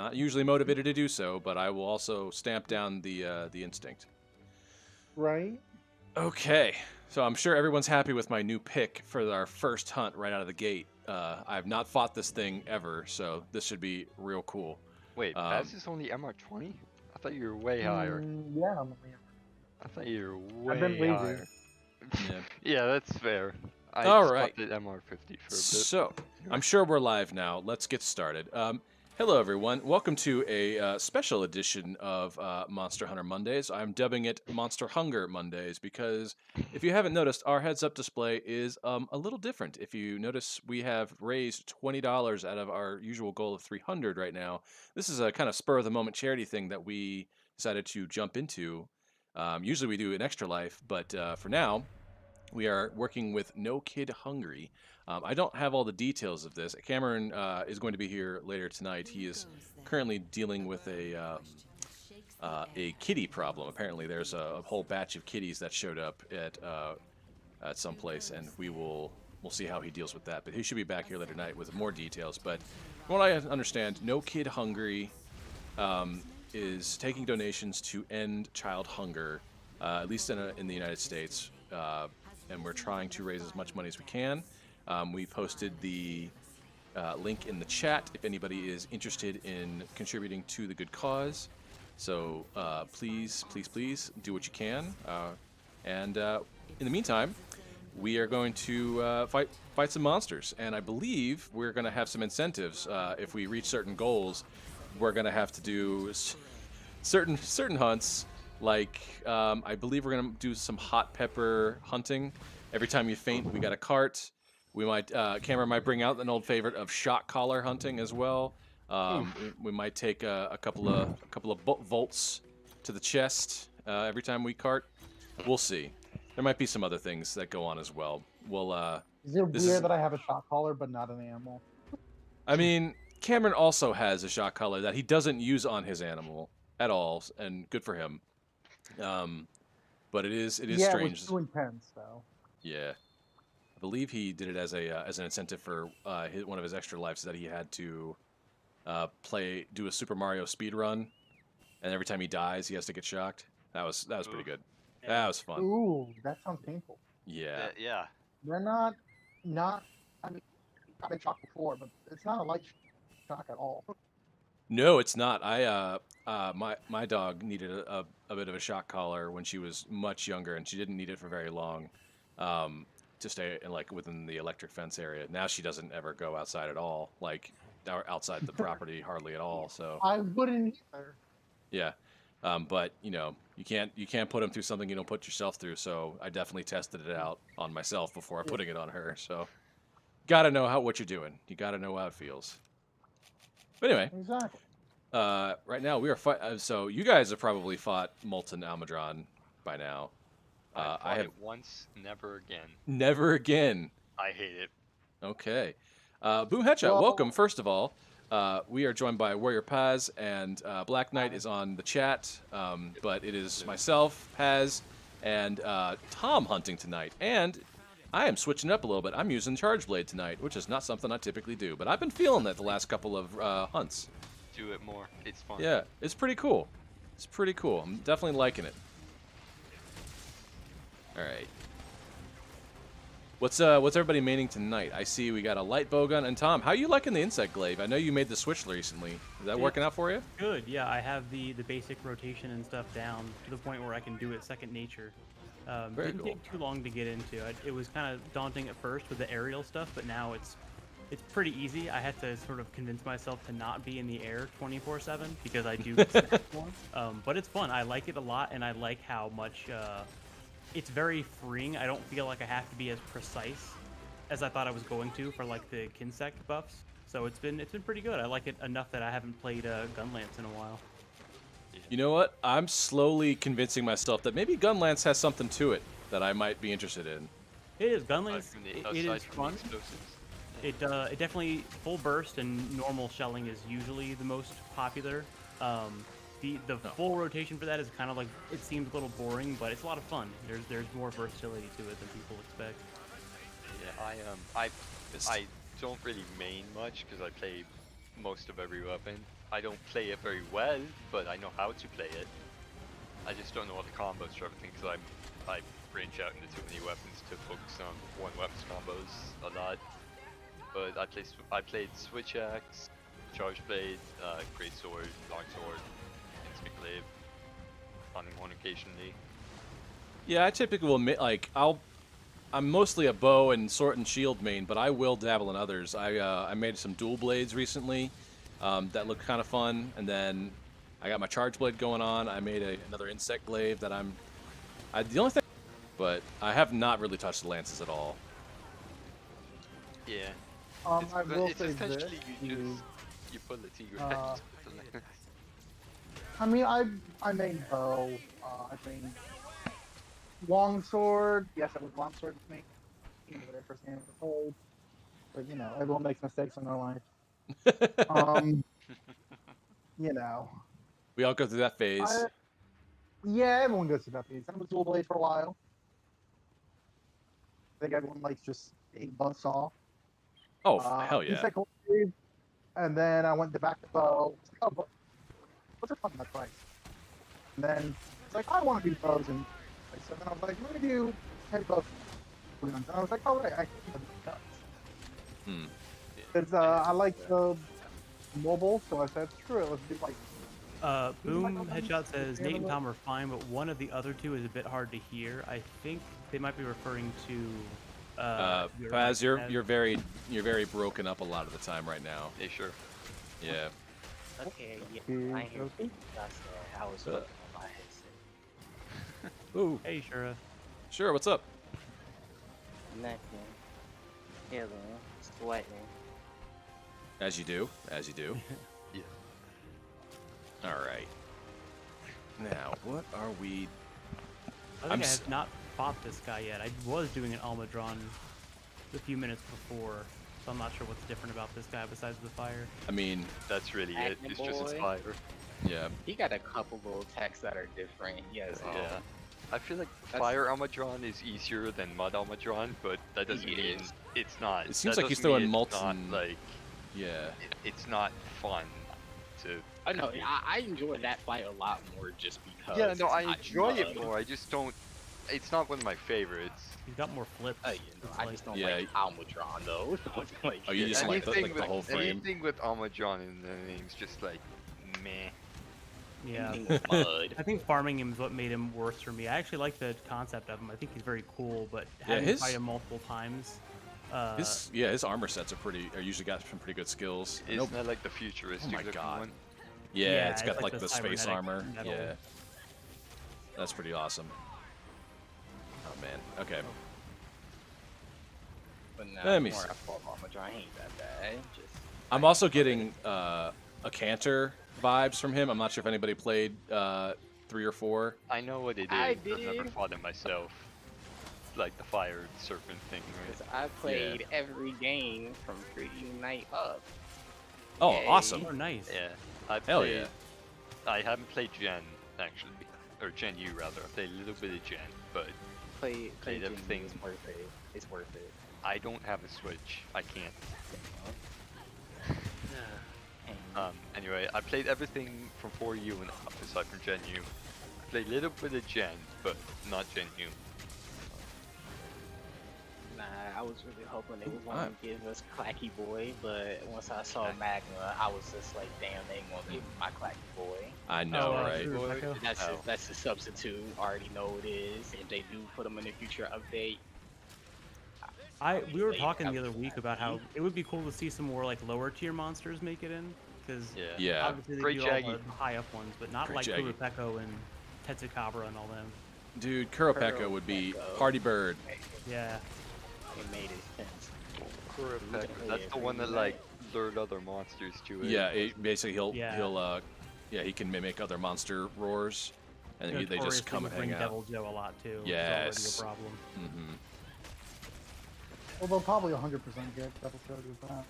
not usually motivated to do so, but I will also stamp down the instinct. Right? Okay, so I'm sure everyone's happy with my new pick for our first hunt right out of the gate. I have not fought this thing ever, so this should be real cool. Wait, Paz is only MR20? I thought you were way higher. Yeah, I thought you were I've been way lazy. higher. Yeah. Yeah, that's fair. I All right. spotted MR50 for a bit. So, I'm sure we're live now. Let's get started. Hello, everyone. Welcome to a special edition of Monster Hunter Mondays. I'm dubbing it Monster Hunger Mondays because if you haven't noticed, our heads-up display is a little different. If you notice, we have raised $20 out of our usual goal of $300 right now. This is a kind of spur-of-the-moment charity thing that we decided to jump into. Usually we do an extra life, but for now, we are working with No Kid Hungry. I don't have all the details of this. Cameron is going to be here later tonight. He is currently dealing with a kitty problem. Apparently, there's a whole batch of kitties that showed up at some place, and we'll see how he deals with that. But he should be back here later tonight with more details. But from what I understand, No Kid Hungry is taking donations to end child hunger, at least in the United States. And we're trying to raise as much money as we can. We posted the link in the chat if anybody is interested in contributing to the good cause. So please do what you can. And in the meantime, we are going to fight some monsters. And I believe we're going to have some incentives. If we reach certain goals, we're going to have to do certain hunts. Like, I believe we're going to do some hot pepper hunting. Every time you faint, we got a cart. We might, Cameron might bring out an old favorite of shot collar hunting as well. We might take a couple of volts to the chest every time we cart. We'll see. There might be some other things that go on as well. Is it weird that I have a shot collar but not an animal? I mean, Cameron also has a shot collar that he doesn't use on his animal at all, and good for him. But it is strange. Yeah, it was too intense, though. Yeah, I believe he did it as an incentive for one of his extra lives that he had to do a Super Mario speed run, and every time he dies, he has to get shocked. That was pretty good. That was fun. Ooh, that sounds painful. Yeah. Yeah. They're not. I mean, I've been shocked before, but it's not a light shock at all. No, it's not. My dog needed a bit of a shock collar when she was much younger, and she didn't need it for very long, to stay within the electric fence area. Now she doesn't ever go outside at all, or outside the property hardly at all. So I wouldn't either. yeah, but you can't put him through something you don't put yourself through. So I definitely tested it out on myself before putting it on her. So gotta know what you're doing. You gotta know how it feels. But anyway, Exactly. right now we are so you guys have probably fought Molten Almudron by now. I have it once, never again. Never again. I hate it. Okay. Boom Headshot, welcome. First of all, we are joined by Warrior Paz, and Black Knight is on the chat, but it is myself, Paz, and Tom hunting tonight. And I am switching up a little bit. I'm using Charge Blade tonight, which is not something I typically do, but I've been feeling that the last couple of hunts. Do it more. It's fun. Yeah, it's pretty cool. It's pretty cool. I'm definitely liking it. All right. What's everybody maining tonight? I see we got a light bowgun. And Tom, how are you liking the insect glaive? I know you made the switch recently. Is that working out for you? Good. Yeah, I have the basic rotation and stuff down to the point where I can do it second nature. Didn't take too long to get into. It was kind of daunting at first with the aerial stuff, but now it's pretty easy. I had to sort of convince myself to not be in the air 24/7 because I do get snapped more. But it's fun. I like it a lot, and I like how much it's very freeing. I don't feel like I have to be as precise as I thought I was going to for like the Kinsect buffs. So it's been pretty good. I like it enough that I haven't played Gunlance in a while. You know what? I'm slowly convincing myself that maybe Gunlance has something to it that I might be interested in. It is Gunlance. It is fun. It definitely full burst and normal shelling is usually the most popular. The full rotation for that is kind of like, it seems a little boring, but it's a lot of fun. There's more versatility to it than people expect. Yeah, I don't really main much because I play most of every weapon. I don't play it very well, but I know how to play it. I just don't know all the combos for everything because I branch out into too many weapons to focus on one weapon's combos a lot. But I played Switch Axe, Charge Blade, Great Sword, Long Sword, Instant Glaive, Hunting Horn occasionally. Yeah, I typically will like I'm mostly a bow and sword and shield main, but I will dabble in others. I made some dual blades recently that look kind of fun, and then I got my charge blade going on. I made another insect glaive that the only thing, but I have not really touched the lances at all. Yeah. I will It's say essentially this. you pull the Tigre. I mean, I made bow. I made longsword. Yes, it was longsword with me. The very first game I ever played. But you know, everyone makes mistakes in their life. You know. We all go through that phase. Yeah, everyone goes through that phase. I was dual blade for a while. I think everyone likes just a buzzsaw. Oh, hell yeah. Insect glaive, and then I went back to bow. Oh, but what's a fun that price? And then it's like I want to do bows, and so then I was like, let me do heavy bows. And I was like, oh right, I can do cuts. Because I like the mobile, so I said, screw it, let's do like. Boom Headshot says Nate and Tom are fine, but one of the other two is a bit hard to hear. I think they might be referring to. Paz, you're very broken up a lot of the time right now. Yeah, sure. Yeah. Okay, yeah, I hear you. I was looking on my headset. Ooh. Hey, Shura. Sure. What's up? Nothing. Chilling. Sweating. As you do. As you do. Yeah. All right. Now, what are we? I think I have not fought this guy yet. I was doing an Almadron a few minutes before, so I'm not sure what's different about this guy besides the fire. I mean, that's really it. Acne It's just his boy. fire. Yeah. He got a couple little attacks that are different. He has Yeah. I feel like Fire Almadron is easier than Mud Almadron, but that doesn't mean it's not. It seems that like he's doesn't mean throwing it's not, molten. like, Yeah. it's not fun to. I know. I enjoy that fight a lot more just because. Yeah, no, it's I not enjoy mud. it more. I just don't. It's not one of my favorites. He's got more flips. You know, I just don't Yeah. like Almadron though. Like, Oh, you just like the whole frame? Anything with Almadron in the name's just like meh. Yeah. anything with mud. I think farming him is what made him worse for me. I actually like the concept of him. I think he's very cool, but having to fight him multiple times. His armor sets are usually got some pretty good skills. Isn't that like the futuristic looking one? Yeah, it's got like the space cybernetic armor. metal. Yeah. That's pretty awesome. Oh man. Okay. But now Let me more see. I fought Almadron, he ain't that bad. Just I'm also getting a Cantor vibes from him. I'm not sure if anybody played 3 or 4. I know what it is. I I've never did. fought it myself. Like the fire serpent thing, Cause right? I played every game from pre-Unite up. Oh, Yay. awesome. Oh, nice. Yeah. I Hell played, yeah. I haven't played Gen, actually. Or Gen U, rather. I played a little bit of Gen, but Play Played Gen everything. It's worth it. It's worth it. I don't have a Switch. I can't. Anyway, I played everything from 4U and up, aside from Gen U. I played a little bit of Gen, but not Gen U. Nah, I was really hoping they was gonna give us Clacky Boy, but once I saw Magma, I was just like, damn, they ain't gonna give me my Clacky Boy. I know, right? True, That's the substitute. I already know it is. If they do put them in the future update, We were talking the other week about how it would be cool to see some more like lower tier monsters make it in, because Yeah. obviously they Great do all Jaggy. the high up ones, but not Great like Jaggy. Kurapeko and Tetsukabra and all them. Dude, Kuropeka would be party bird. Yeah. it made it sense. That's the one that like lured other monsters to it. Yeah, basically he'll Yeah. he can mimic other monster roars, and they just come and hang bring out. Devil Joe a lot too. Yes. It's already a problem. Mm-hmm. Well, they'll probably 100% get double charge with that.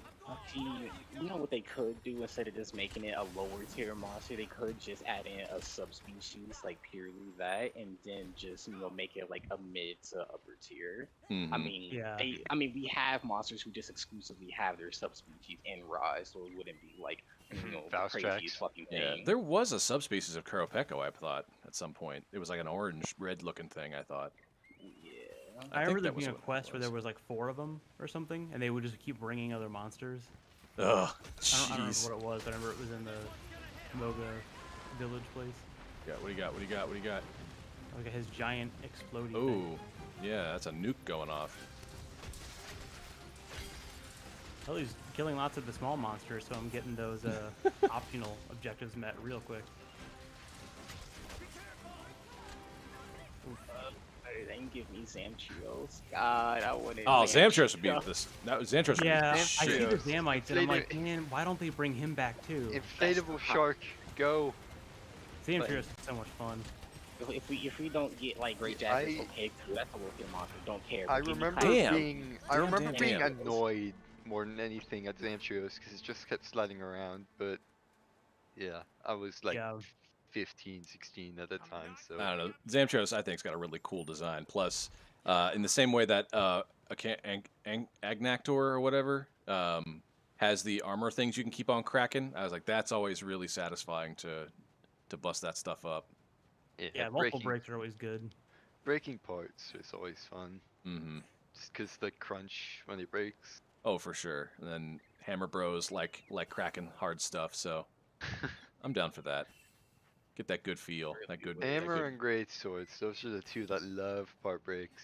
See, you know what they could do instead of just making it a lower tier monster? They could just add in a subspecies, like purely that, and then just make it like a mid to upper tier. Mm-hmm. I mean, we have monsters who just exclusively have their subspecies in Rise, so it wouldn't be like the Faust craziest tracks. fucking Yeah, thing. there was a subspecies of Kuropeko, I thought, at some point. It was like an orange, red-looking thing, I thought. Yeah. I think remember there that was being a what it quest where there was. was like 4 of them or something, and they would just keep bringing other monsters. Ugh, I don't remember jeez. what it was, but I remember it was in the Moga village place. Yeah, what do you got? What do you got? What do you got? Like his giant exploding Oh, thing. yeah, that's a nuke going off. Well, he's killing lots of the small monsters, so I'm getting those optional objectives met real quick. They can give me Zamtrios. God, I wanted. Oh, Zamtros would be Zamtrios. this. That was Zamtros. Yeah, Would I be see shit. the Zamites, and I'm like, Inflated- man, why don't they bring him back too? Inflatable shark, go. Zamtrios is so much fun. If we don't get like great jackets, okay, cool, that's a working monster. Don't care. I but give me remember Damn. being Damn, being damn. annoyed more than anything at Zamtrios because it just kept sliding around. But yeah, I was like Yeah. 15, 16 at the time, so I don't know. Zamtros, I think, has got a really cool design. Plus, in the same way that Agnactor or whatever has the armor things you can keep on cracking, I was like, that's always really satisfying to bust that stuff up. Yeah, multiple breaks are always good. breaking parts is always fun. Mm-hmm. Just because the crunch when it breaks. Oh, for sure. And then Hammer Bros like cracking hard stuff, so I'm down for that. Get that good feel, that good. Hammer and great swords, those are the two that love part breaks.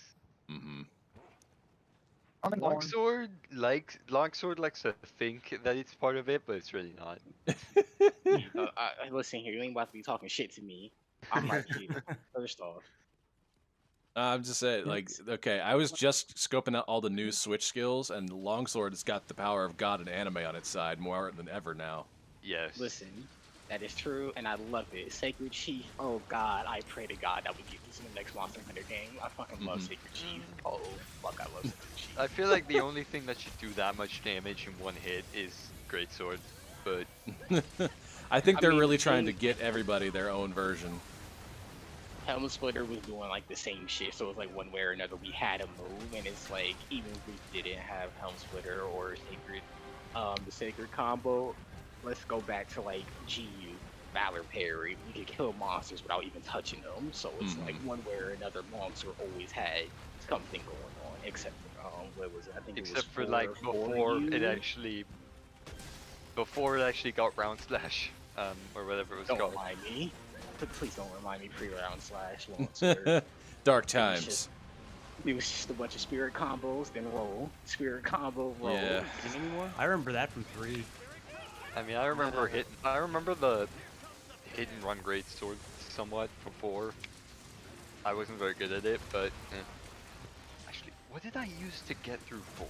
Mm-hmm. Longsword likes to think that it's part of it, but it's really not. Listen here, you ain't about to be talking shit to me. I'm right here. First off, I'm just saying, like, okay, I was just scoping out all the new Switch skills, and Longsword has got the power of God and anime on its side more than ever now. Yes. listen, that is true, and I love it. Sacred Chief. Oh God, I pray to God that we get this in the next Monster Hunter game. I fucking love Sacred Chief. Oh fuck, I love Sacred Chief. I feel like the only thing that should do that much damage in one hit is greatsword, but I think I they're mean, really the trying to thing- get everybody their own version. Helm Splitter was doing like the same shit, so it was like one way or another we had a move, and it's like even if we didn't have Helm Splitter or Sacred, the Sacred combo, let's go back to like GU, Valor Parry. We could kill monsters without even touching them, so it's like one way or another, monster always had something going on, except for what was it? I think except it for was like before you. it actually got round slash, or whatever it was Don't called. remind me. Please don't remind me pre-round slash longsword. Dark times. It was just a bunch of spirit combos, then roll. Spirit combo, roll. Yeah. Anymore? I remember that from 3. I mean, I remember the hit and run greatsword somewhat from 4. I wasn't very good at it, but actually, what did I use to get through 4?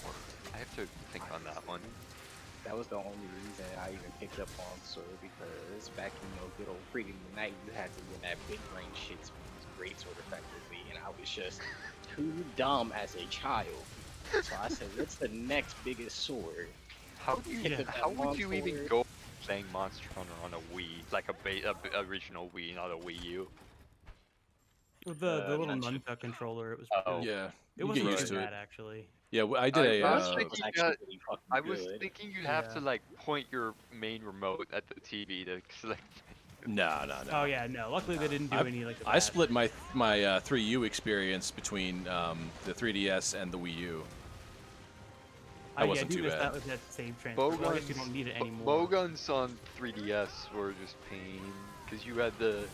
I have to think on that one. That was the only reason I even picked up longsword, because back in good old Freedom Unite, you had to win that big range shit to use greatsword effectively, and I was just too dumb as a child. So I said, what's the next biggest sword? How do you? Picked up that How would you even longsword. go playing Monster Hunter on a Wii, like a original Wii, not a Wii U? With the little mentioned- nunchuck controller, it was Oh. Yeah, it you wasn't get too used to it. bad actually. Yeah, I did I a. was It thinking was you actually had- really fucking I was good. thinking you'd have to Yeah. like point your main remote at the TV to select. No. Oh yeah, no. Luckily they didn't do any like. I split my 3U experience between the 3DS and the Wii U. That wasn't too bad. That was that save transfer. Well, I guess you don't need it anymore. Bowguns on 3DS were just pain because you had the.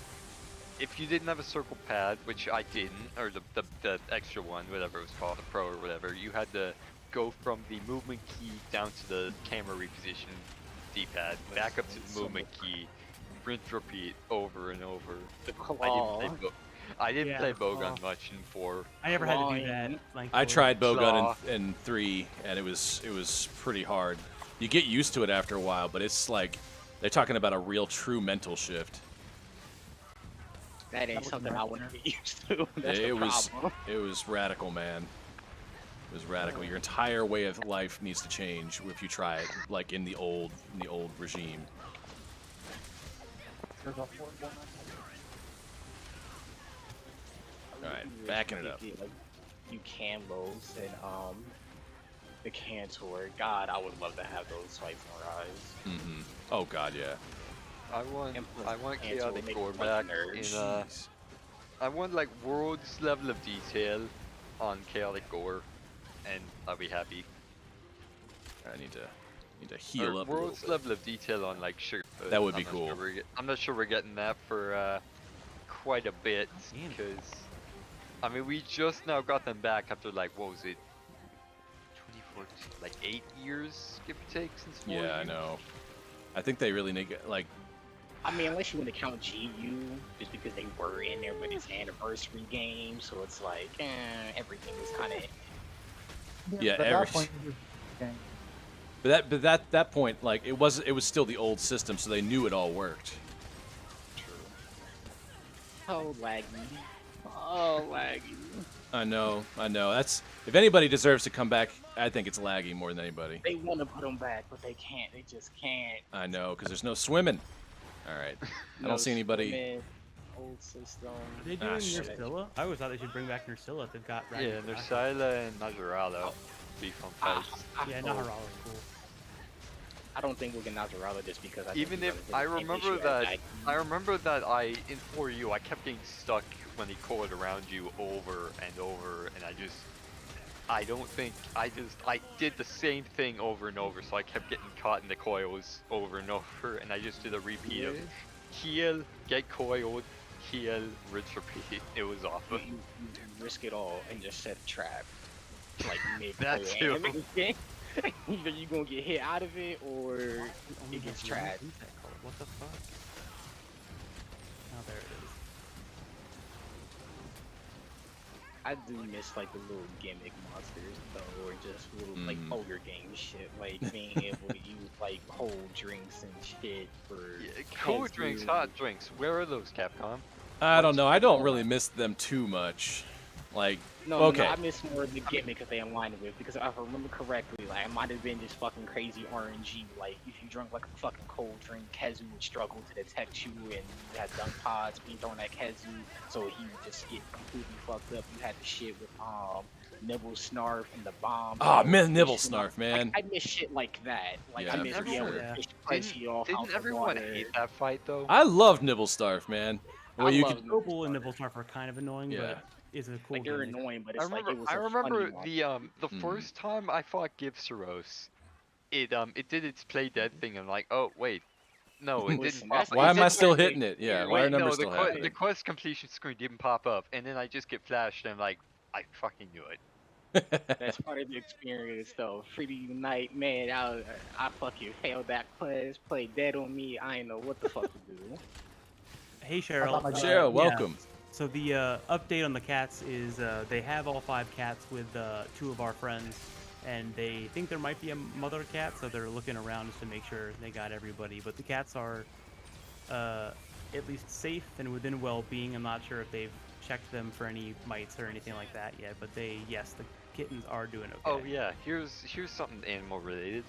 If you didn't have a circle pad, which I didn't, or the extra one, whatever it was called, the Pro or whatever, you had to go from the movement key down to the camera reposition D-pad, back up to the movement key, rinse repeat over and over. The claw. I didn't Yeah, play the claw. Bowgun much in 4. I never had to do Clawing. that. I thankfully. tried Bowgun Saw. in 3, and it was pretty hard. You get used to it after a while, but it's like they're talking about a real, true mental shift. That ain't was something I rough. want to get used to. That's It the was problem. it was radical, man. It was radical. Your entire way of life needs to change if you try it, like in the old regime. There's a horrible one. All right, backing it up. Like, you can lows and the Cantor. God, I would love to have those fights on Rise. Mm-hmm. Oh God, yeah. I want And plus, Chaotic Cantor make Gore like back nerds. in Jeez. I want like world's level of detail on Chaotic Gore, and I'll be happy. I need to heal Or up a little world's bit. level of detail on like Sugarfoot. That would be I'm not cool. Sure I'm not sure we're getting that for quite a bit, Damn. because I mean we just now got them back after like what was it, 2014, like 8 years give or take since 4 Yeah, I years? know. I think they really need like. I mean, unless you want to count GU, just because they were in there, but it's an anniversary game, so it's like, everything was kind of. Yeah, but at every- that point, it was game. But that point, like it was still the old system, so they knew it all worked. True. Oh, laggy. Oh, laggy. I know. That's if anybody deserves to come back, I think it's Laggy more than anybody. They want to put them back, but they can't. They just can't. I know, because there's no swimming. All right. I don't see anybody. swimming, Old system. Are they doing shit. Nursilla? I always thought they should bring back Nursilla if they've got. Yeah, Ragnar there's back. Sila and Nazaralo. Be fun fights. Yeah, hope- Naharala's cool. I don't think we'll get Nazarala just because I Even think if I remember that I in 4U I kept getting stuck when he coiled around you over and over, and I don't think I did the same thing over and over, so I kept getting caught in the coils over and over, and I just did a repeat of heal, get coiled, heal, rinse, repeat. It was awful. you risk it all and just set a trap. Like mid That too. Either you gonna get hit out of it or Only it gets has one trapped. reset color. What the fuck? Oh, there it is. I do miss like the little gimmick monsters though, or just little like ogre game shit, like being able to use like cold drinks and shit for Cold heads drinks, to- hot drinks. Where are those, Capcom? I don't know. I don't really miss them too much. Like, No, okay. no, I miss more of the gimmick that they aligned with, because if I remember correctly, like it might have been just fucking crazy RNG. Like if you drank like a fucking cold drink, Kezu would struggle to detect you, and you had dunk pods being thrown at Kezu, so he would just get completely fucked up. You had the shit with Nibble Snarf and the bomb. Oh, man, Nibble Shit Snarf, like- man. I miss shit like that. Like Yeah, I miss for being able sure. to fish Pricey off. out Didn't the everyone water. hate that fight though? I love Nibble Starf, man. Where I you love could, Noble and Nibblesnarf are kind of annoying, Yeah. but is a cool Like they're gimmick. annoying, but it's like it was I a remember funny one. the first time I fought Gibsaros, it did its play dead thing. I'm like, oh wait, no, it Listen, didn't pop. that's- It why am I didn't- still hitting it? Yeah, why Wait, are numbers no, still the happening? quest completion screen didn't pop up, and then I just get flashed, and I'm like, I fucking knew it. That's part of the experience, though. Free to Unite, man. I fucking failed that quest, played dead on me. I ain't know what the fuck to do. Hey I Cheryl. thought my Cheryl, Yeah. welcome. So the update on the cats is they have all 5 cats with 2 of our friends, and they think there might be a mother cat, so they're looking around just to make sure they got everybody. But the cats are at least safe and within well-being. I'm not sure if they've checked them for any mites or anything like that yet, but yes, the kittens are doing okay. Oh yeah, here's something animal related.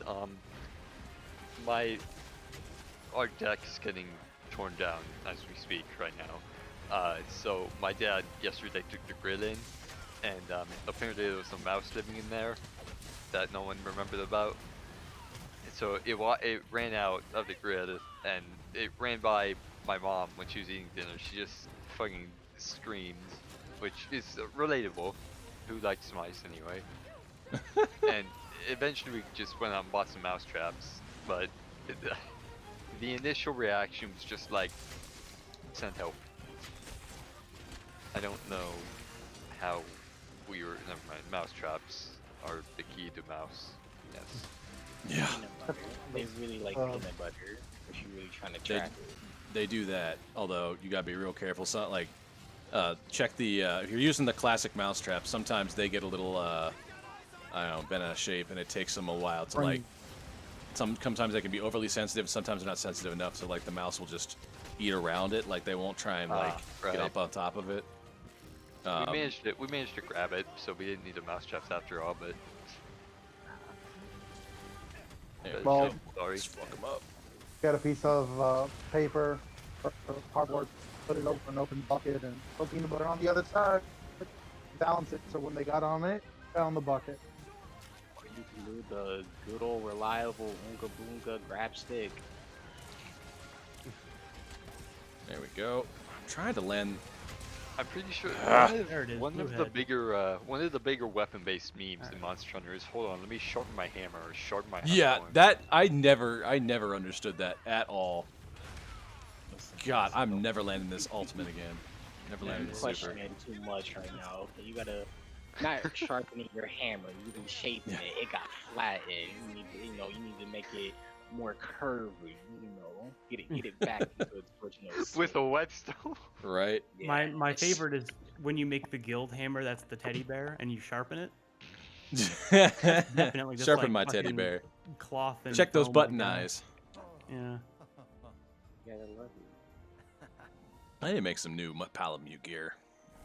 Our deck's getting torn down as we speak right now. So my dad yesterday took the grid in, and apparently there was some mouse living in there that no one remembered about. And so it ran out of the grid, and it ran by my mom when she was eating dinner. She just fucking screamed, which is relatable. Who likes mice anyway? And eventually we just went out and bought some mouse traps, but the initial reaction was just like, send help. I don't know how we were, never mind, mouse traps are the key to mouse, yes. Yeah, Peanut butter. They really like peanut butter if you're really trying to track it. they do that. Although you gotta be real careful. So like, check the if you're using the classic mousetrap, sometimes they get a little I don't know, bent out of shape, and it takes them a while to like. Sometimes they can be overly sensitive. Sometimes they're not sensitive enough. So like the mouse will just eat around it. Like they won't try and like right. get up on top of it. We managed to grab it, so we didn't need the mouse traps after all. But There we Well- go. sorry. Just fuck 'em up. Get a piece of paper or cardboard, put it over an open bucket, and put peanut butter on the other side. Balance it so when they got on it, fell in the bucket. You can do the good old reliable Oonga Boonga grab stick. There we go. I'm trying to land. I'm pretty sure There it is, one blue of the head. bigger weapon-based memes in Monster Hunter is, hold on, let me sharpen my hammer or sharpen my Yeah, hammer. that I never understood that at all. God, I'm never landing this ultimate again. Never landing You're this super. questioning too much right now. Okay, you gotta not sharpening your hammer. You been shaping it. It got flattened. You need to, you need to make it more curvy. Get it back into its original With a shape. whetstone. Right. Yeah, My it's- favorite is when you make the guild hammer. That's the teddy bear, and you sharpen it. Definitely just Sharpen like my teddy fucking bear. cloth and Check those foam button like that. eyes. Yeah. Yeah, I love it. I need to make some new Palamute gear.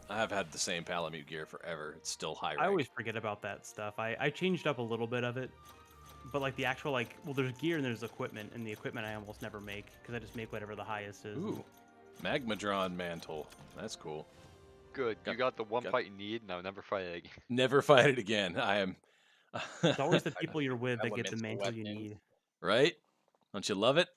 I have had the same Palamute gear forever. It's still high rank. I always forget about that stuff. I changed up a little bit of it, but like the actual well, there's gear and there's equipment, and the equipment I almost never make because I just make whatever the highest is. Ooh, Magmadron mantle. That's cool. Good. You got the one got- fight you need. Now never fight it again. Never fight it again. I am. It's always the people you're with that get the Elemental mantle you weapon. need. Right? Don't you love it?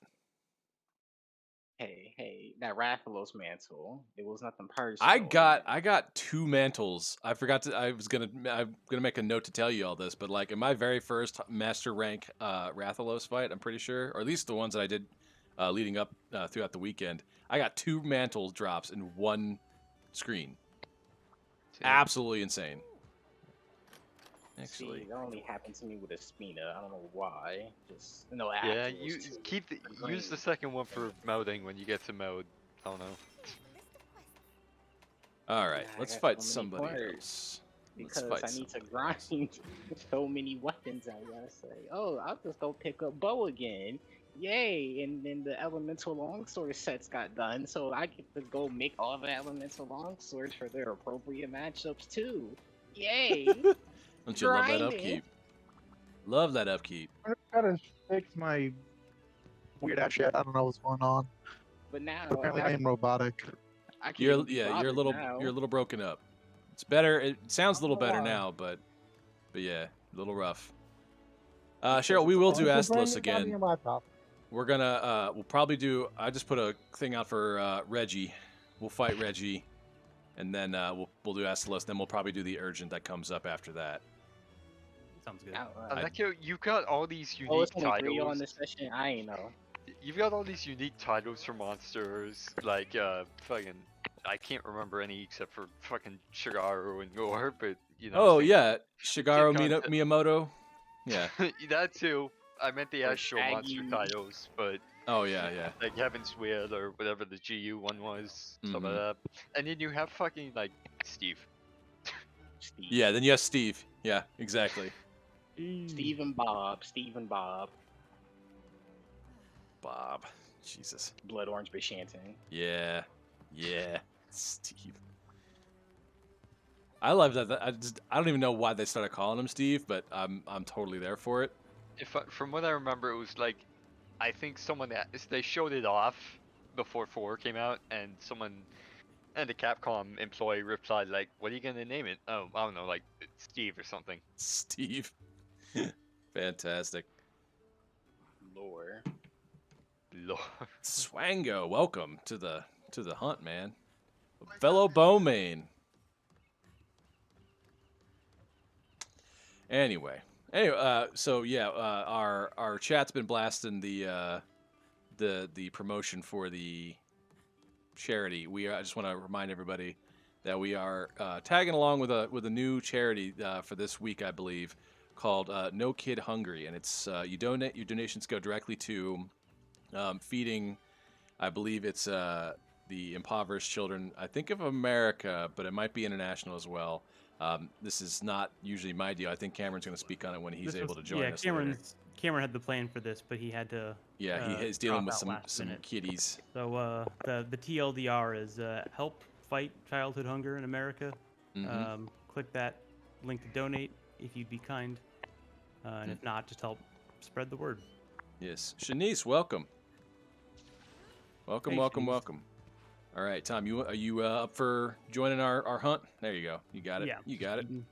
Hey, that Rathalos mantle. It was nothing personal. I got 2 mantles. I forgot to. I'm gonna make a note to tell you all this, but like in my very first master rank Rathalos fight, I'm pretty sure, or at least the ones that I did leading up throughout the weekend, I got 2 mantle drops in one screen. Absolutely insane. Actually, See, that only happened to me with Espina. I don't know why. Just Yeah, afterwards, you too. use the second one for modding when you get to mode. I don't know. all right, I let's got fight so many somebody parts. else. Because Let's I fight need to somebody else. grind so many weapons. I gotta say, oh, I'll just go pick up bow again. Yay! And then the elemental longsword sets got done, so I get to go make all the elemental longswords for their appropriate matchups too. Yay! Don't you love that Grinding. upkeep? Love that upkeep. I gotta fix my weird ass shit. I don't know what's going on. But now Apparently, I am robotic. I can You're be you're a bothered little now. you're a little broken up. It's better. It sounds a little don't know better why. now, but yeah, a little rough. Because Cheryl, we it's will a do It's a brand Astalos new goddamn again. laptop. We're gonna we'll probably do. I just put a thing out for Reggie. We'll fight Reggie, and then we'll do Astalos. Then we'll probably do the urgent that comes up after that. Sounds good. Alekio, you've got all these Oh, unique it's only 3 on titles. this session. I ain't know. You've got all these unique titles for monsters, like fucking. I can't remember any except for fucking Shigaru and Gore, but you know. Oh same- yeah, Shigeru content. Miyamoto. Yeah. that too. I meant the Or actual monster Shaggy. titles, but Oh yeah. like Heaven's Will or whatever the GU one was, stuff like Mhm. that. And then you have fucking like Steve. Steve. Yeah. Then you have Steve. Yeah, exactly. Steve and Bob. Bob. Jesus. Blood Orange Bishantin. Yeah. Steve. I love that. I don't even know why they started calling him Steve, but I'm totally there for it. From what I remember, it was like, I think they showed it off before 4 came out, and a Capcom employee replied like, "What are you gonna name it?" Oh, I don't know, like Steve or something. Steve. Fantastic. Lore. Lord. Swango, welcome to the hunt, man. Fellow bowman. Anyway, so yeah, our chat's been blasting the promotion for the charity. I just want to remind everybody that we are tagging along with a new charity for this week, I believe, called No Kid Hungry, and it's you donate. Your donations go directly to feeding. I believe it's the impoverished children. I think of America, but it might be international as well. This is not usually my deal. I think Cameron's going to speak on it when he's able to join us later. Cameron had the plan for this, but he had to. Yeah, he's dealing with drop out some last minute. kiddies. So the TLDR is help fight childhood hunger in America. Mhm. Click that link to donate if you'd be kind, and if not, just help spread the word. Yes, Shanice, welcome. Welcome, Hey, welcome, Shanice. welcome. All right, Tom, are you up for joining our hunt? There you go. You got it. Yeah, You got it. eating.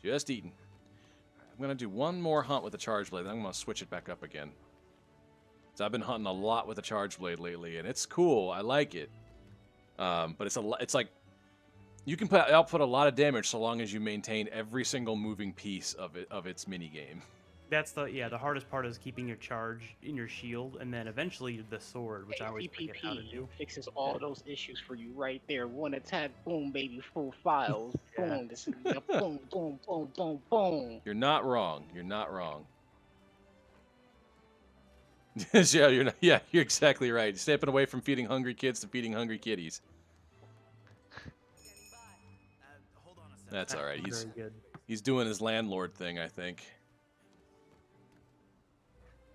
Just eating. gonna do one more hunt with the charge blade. Then I'm gonna switch it back up again. So I've been hunting a lot with the charge blade lately, and it's cool. I like it. But it's like you can output a lot of damage so long as you maintain every single moving piece of its mini game. That's the hardest part is keeping your charge in your shield, and then eventually the sword, which I always forget how to do. Fixes all those issues for you right there. One attack, boom, baby, full files, Yeah. boom, this is boom, boom, boom, boom, boom. You're not wrong. You're not wrong. Yeah, you're exactly right. Stepping away from feeding hungry kids to feeding hungry kitties. That's all right. Very good. He's doing his landlord thing, I think.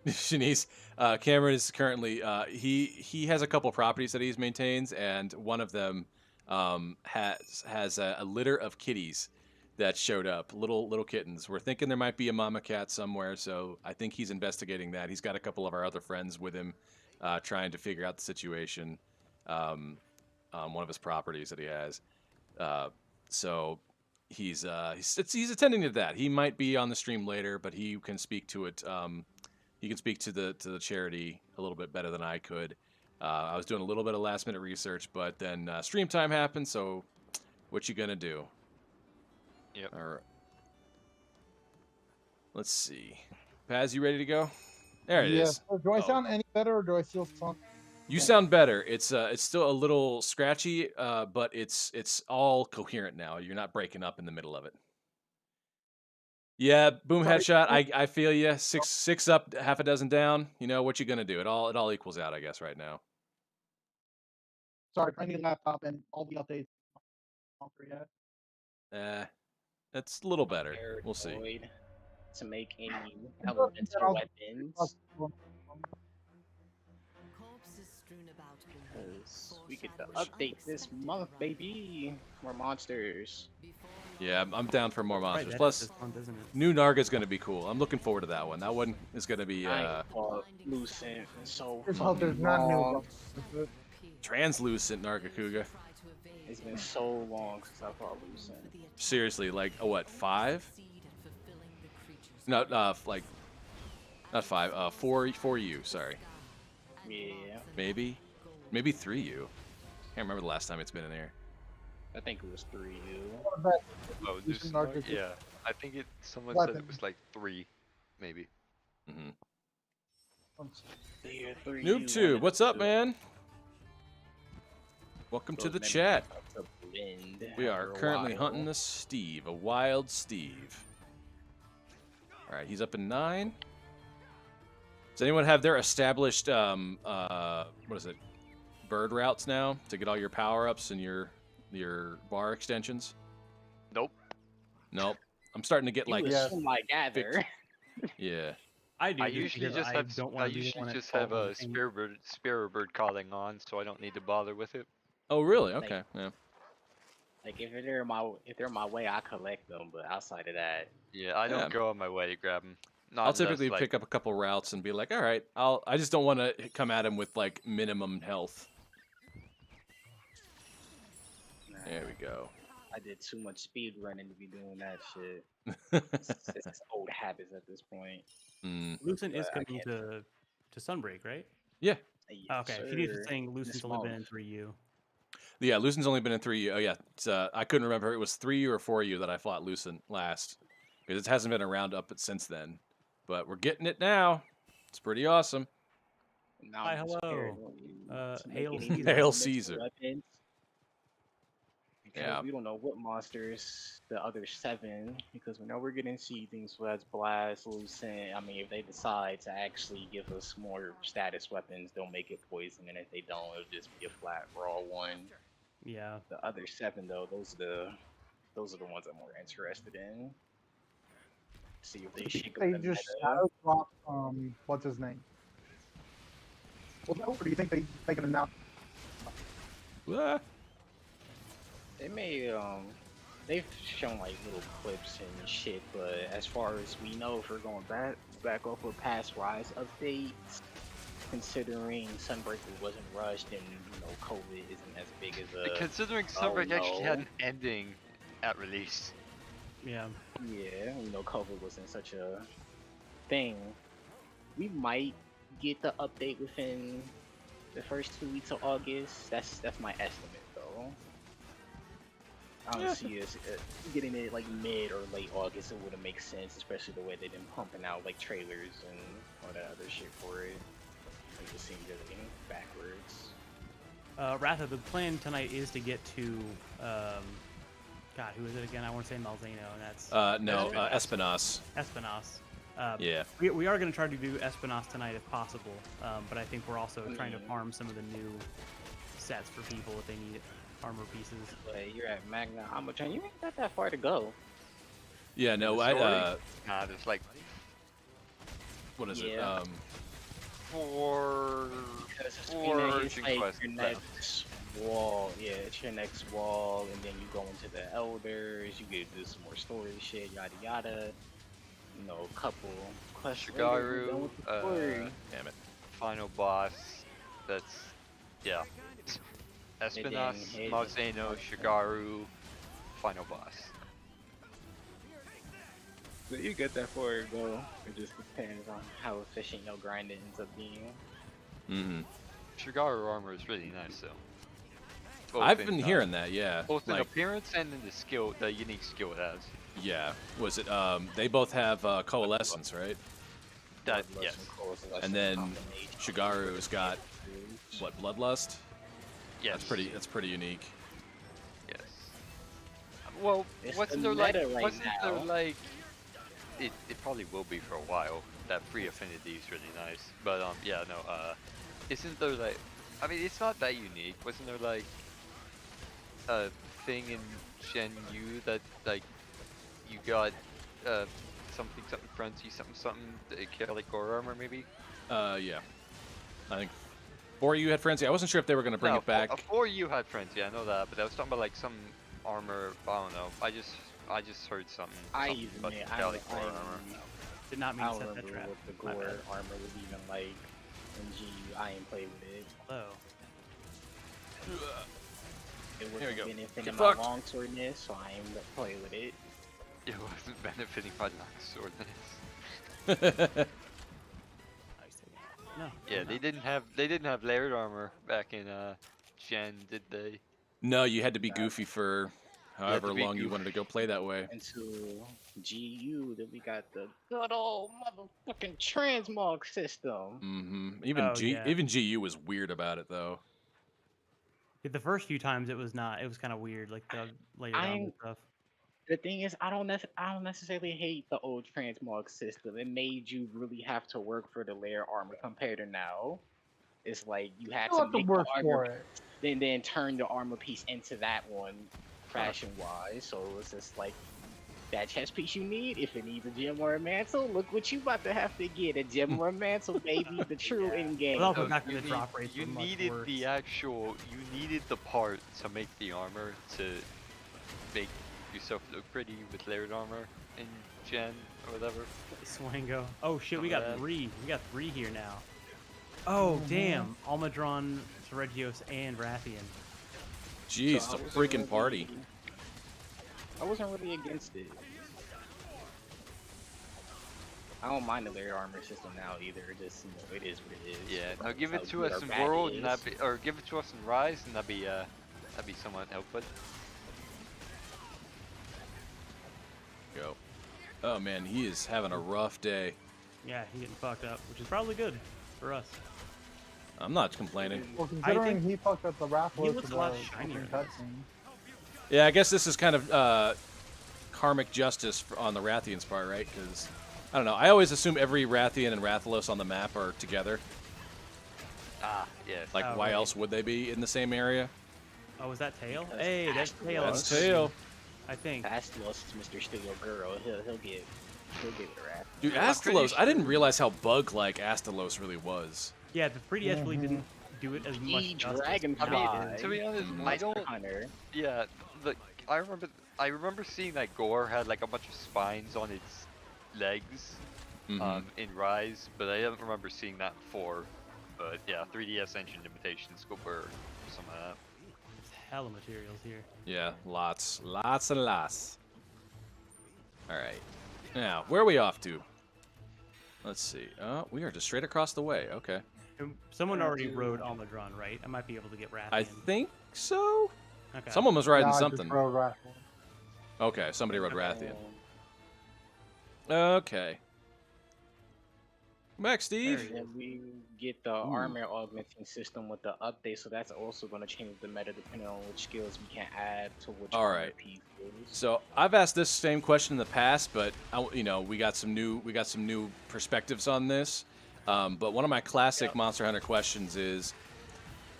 Shanice, Cameron is currently he has a couple properties that he maintains, and one of them has a litter of kitties that showed up, little kittens. We're thinking there might be a mama cat somewhere, so I think he's investigating that. He's got a couple of our other friends with him, trying to figure out the situation on one of his properties that he has. So he's attending to that. He might be on the stream later, but he can speak to it. He can speak to the charity a little bit better than I could. I was doing a little bit of last minute research, but then stream time happened. So, what you gonna do? Yep. All right. Let's see. Paz, you ready to go? There it is. Do I sound any better, or do I still sound? You sound better. It's still a little scratchy, but it's all coherent now. You're not breaking up in the middle of it. Yeah, boom Sorry. headshot. I feel you. Six up, half a dozen down. You know what you gonna do? It all equals out, I guess, right now. Sorry, I need a laptop and all the updates. Not for yet. That's a little better. We'll see. Paranoid to make any elemental weapons. We get the update this month, baby. More monsters. Yeah, I'm down for more monsters. Right, Plus, this month, isn't it? new Narga's gonna be cool. I'm looking forward to that one. That one is gonna be Lucent and so Here's how there's not new. long. translucent Nargacuga. It's been so long since I fought Lucent. Seriously, like what, 5? No, like not 5. 4 you. Sorry, Yeah, maybe 3 you. Can't remember the last time it's been in there. I think it was 3 you. Oh, Lucent this, Nargacuga. yeah. I think someone said it was like 3, maybe. Yeah, 3 Noob Tube, what's up, man? Welcome to the chat. We are currently hunting a Steve, a wild Steve. All right, he's up in 9. Does anyone have their established what is it, bird routes now to get all your power ups and your bar extensions? Nope. Nope. I'm starting to get like my gather. yeah. I do. I usually just have a sparrow bird calling on, so I don't need to bother with it. Oh really? Okay. Yeah. Like if they're my way, I collect them. But outside of that, Yeah, I don't go on my way to grab them. I'll typically pick up a couple routes and be like, all right, I just don't want to come at him with like minimum health. There we go. I did too much speed running to be doing that shit. It's old habits at this point. Lucent is I coming to Sunbreak, right? Yeah. Okay. If you need to saying Lucent's only been in 3U. Yeah, Lucent's only been in 3U. Oh yeah, I couldn't remember. It was 3U or 4U that I fought Lucent last, because it hasn't been around up since then. But we're getting it now. It's pretty awesome. Now Hi, I'm hello. scared. Hail Caesar. Hail Caesar. Weapons. Yeah. We don't know what monsters the other 7, because we know we're getting seething, so that's blast, lucent. I mean, if they decide to actually give us more status weapons, they'll make it poison, and if they don't, it'll just be a flat raw 1. Yeah. The other 7 though, those are the ones I'm more interested in. See if they shake up They the just meta. shadow drop. What's his name? Well, or do you think they can announce? Ah. They may they've shown like little clips and shit, but as far as we know, if we're going back off of past Rise updates, considering Sunbreak wasn't rushed and COVID isn't as big as a. Considering Sunbreak actually had an ending at release. Yeah. Yeah, COVID wasn't such a thing. We might get the update within the first 2 weeks of August. That's my estimate, though. I don't Yeah. see us getting it like mid or late August. It wouldn't make sense, especially the way they've been pumping out like trailers and all that other shit for it. It just seems really backwards. Ratha, the plan tonight is to get to, God, who is it again? I want to say Malzeno, and that's No, Espinas. Espinas. Yeah. We are going to try to do Espinas tonight if possible, but I think we're also trying to farm some of the new sets for people if they need armor pieces. But you're at Magna Amachan. You ain't got that far to go. Yeah, no, Nah, there's like what is it? Yeah. four Because it's like quests your left. next wall. Yeah, it's your next wall, and then you go into the Elders. You get to do some more story shit, yada yada. A couple quests. later, you're done Shigaru, with the story. Damn it. final boss. That's yeah. Espinas, then- Malzeno, Shigaru, final boss. So you get that far to go. It just depends on how efficient your grind ends up being. Mm-hmm. Shigaru armor is really nice though. Both I've in, been hearing that. Yeah. both in Like, appearance and in the unique skill it has. yeah. Was it? They both have coalescence, right? That Bloodlust yes. Coalescence And then combination. Shigaru's got what? Bloodlust. Yes. That's pretty unique. Yes. Well, It's wasn't the there like meta right wasn't there now. like it probably will be for a while. That free affinity is really nice. But yeah, no, isn't there like I mean it's not that unique. Wasn't there like a thing in Gen U that like you got something frenzy, something like core armor maybe? Yeah. I think. Or you had frenzy. I wasn't sure if they were gonna bring No, it back. Before you had frenzy, I know that, but I was talking about like some armor. I don't know. I just heard something. I something even about mean, the Gallic core armor. Did not mean I to don't set that remember trap. what the My gore bad. armor was even like in GU. I ain't played with it. Hello. It Here we wasn't go. benefiting Get my fucked. longswordness, so I ain't play with it. It wasn't benefiting my swordness. No. Yeah, they didn't have layered armor back in Gen, did they? No, you had to be goofy for however be long you wanted to go play that way. Into GU, then we got the good old motherfucking transmog system. Mm-hmm. Even Oh, yeah. even GU was weird about it though. The first few times it was not. It was kind of weird, like the layered armor I'm- stuff. The thing is, I don't necessarily hate the old transmog system. It made you really have to work for the layer armor compared to now. It's like you had You'll to have to make work the for armor, it. then turn the armor piece into that one, fashion wise. So it's just like that chest piece you need. If it needs a gem or a mantle, look what you about to have to get, a gem or a mantle, baby, the true Yeah. in game. Well, also No, back when you the drop rates you were much needed worse. you needed the part to make the armor to make yourself look pretty with layered armor in Gen or whatever. Swango. Oh shit, we got Yeah. three. We got three here now. Oh Mhm. damn, Almadron, Seregios, and Rathian. Jeez, So I it's a wasn't freaking party. I wasn't really against it. I don't mind the layered armor system now either. Just it is what it is. Yeah, now Regardless give it how to good us or in bad it World, and is. or give it to us in Rise, and that'd be somewhat helpful. Go. Oh man, he is having a rough day. Yeah, he's getting fucked up, which is probably good for us. I'm not complaining. Well, considering think he fucked up the Rathalos looks for a lot the shinier opening now. cutscene. Yeah, I guess this is kind of karmic justice on the Rathian's part, right? Because I don't know. I always assume every Rathian and Rathalos on the map are together. Ah, yes. Like, Oh, why right. else would they be in the same area? Oh, is that Tail? Because Hey, that's Astalos. Tail. That's Tail. I think. Astalos is Mr. Steel Girl. He'll get her ass. Dude, I'm pretty Astalos. I didn't sure- realize how bug-like Astalos really was. Yeah, the 3DS really didn't do it as much He justice. Dragonfly. I mean, to be honest, I Monster don't. Hunter. Yeah, like I remember seeing that Gore had like a bunch of spines on its legs Mhm. in Rise, but I don't remember seeing that before. But yeah, 3DS engine limitations go for some of that. Hella materials here. Yeah, lots and lots. All right. Now, where are we off to? Let's see. We are just straight across the way. Okay. Someone already rode Almadron, right? I might be able to get Rathian. I think so. Okay. Someone was riding Nah, I something. just rode Rathbone. Okay, somebody rode Rathian. Um, Okay. Back, Steve. There he And we get the armor augmenting system with the update, so that's also going to change the meta depending on which skills we can add to which All armor right. pieces. So I've asked this same question in the past, but we got some new perspectives on this. But one of my classic Monster Hunter questions is,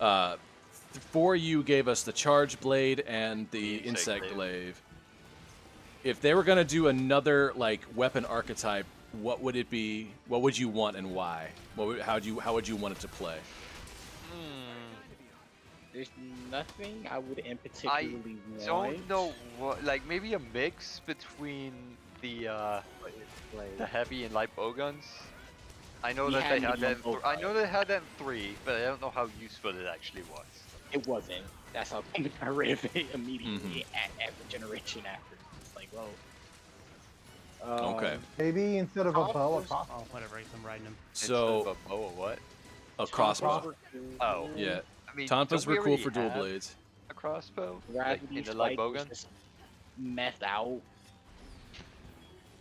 4U gave us the Charge Blade and the Insect Glaive. If they were gonna do another like weapon archetype, what would it be? What would you want and why? How would you want it to play? There's nothing I would in I particularly want. don't know what, like maybe a mix between the heavy and light bowguns. I know We that they had had that. medium I know they had that in 3, but I don't know how useful it actually was. It wasn't. That's how I got rid of it immediately at the generation after. It's like, well. Okay. Maybe instead of a bow, a Crossbows? crossbow. Oh, whatever. I'm riding him. So Instead of a bow or what? a crossbow. Oh. Yeah. I mean, Tonfas don't we were cool already for dual have blades. a crossbow like, Gravity in the light Spike was bowgun. just messed out.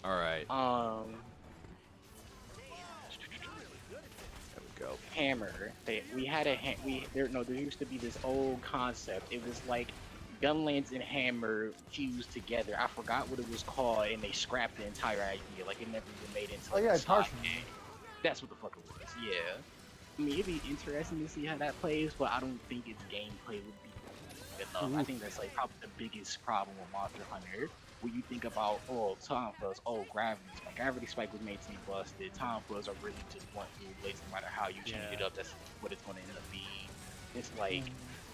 All right. There we go. Hammer. We had a there used to be this old concept. It was like Gunlance and Hammer fused together. I forgot what it was called, and they scrapped the entire idea. Like it never even made it into Oh, yeah, a it's slot Tarshan. game. That's what the fuck it was. Yeah. I mean, it'd be interesting to see how that plays, but I don't think its gameplay would be good enough. I think that's like probably the biggest problem with Monster Hunter. When you think about, Tonfas, Gravity Spike was made to be busted. Tonfas are really just one dual blades, no matter how you change it up, that's what it's going to end up being. It's like,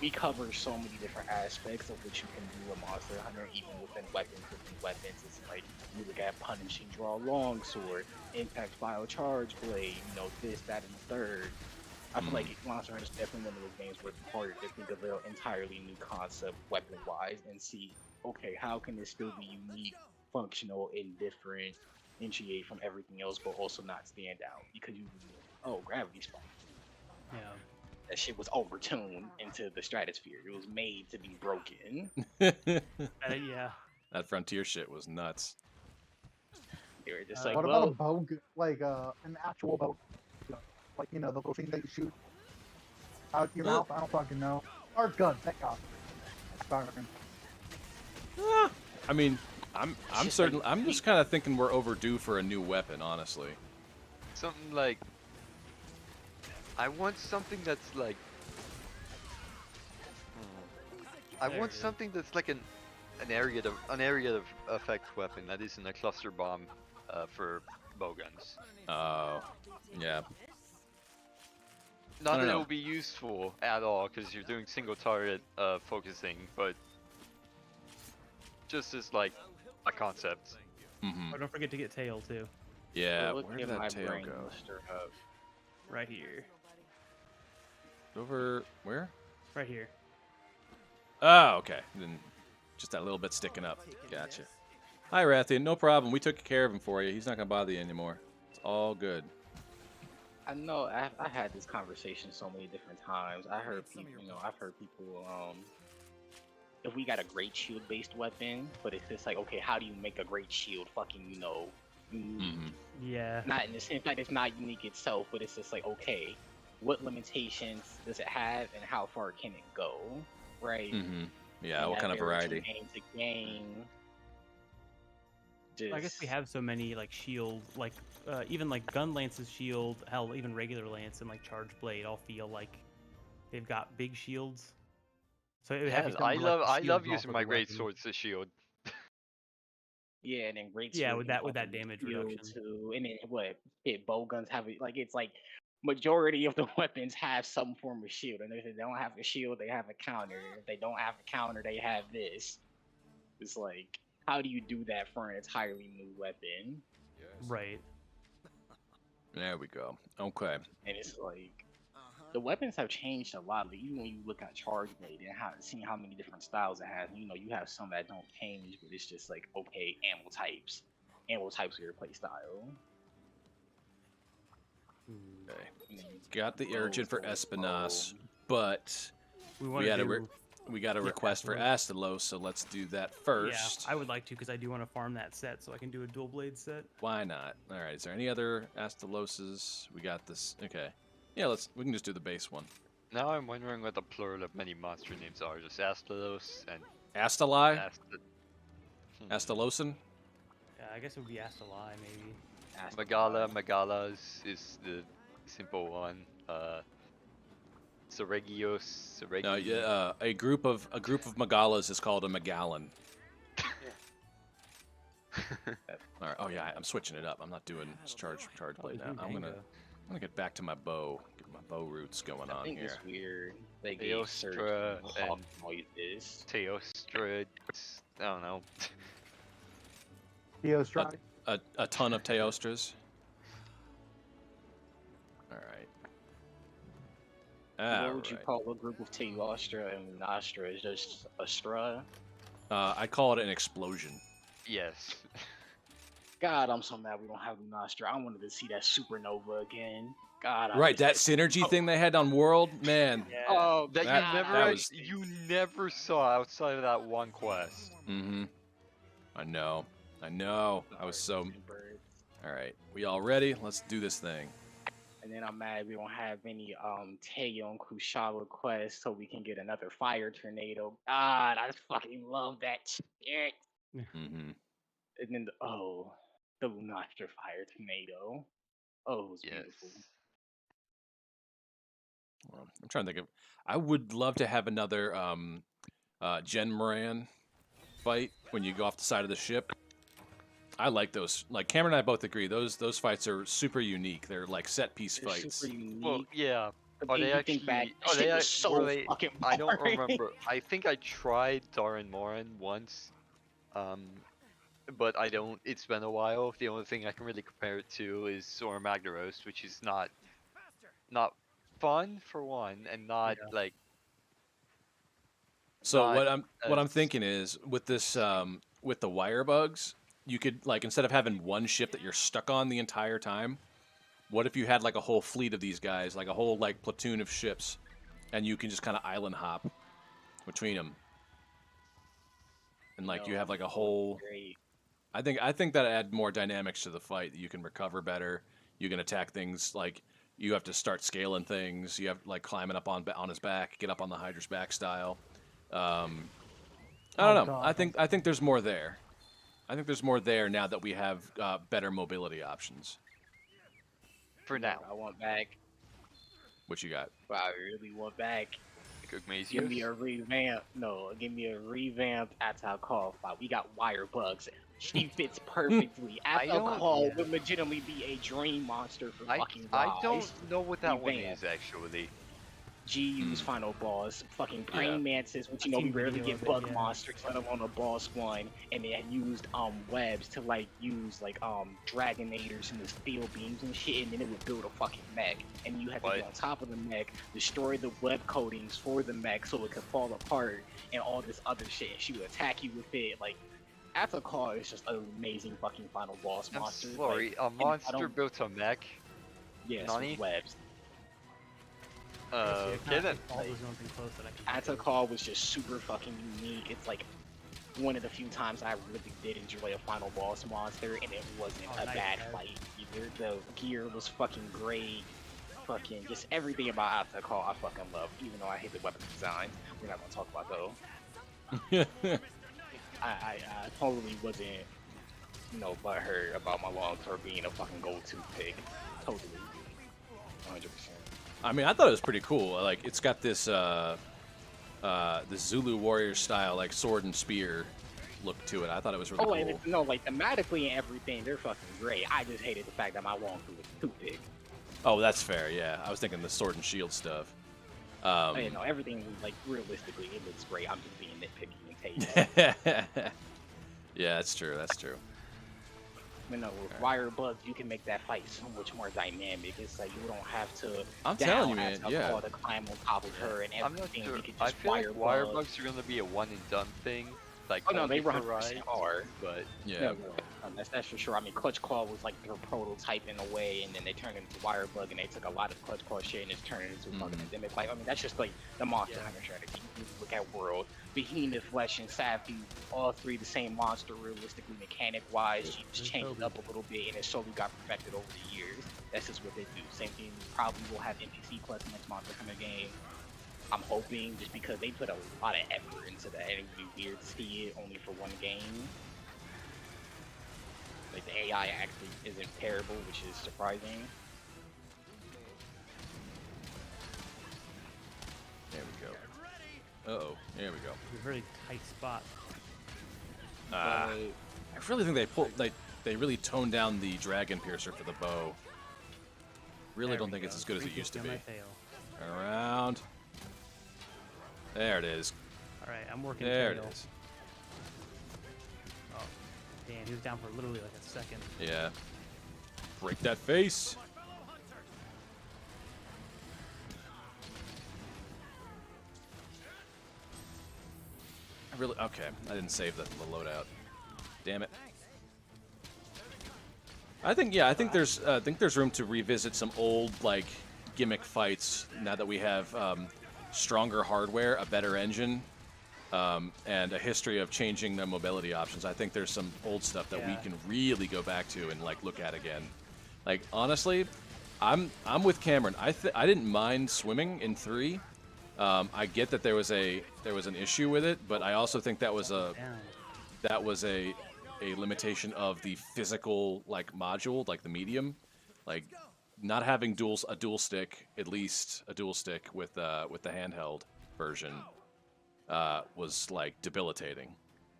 we cover so many different aspects of what you can do with Monster Hunter, even within weapons. It's like, you look at punishing, draw long sword, impact file, charge blade, this, that, and the third. I feel like Monster Hunter is definitely one of those games where it's harder to think of an entirely new concept weapon-wise and see, okay, how can this still be unique, functional, and differentiate from everything else, but also not stand out? Because Gravity Spike. Yeah. That shit was overtuned into the stratosphere. It was made to be broken. Yeah. That frontier shit was nuts. They were just like, What about a bow, like an actual bow? Like, the little thing that you shoot out your mouth? I don't fucking know. Or gun, thank God. Spider-Man. I mean, I'm certain. I'm just kind of thinking we're overdue for a new weapon, honestly. Something like, I want something that's like, I There want you go. something that's like an area of effect weapon that isn't a cluster bomb for bowguns. Oh, yeah. Not don't that it know. will be useful at all because you're doing single target focusing, but just as like a concept. Mm-hmm. Oh, don't forget to get tail too. Yeah. look Where at did my that tail brain go? muster up. Right here. Over where? Right here. Oh, okay. Then just that little bit sticking up. Gotcha. Hi, Rathian. No problem. We took care of him for you. He's not gonna bother you anymore. It's all good. I know I had this conversation so many different times. I've heard people, if we got a great shield based weapon, but it's just like, okay, how do you make a great shield fucking, unique? Mm-hmm. Yeah. Not in the sense that it's not unique itself, but it's just like, okay, what limitations does it have and how far can it go? Right? Mm-hmm. Yeah. And What that kind of varies from variety? Game to game. I guess we have so many like shield, like even like gun lance's shield, hell, even regular lance and like charge blade all feel like they've got big shields. So it would have to Yes, come I to, like, the love shield using off my of the great weapon. swords as shield. Yeah, and then great Yeah, sword with can that fucking damage heal reduction. too. And then what? Bow guns have it like it's like majority of the weapons have some form of shield, and if they don't have a shield, they have a counter. If they don't have a counter, they have this. It's like, how do you do that for an entirely new weapon? Right. There we go. Okay. And it's like the weapons have changed a lot. Like, even when you look at Charge Blade and seeing how many different styles it has, you have some that don't change, but it's just like, okay, ammo types. and what types of your playstyle. Okay. Got the urgent for Espinas, but We got a request for Astalos, so let's do that first. Yeah, I would like to because I do want to farm that set so I can do a dual blade set. Why not? All right. Is there any other Astaloses? We got this. Okay. Yeah, we can just do the base one. Now I'm wondering what the plural of many monster names are. Just Astalos and Astalai? Ast- Astalosan? Yeah, I guess it would be Astalai maybe. Magalas is the simple one. Seregios, No, yeah, a group of Magalas is called a Magallan. All right. Oh yeah, I'm switching it up. I'm not doing charge blade now. I'm gonna get back to my bow. Get my bow roots going on here. It's weird. They Teostra and noises. Teostra. I don't know. Theostrati. A ton of Teostras. All right. What would you call a group of Teostra and Nostra? Is just Astra? I call it an explosion. Yes. God, I'm so mad we don't have Nostra. I wanted to see that supernova again. God, Right, that synergy thing they had on World, man. Yeah. Oh, That That you never saw outside of that one quest. Mm-hmm. I know. I was so. All right, we all ready? Let's do this thing. And then I'm mad we don't have any Teo and Kushala quests so we can get another fire tornado. God, I fucking love that shit. Mm-hmm. And then the Lunastra fire tornado. Oh, it was beautiful. Well, I'm trying to think of. I would love to have another Gen Moran fight when you go off the side of the ship. I like those. Like Cameron and I both agree. Those fights are super unique. They're like set piece They're fights. super unique. Well, yeah. But then you think back, that shit was so fucking I don't boring. remember. I think I tried Darren Moran once, but I don't. It's been a while. The only thing I can really compare it to is Sora Magdaros, which is not fun for one, and not like. So not what I'm as- thinking is with this with the wire bugs, you could like instead of having one ship that you're stuck on the entire time, what if you had like a whole fleet of these guys, like a whole like platoon of ships, and you can just kind of island hop between them, and like you have like a whole. Great. I think that add more dynamics to the fight. You can recover better. You can attack things like you have to start scaling things. You have like climbing up on his back, get up on the Hydra's back style. I don't know. God. I think there's more there. I think there's more there now that we have better mobility options. For now. I want back. What you got? But I really want back. Gugmazius. Give me a revamp. No, give me a revamped Attack Call fight. We got wire bugs. She fits perfectly. Attack Call would legitimately be a dream monster for fucking Rise. I don't know what that one Revamped. is actually. GU's final boss, fucking praying mantis, which you know I've we seen rarely video get of it, bug yeah. monsters, let alone a boss one, and they had used webs to like use like dragonators and the steel beams and shit, and then it would build a fucking mech, and you had to get on top of the mech, destroy the web coatings for the mech so it could fall apart, and all this other shit. She would attack you with it. Like Attack Call is just an amazing fucking final boss I'm monster. sorry, like, a and I monster don't- built a mech. Yes, Nani? with webs. Okay then. Attack Call was just super fucking unique. It's like one of the few times I really did enjoy a final boss monster, and it wasn't a bad fight either. The gear was fucking great. Fucking just everything about Attack Call I fucking love, even though I hate the weapon design. We're not gonna talk about though. I totally wasn't, butthurt about my long term being a fucking go-to pick. Totally. 100%. I mean, I thought it was pretty cool. Like, it's got this the Zulu warrior style, like sword and spear look to it. I thought it was really cool. And like thematically and everything, they're fucking great. I just hated the fact that my long was too big. Oh, that's fair. Yeah, I was thinking the sword and shield stuff. Everything like realistically, it looks great. I'm just being nitpicky and taking. Yeah, that's true. That's true. With wire bugs, you can make that fight so much more dynamic. It's like you don't have to. I'm telling you, man. Yeah. To climb on top of her and I'm not everything. sure. You can I just feel like wire bugs are gonna be a one and done thing. Like they only for run Rise, hard. but Yeah. That's for sure. I mean, Clutch Claw was like their prototype in a way, and then they turned it into Wirebug, and they took a lot of Clutch Claw shit and just turned it into fucking endemic. Like, I mean, that's just like the Monster Hunter strategy. You look at World, Behemoth, Flesh, and Safi, all three the same monster, realistically, mechanic-wise. You just changed it up a little bit, and it slowly got perfected over the years. That's just what they do. Same thing. Probably will have NPC plus next Monster Hunter game. I'm hoping, just because they put a lot of effort into that, and it would be weird to see it only for one game. Like, the AI actually isn't terrible, which is surprising. There we go. Uh-oh, there we go. It's a very tight spot. I really think they really toned down the Dragon Piercer for the bow. Really don't think it's as good as it used to be. Around. There it is. All right, I'm working. There it is. Oh, damn, he was down for literally like a second. Yeah. Break that face. Okay. I didn't save the loadout. Damn it. I think there's room to revisit some old like gimmick fights now that we have stronger hardware, a better engine, and a history of changing the mobility options. I think there's some old stuff that we can really go back to and like look at again. Like honestly, I'm with Cameron. I didn't mind swimming in 3. I get that there was an issue with it, but I also think that was a limitation of the physical like module, like the medium, like not having a dual stick, at least a dual stick with the handheld version was like debilitating,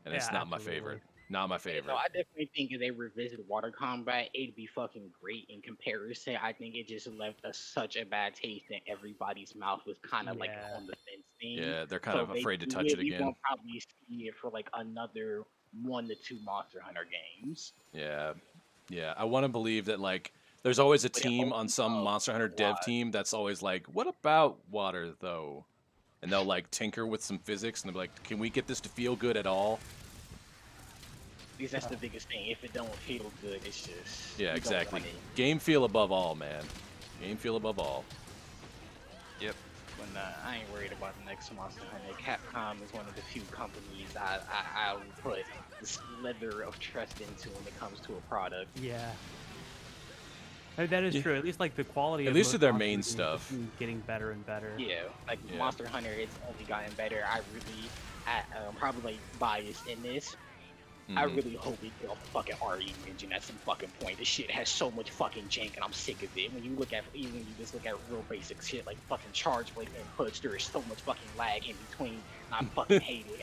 and it's not my favorite. Not my favorite. No, I definitely think if they revisit water combat, it'd be fucking great in comparison. I think it just left such a bad taste in everybody's mouth. Was kind of like on the fence thing. Yeah, they're kind of afraid to touch it again. We won't probably see it for like another 1 to 2 Monster Hunter games. Yeah, yeah. I want to believe that like there's always a team on some Monster Hunter dev team that's always like, what about water though? And they'll like tinker with some physics and they'll be like, can we get this to feel good at all? Because that's the biggest thing. If it don't feel good, it's just exactly. Game feel above all, man. Game feel above all. Yep. When I ain't worried about the next Monster Hunter. Capcom is one of the few companies I will put the slither of trust into when it comes to a product. Yeah. That is true. At least like the quality. At least of their main stuff. Getting better and better. Yeah, like Monster Hunter, it's only gotten better. I'm probably like biased in this. I really hope it get a fucking RE engine at some fucking point. This shit has so much fucking jank, and I'm sick of it. When you just look at real basic shit like fucking charge blade inputs, there is so much fucking lag in between. And I fucking hate it.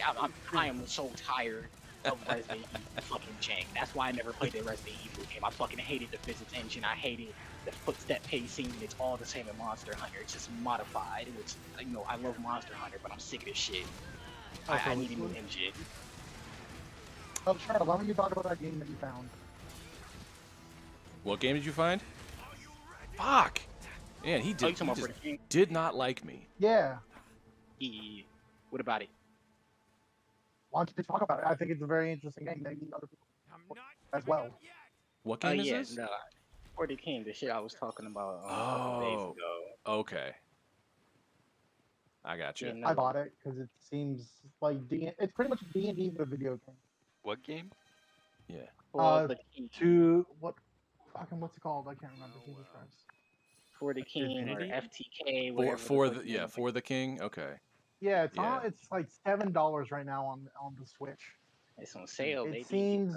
I am so tired of Resident Evil fucking jank. That's why I never played the Resident Evil game. I fucking hated the physics engine. I hated the footstep pacing. It's all the same in Monster Hunter. It's just modified. Which, you know, I love Monster Hunter, but I'm sick of this shit. I need a new engine. Oh, Charlotte, why don't you talk about that game that you found? What game did you find? Fuck! Man, he did not like me. Yeah. What about it? Why don't you talk about it? I think it's a very interesting game. Maybe other people as well. What game is this? No, For the King, the shit I was talking about a couple days ago. Okay. I got you. I bought it because it seems like it's pretty much D&D with a video game. What game? Yeah. What's it called? I can't remember. Jesus Christ. For the King or FTK. For the King. Okay. Yeah, it's like $7 right now on the Switch. It's on sale. It seems.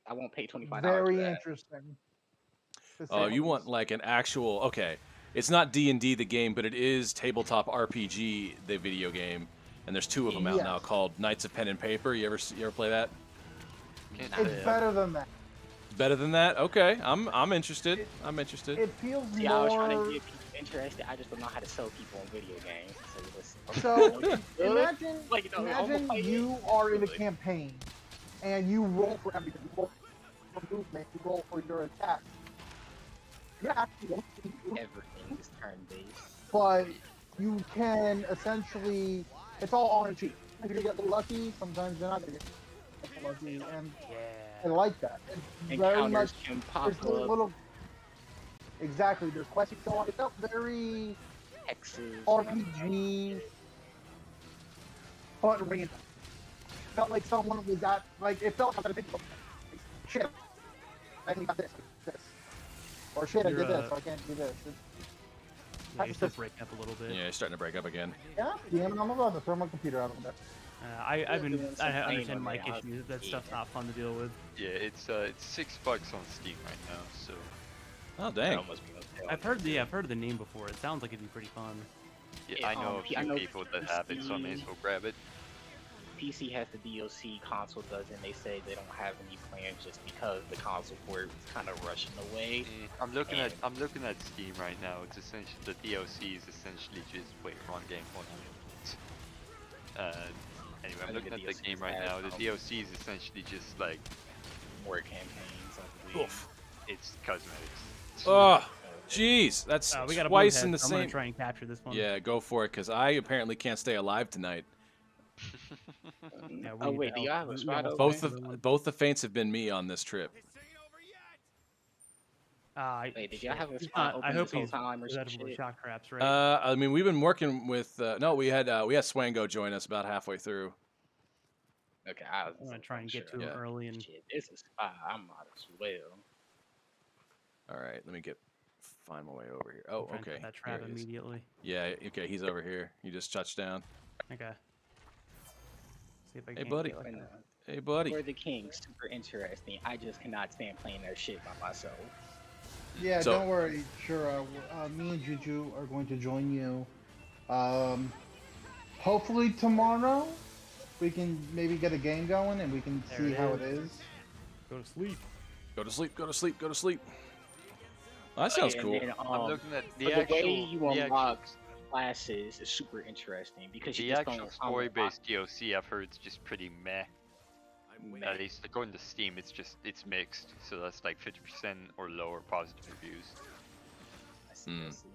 I won't pay $25. Very interesting. Oh, you want like an actual? Okay, it's not D&D the game, but it is tabletop RPG the video game, and there's 2 of them out now called Knights of Pen and Paper. You ever play that? It's better than that. Better than that? Okay, I'm interested. I'm interested. It feels more. I was trying to get people interested. I just don't know how to sell people on video games. So imagine you are in a campaign, and you roll for everything. You roll for movement. You roll for your attack. Everything is turn-based. But you can essentially. It's all on and cheap. If you get lucky, sometimes you're not gonna get RPG, and I Yeah. like that. It's very much Encounters can pop there's up. little exactly. There's questions going on. It felt very Hexes. RPG, but random. Felt like someone was at like it felt like I think shit. I only got this, or shit. I You're, did this, so I can't do this. Yeah, you're still breaking up a little bit. Yeah, you're starting to break up again. Yeah, damn it! I'm about to throw my computer out of the I understand on mic there. issues. That stuff's not fun to deal with. Yeah, it's $6 on Steam right now, so Oh dang. I've heard the name before. It sounds like it'd be pretty fun. yeah, Yeah, I know a I few know people that have it, so I may as well grab it. PC has the DLC, console doesn't. They say they don't have any plans just because the console port is kind of rushing away. I'm looking at Steam right now. It's essentially the DLC is essentially just run game one. Anyway, I'm looking at the game right now. The DLC is essentially just like More campaigns, I believe. Oof. it's cosmetics. Oh, jeez. That's We got a twice blue in head, the so I'm gonna same. try and capture this one. Yeah, go for it, because I apparently can't stay alive tonight. Yeah, we Oh need wait, to do you help. have a We spot almost open? lost Both the faints have been me on this trip. Wait, did y'all have a he's spot not- open I hope this whole he's time or some presentable to shit? shock traps, right? I mean, we've been working with. No, we had Swango join us about halfway through. Okay, I'm gonna try and get to him Yeah. early and Shit, this is spot. I might as well. All right, let me find my way over here. Oh, try and set okay. that trap Here he is. immediately. Yeah, okay, he's over here. He just touched down. Okay. See if I Hey, can buddy. get like But that. no, Hey, buddy. For the King, super interesting. I just cannot stand playing that shit by myself. Yeah, So- don't worry. Sure, me and Juju are going to join you. Hopefully tomorrow we can maybe get a game going and we can There see it how it is. is. Go to sleep. Go to sleep. Go to sleep. Go to sleep. Oh, that sounds And cool. then, I'm looking at but the the actual way you the unlock classes is super interesting because you the just actual don't story-based DLC I've heard is just pretty meh. unlock. At least according to Steam, it's mixed. So that's like 50% or lower positive reviews. I see, I Hmm. see.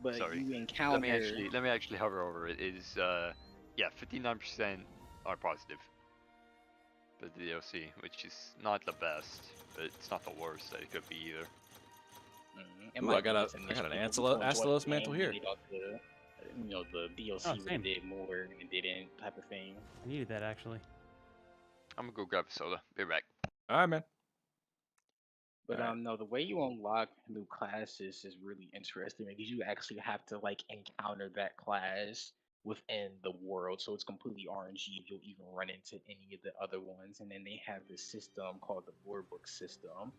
But Sorry. you encounter. Let me actually hover over it. Is 59% are positive. The DLC, which is not the best, but it's not the worst that it could be either. It Ooh, might I got be a- just I got initially an people who enjoy Astalos the mantle game, here. they thought the DLC Oh, would same. have did more and it didn't type of thing. I needed that actually. I'm gonna go grab a soda. Be right back. All right, man. But Alright. no, the way you unlock new classes is really interesting because you actually have to like encounter that class within the world. So it's completely RNG if you'll even run into any of the other ones. And then they have this system called the lore book system.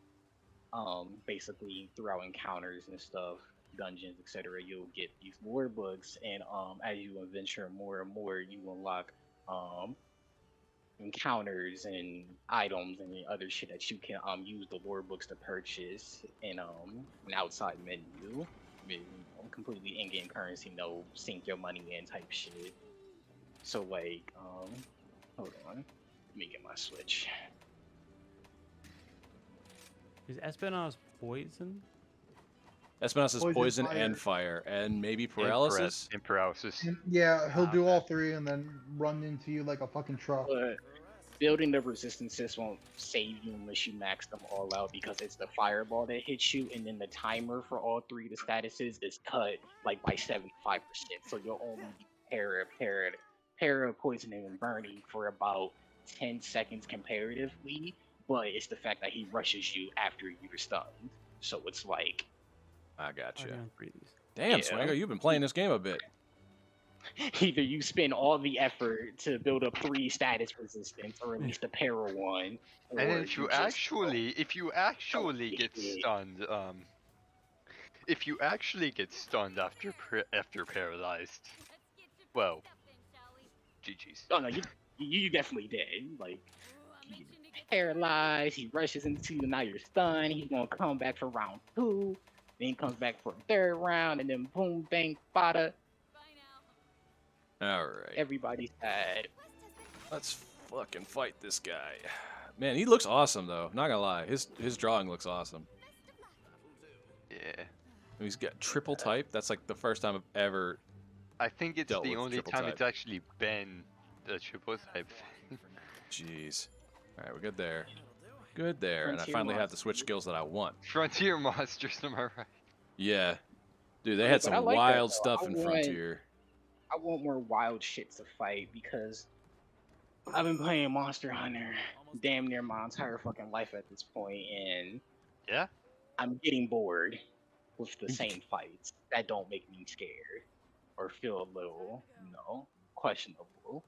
Basically throughout encounters and stuff, dungeons, etc., you'll get these lore books, and as you adventure more and more, you unlock encounters and items and the other shit that you can use the lore books to purchase in an outside menu with completely in-game currency, no sink your money in type shit. So like hold on, let me get my switch. Is Espinas poison? Espinas is Poison, poison fire. and fire, and maybe paralysis. And paralysis. And yeah, he'll do Okay. all three and then run into you like a fucking truck. But building the resistances won't save you unless you max them all out because it's the fireball that hits you, and then the timer for all three of the statuses is cut like by 75%. So you'll only be para poisoning and burning for about 10 seconds comparatively. But it's the fact that he rushes you after you're stunned. So it's like I Oh, gotcha. yeah, breathe these. Damn, Yeah. Swango, you've been playing this game a bit. either you spend all the effort to build up 3 status resistance, or at least a para one. And or then if you just- actually get shit. stunned, if you actually get stunned after paralyzed, well, GG's. Oh no, you definitely did. Like, you paralyzed, he rushes into you, now you're stunned, he's gonna come back for round 2, then he comes back for a 3rd round, and then boom, bang, bada, All right, everybody's dead. let's fucking fight this guy. Man, he looks awesome though. Not gonna lie, his drawing looks awesome. Yeah. He's got triple type. That's like the first time I've ever. I think it's Dealt the with only triple time type. it's actually been the triple type. Jeez. All right, we're good there. Good there. And I Frontier finally have the monster. switch skills that I want. Frontier monsters, am I right? Yeah. Dude, they Yeah, had but I some like that wild though. stuff in Frontier. I want more wild shit to fight because I've been playing Monster Hunter damn near my entire fucking life at this point, and Yeah. I'm getting bored with the same fights that don't make me scared or feel a little, questionable.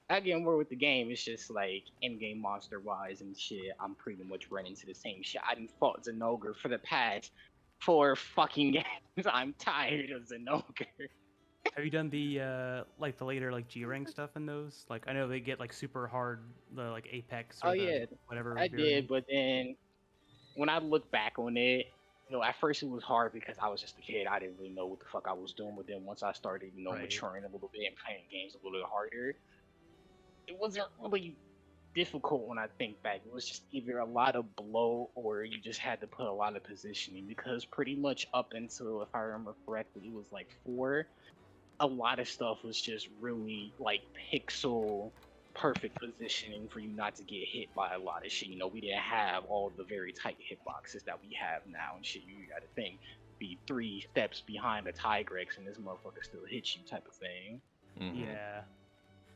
I get more with the game. It's just like in-game monster wise and shit. I'm pretty much running to the same shit. I done fought Zenogre for the past 4 fucking games. I'm tired of Zenogre. Have you done the like the later like G rank stuff in those? Like I know they get like super hard, the like Apex or Oh the yeah, whatever. I variant. did, but then when I look back on it, at first it was hard because I was just a kid. I didn't really know what the fuck I was doing. But then once I started, Right. maturing a little bit and playing games a little bit harder, it wasn't really difficult when I think back. It was just either a lot of blow or you just had to put a lot of positioning because pretty much up until, if I remember correctly, it was like 4. A lot of stuff was just really like pixel perfect positioning for you not to get hit by a lot of shit. We didn't have all the very tight hitboxes that we have now and shit. You gotta think, be 3 steps behind a Tigrex and this motherfucker still hits you type of thing. Mhm. Yeah.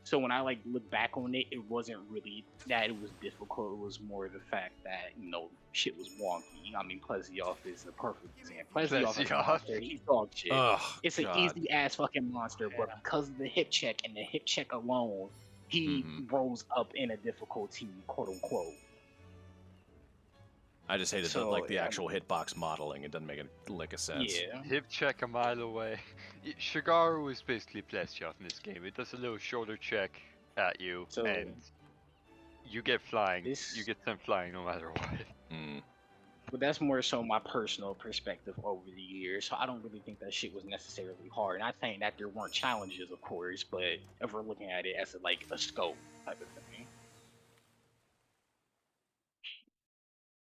So when I look back on it, it wasn't really that it was difficult. It was more the fact that shit was wonky. I mean, Plesioff is a perfect example. Plesioff is a Plesioff. monster. He's dog shit. Ugh, It's an God. easy ass fucking monster, but Yeah. because of the hip check and the hip check alone, he rose up in a difficulty, quote unquote. I just hated So, the yeah. actual hitbox modeling. It doesn't make a lick of sense. Yeah. Hip check a mile away. Shigaru is basically Plesioff in this game. It does a little shoulder check at you, So- and you get flying. This- You get them flying no matter what. Mm. But that's more so my personal perspective over the years. So I don't really think that shit was necessarily hard. Not saying that there weren't challenges, of course, but if we're looking at it as a scope type of thing.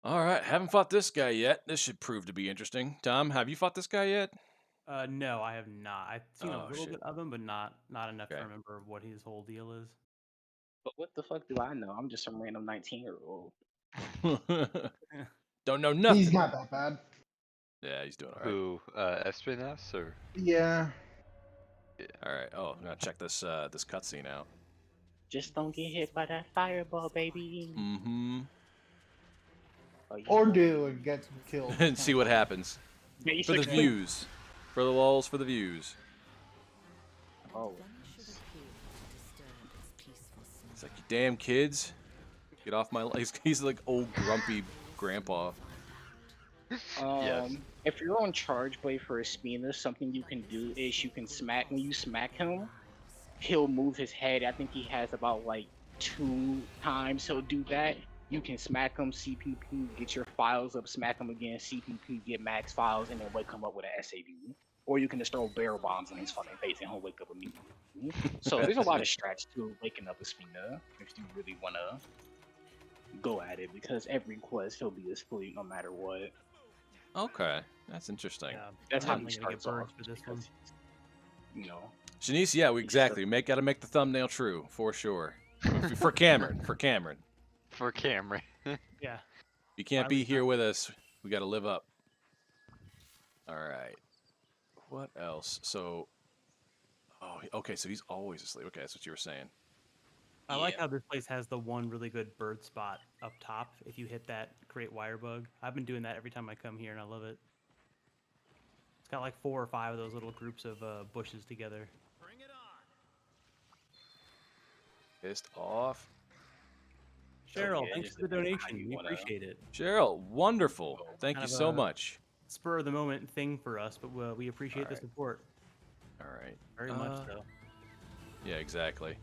All right, haven't fought this guy yet. This should prove to be interesting. Tom, have you fought this guy yet? No, I have not. I've seen Oh, a little shit. bit of him, but not enough Okay. to remember what his whole deal is. But what the fuck do I know? I'm just some random 19-year-old. Don't know nothing. He's not that bad. Yeah, he's doing all right. Who, Espinas or? Yeah. All right. Oh, I'm gonna check this this cutscene out. Just don't get hit by that fireball, baby. Mm-hmm. Oh, you Or know. do and get killed. And see what happens. Yeah, you For the said- views. For the lulz, for the views. Oh. It's like, you damn kids. Get off my... He's like old grumpy grandpa. Yes. If you're on charge blade for Espinas, something you can do is you can when you smack him, he'll move his head. I think he has about like 2 times he'll do that. You can smack him, CPP, get your files up, smack him again, CPP, get max files, and then wake him up with an SAV. Or you can just throw barrel bombs in his fucking face and he'll wake up immediately. So there's a lot of strats to waking up Espina if you really want to go at it, because every quest he'll be asleep no matter what. Okay, that's interesting. Yeah, That's I'm how he definitely gonna get starts birds off. for this one. Shanice, yeah, exactly. Gotta make the thumbnail true, for sure. For Cameron, for Cameron. For Cameron. Yeah. You can't be Finally here with us. We gotta live up. All right. What else? So... Oh, okay, so he's always asleep. Okay, that's what you were saying. I like how this place has the one really good bird spot up top. If you hit that, create wire bug. I've been doing that every time I come here, and I love it. It's got like 4 or 5 of those little groups of bushes together. Pissed off. Cheryl, yeah, thanks just for the depending on how donation. you We wanna- appreciate it. Cheryl, wonderful. Thank you Kind of so a- much. Spur of the moment thing for us, but we appreciate the Alright. support All right. very much so. Yeah, exactly.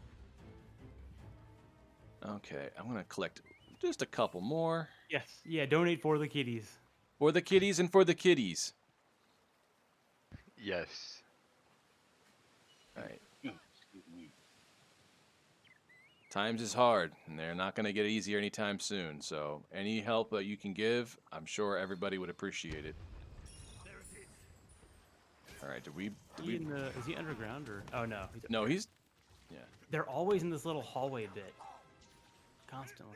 Okay, I'm gonna collect just a couple more Yes, yeah. Donate for the kitties. for the kitties and for the kitties. Yes. All right. Excuse me. Times is hard, and they're not gonna get easier anytime soon. So any help that you can give, I'm sure everybody would appreciate it. All right. Is he underground or? Oh no. No, he's. Yeah. They're always in this little hallway bit. constantly.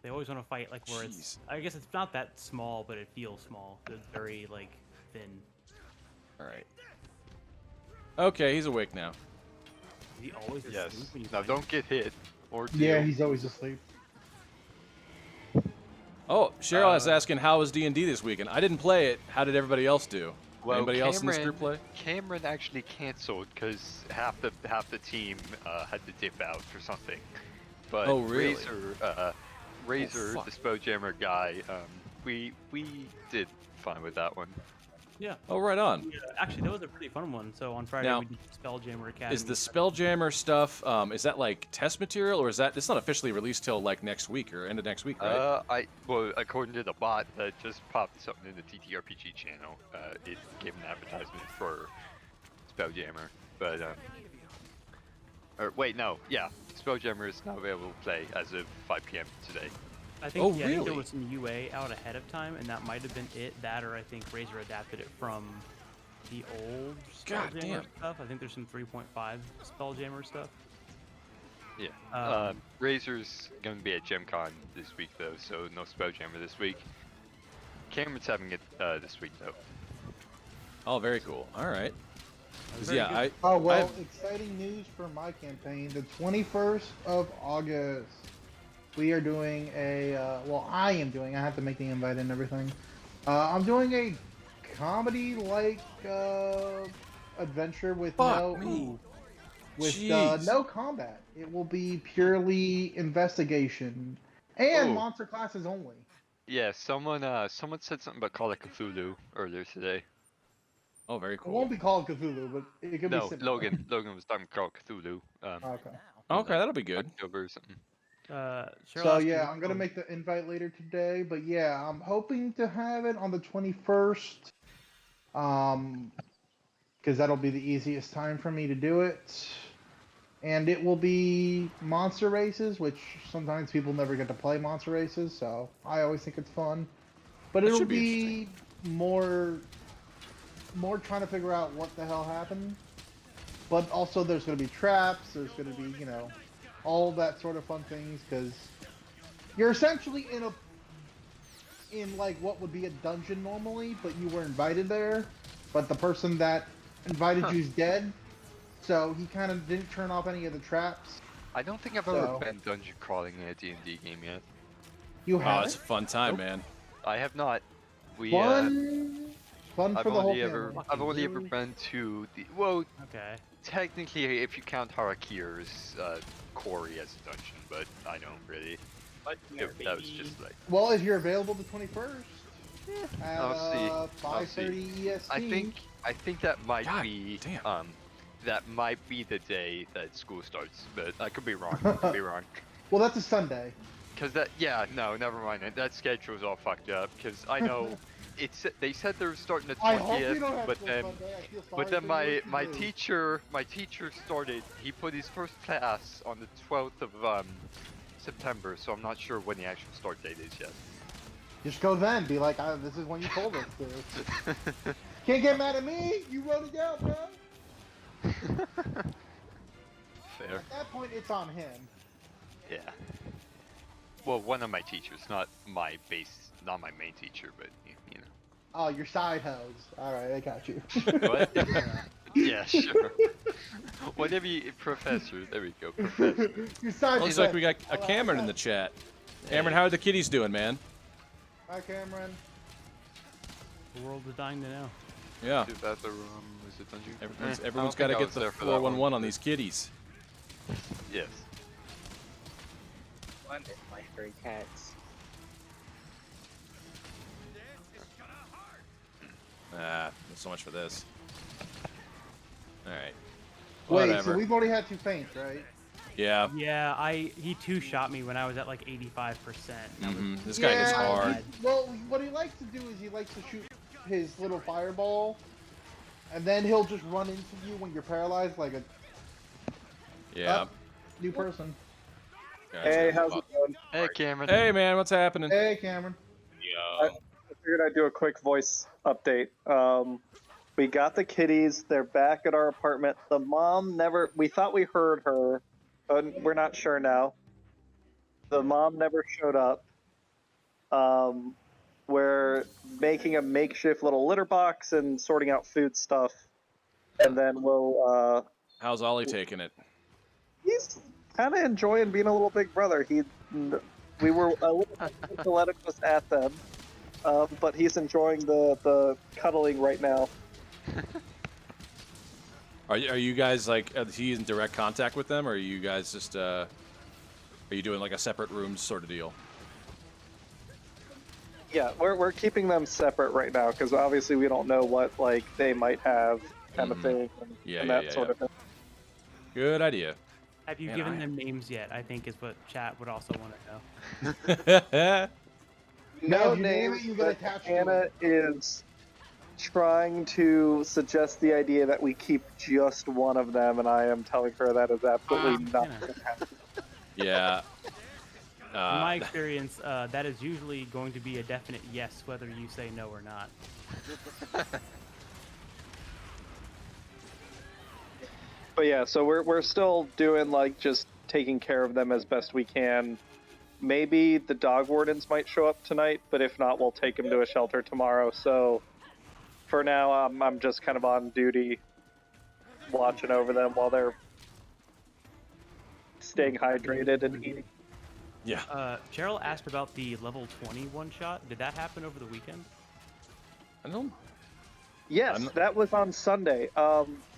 They always want to fight like where it's. Jeez. I guess it's not that small, but it feels small. It's very like thin. All right. Okay, he's awake now. Is he always asleep Yes. when you Now fight don't get hit or Yeah, deal. he's always asleep. Oh, Cheryl is asking how was D&D this weekend. I didn't play it. How did everybody else do? Well, Anybody else in this group play? Cameron actually canceled because half the team had to dip out for something. But Oh, really? Razor, fuck. the Spelljammer guy, we did fine with that one. Yeah. Oh, right on. Yeah, actually, that was a pretty fun one. So on Friday Now, we did Spelljammer Academy. Is the Spelljammer stuff, is that like test material, or is that, it's not officially released till like next week or end of next week, right? Well, according to the bot that just popped something in the TTRPG channel, it gave an advertisement for Spelljammer, but or wait, no, yeah, Spelljammer is now available to play as of 5 p.m. today. I think, Oh, I think there really? was some UA out ahead of time, and that might have been it. That, or I think Razor adapted it from the old God Spelljammer damn. stuff. I think there's some 3.5 Spelljammer stuff. Yeah. Razor's going to be at Gen Con this week though, so no Spelljammer this week. Cameron's having it this week though. Oh, very cool. All right. 'Cause, Very yeah, good. Oh, well, I've- exciting news for my campaign. The 21st of August, we are doing a, well, I am doing, I have to make the invite and everything. I'm doing a comedy-like adventure with Fuck me. Jeez. no combat. It will be purely investigation and Oh. monster classes only. Yeah, someone said something about Call of Cthulhu earlier today. Oh, very It cool. won't be called Cthulhu, but it could No, be similar. Logan was talking Call of Cthulhu. Okay. Okay, that'll be good. October or something. Cheryl So asked yeah, me- I'm gonna make the invite later today, but yeah, I'm hoping to have it on the 21st, because that'll be the easiest time for me to do it, and it will be monster races, which sometimes people never get to play monster races, so I always think it's fun. But That it'll should be be more trying to figure out what the hell happened, but also there's gonna be traps. There's gonna be, you know, all that sort of fun things, because you're essentially in like what would be a dungeon normally, but you were invited there, but the person that invited you's dead, so he kind of didn't turn off any of the traps. I don't think I've So- ever been dungeon crawling in a D&D game yet. You Oh, have it's a fun time, Nope. man. I have not. We fun I've for the whole only ever family. I've only ever been to the well, Okay. technically if you count Harakir's quarry as a dungeon, but I don't really. That was just like Well, if you're available the 21st, at I'll see. I'll 5:30 EST. I think that might God be damn. that might be the day that school starts, but I could be wrong. I could be wrong. Well, that's a Sunday. Cause no, never mind. That schedule's all fucked up. Cause I know they said they were starting the I hope you 20th, don't have but school then Sunday. I feel sorry but then for my you if you my do. teacher started. He put his first class on the 12th of September, so I'm not sure when the actual start date is yet. Just go then. Be like, this is when you told us to. Can't get mad at me. You wrote it down, bro. Fair. At that point, it's on him. Yeah. Well, one of my teachers, not my main teacher, but you know. Oh, your side hose. All right, I got you. What? Yeah, sure. Whatever you, professor. There we go, professor. Your side Looks hose. like we got a Cameron in the chat. Cameron, how are the kitties doing, man? Hi, Cameron. The world is dying to know. Yeah. Is that the is it dungeon? Everyone's got to get the 411 on these kitties. Yes. I miss my stray cats. So much for this. Alright. Wait, Whatever. so we've already had 2 faints, right? Yeah. Yeah, he two-shot me when I was at like 85%. That was- This guy is Yeah, hard. Well, what he likes to do is he likes to shoot his little fireball, and then he'll just run into you when you're paralyzed like a Yeah. new person. Guys, Hey, got how's fucked. it going? Hey, Cameron. Hey, man, what's happening? Hey, Cameron. I figured I'd do a quick voice update. We got the kitties. They're back at our apartment. The mom never. We thought we heard her, but we're not sure now. The mom never showed up. We're making a makeshift little litter box and sorting out food stuff, and then we'll. How's Ollie taking it? He's kind of enjoying being a little big brother. We were a little to let him just at them, but he's enjoying the cuddling right now. Are you guys like? Is he in direct contact with them, or are you guys just? Are you doing like a separate rooms sort of deal? Yeah, we're keeping them separate right now because obviously we don't know what like they might have kind of thing. And that sort of thing. Good idea. Have you given them names yet? I think is what chat would also want to know. No names. You get attached to Anna is trying to suggest the idea that we keep just one of them, and I am telling her that is absolutely not going to happen. Yeah. In my experience, that is usually going to be a definite yes, whether you say no or not. But yeah, so we're still doing like just taking care of them as best we can. Maybe the dog wardens might show up tonight, but if not, we'll take them to a shelter tomorrow. So for now, I'm just kind of on duty, watching over them while they're staying hydrated and eating. Yeah. Cheryl asked about the level 20 one-shot. Did that happen over the weekend? I don't. Yes, that was on Sunday.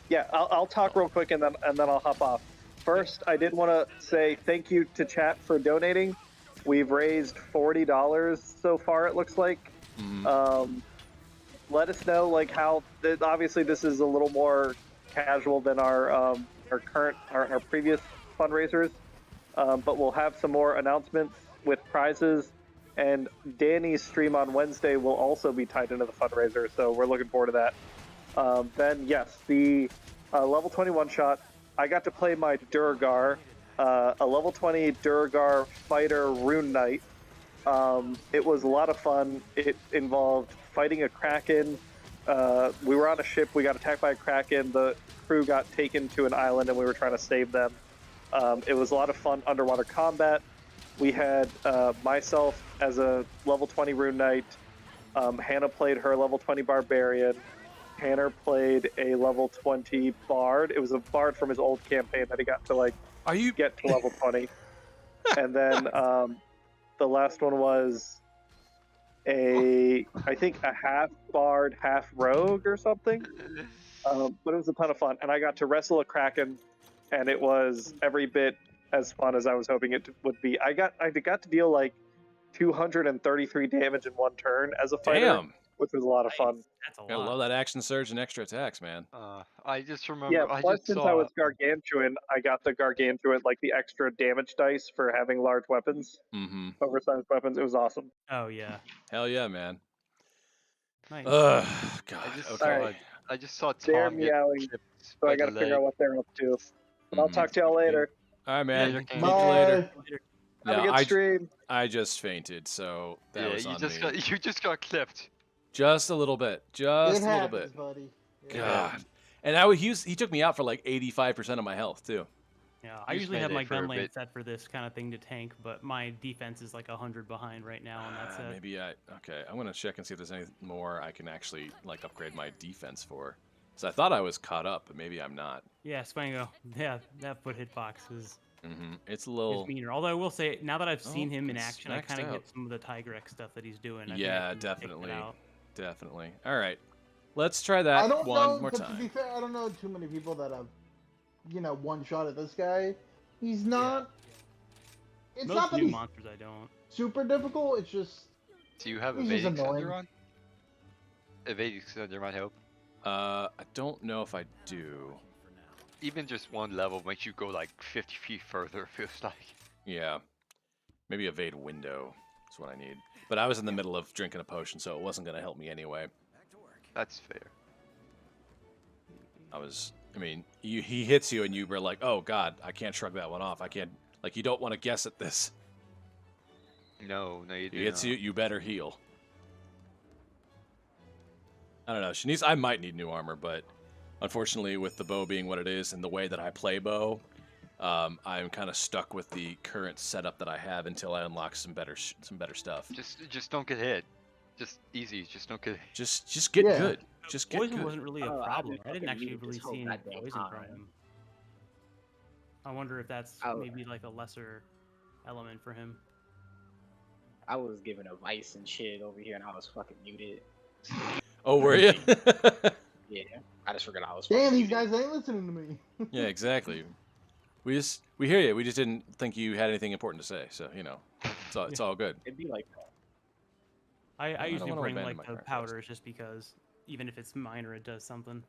Yeah, I'll talk real quick and then I'll hop off. First, I did want to say thank you to chat for donating. We've raised $40 so far. It looks like. Let us know like how. Obviously, this is a little more casual than our previous fundraisers, but we'll have some more announcements with prizes. And Danny's stream on Wednesday will also be tied into the fundraiser, so we're looking forward to that. Then, yes, the level 21 shot, I got to play my Durgar, a level 20 Durgar fighter rune knight. It was a lot of fun. It involved fighting a kraken. We were on a ship, we got attacked by a kraken, the crew got taken to an island and we were trying to save them. It was a lot of fun underwater combat. We had myself as a level 20 rune knight. Hannah played her level 20 barbarian. Tanner played a level 20 bard. It was a bard from his old campaign that he got to get to level 20. And then the last one was I think a half bard, half rogue or something. But it was a ton of fun. And I got to wrestle a kraken, and it was every bit as fun as I was hoping it would be. I got to deal like 233 damage in one turn as a fighter. Damn. Which was a lot of fun. That's a lot. I love that action surge and extra attacks, man. I just remember. Yeah, I plus just since saw. I was Gargantuan, I got the Gargantuan, like the extra damage dice for having large weapons, oversized weapons. It was awesome. Oh, yeah. Hell yeah, man. Nice. God. I just saw They're Tom get meowing, clipped so by I gotta the figure leg. out what they're up to. But I'll talk to y'all later. All right, man. Yeah, See you Bye. later. Have a good stream. I just fainted, so that was on me. You just got clipped. Just a little bit. Just It a little happens, bit. buddy. God. And he took me out for like 85% of my health, too. Yeah, I You usually just have made my it for a gun lane bit. set for this kind of thing to tank, but my defense is like 100 behind right now, and that's it. Maybe okay, I'm going to check and see if there's any more I can actually like upgrade my defense for. So I thought I was caught up, but maybe I'm not. Yeah, Spango. Yeah, that foot hitbox is It's a little meaner. Although I will say, now that I've seen him in it's action, I maxed kind of out. get some of the Tigrex stuff that he's doing. I think I Yeah, can take that definitely. out. Definitely. All right. Let's try I that don't one know, more but to time. be fair, I don't know too many people that have, one shot at this guy. He's not. It's Most not that new he's monsters I don't. super difficult. It's just Do you have he's just evading annoying. Thunder on? Evading Thunder might help. I don't know if I do. Even just one level makes you go like 50 feet further, it feels like. Yeah. Maybe evade window is what I need. But I was in the middle of drinking a potion, so it wasn't going to help me anyway. That's fair. He hits you and you were like, oh god, I can't shrug that one off. I can't, you don't want to guess at this. No, you do He hits not. you, you better heal. I don't know, Shanice, I might need new armor, but unfortunately with the bow being what it is and the way that I play bow, I'm kind of stuck with the current setup that I have until I unlock some better stuff. Just don't get hit. Just easy. Just don't get hit. Just get Yeah. good. Just get Poison good. wasn't really a Oh, I've problem. been I didn't fucking actually muted really this whole see any goddamn poison from time. him. I wonder if that's Oh. maybe like a lesser element for him. I was giving advice and shit over here, and I was fucking muted. Oh, were you? Yeah, I just forgot I was. Damn, fucking these muted. guys ain't listening to me. Yeah, exactly. We hear you. We just didn't think you had anything important to say. So it's all good. It'd be like that. I don't usually wanna bring abandon like my the current quest. powders just because even if it's minor, it does something.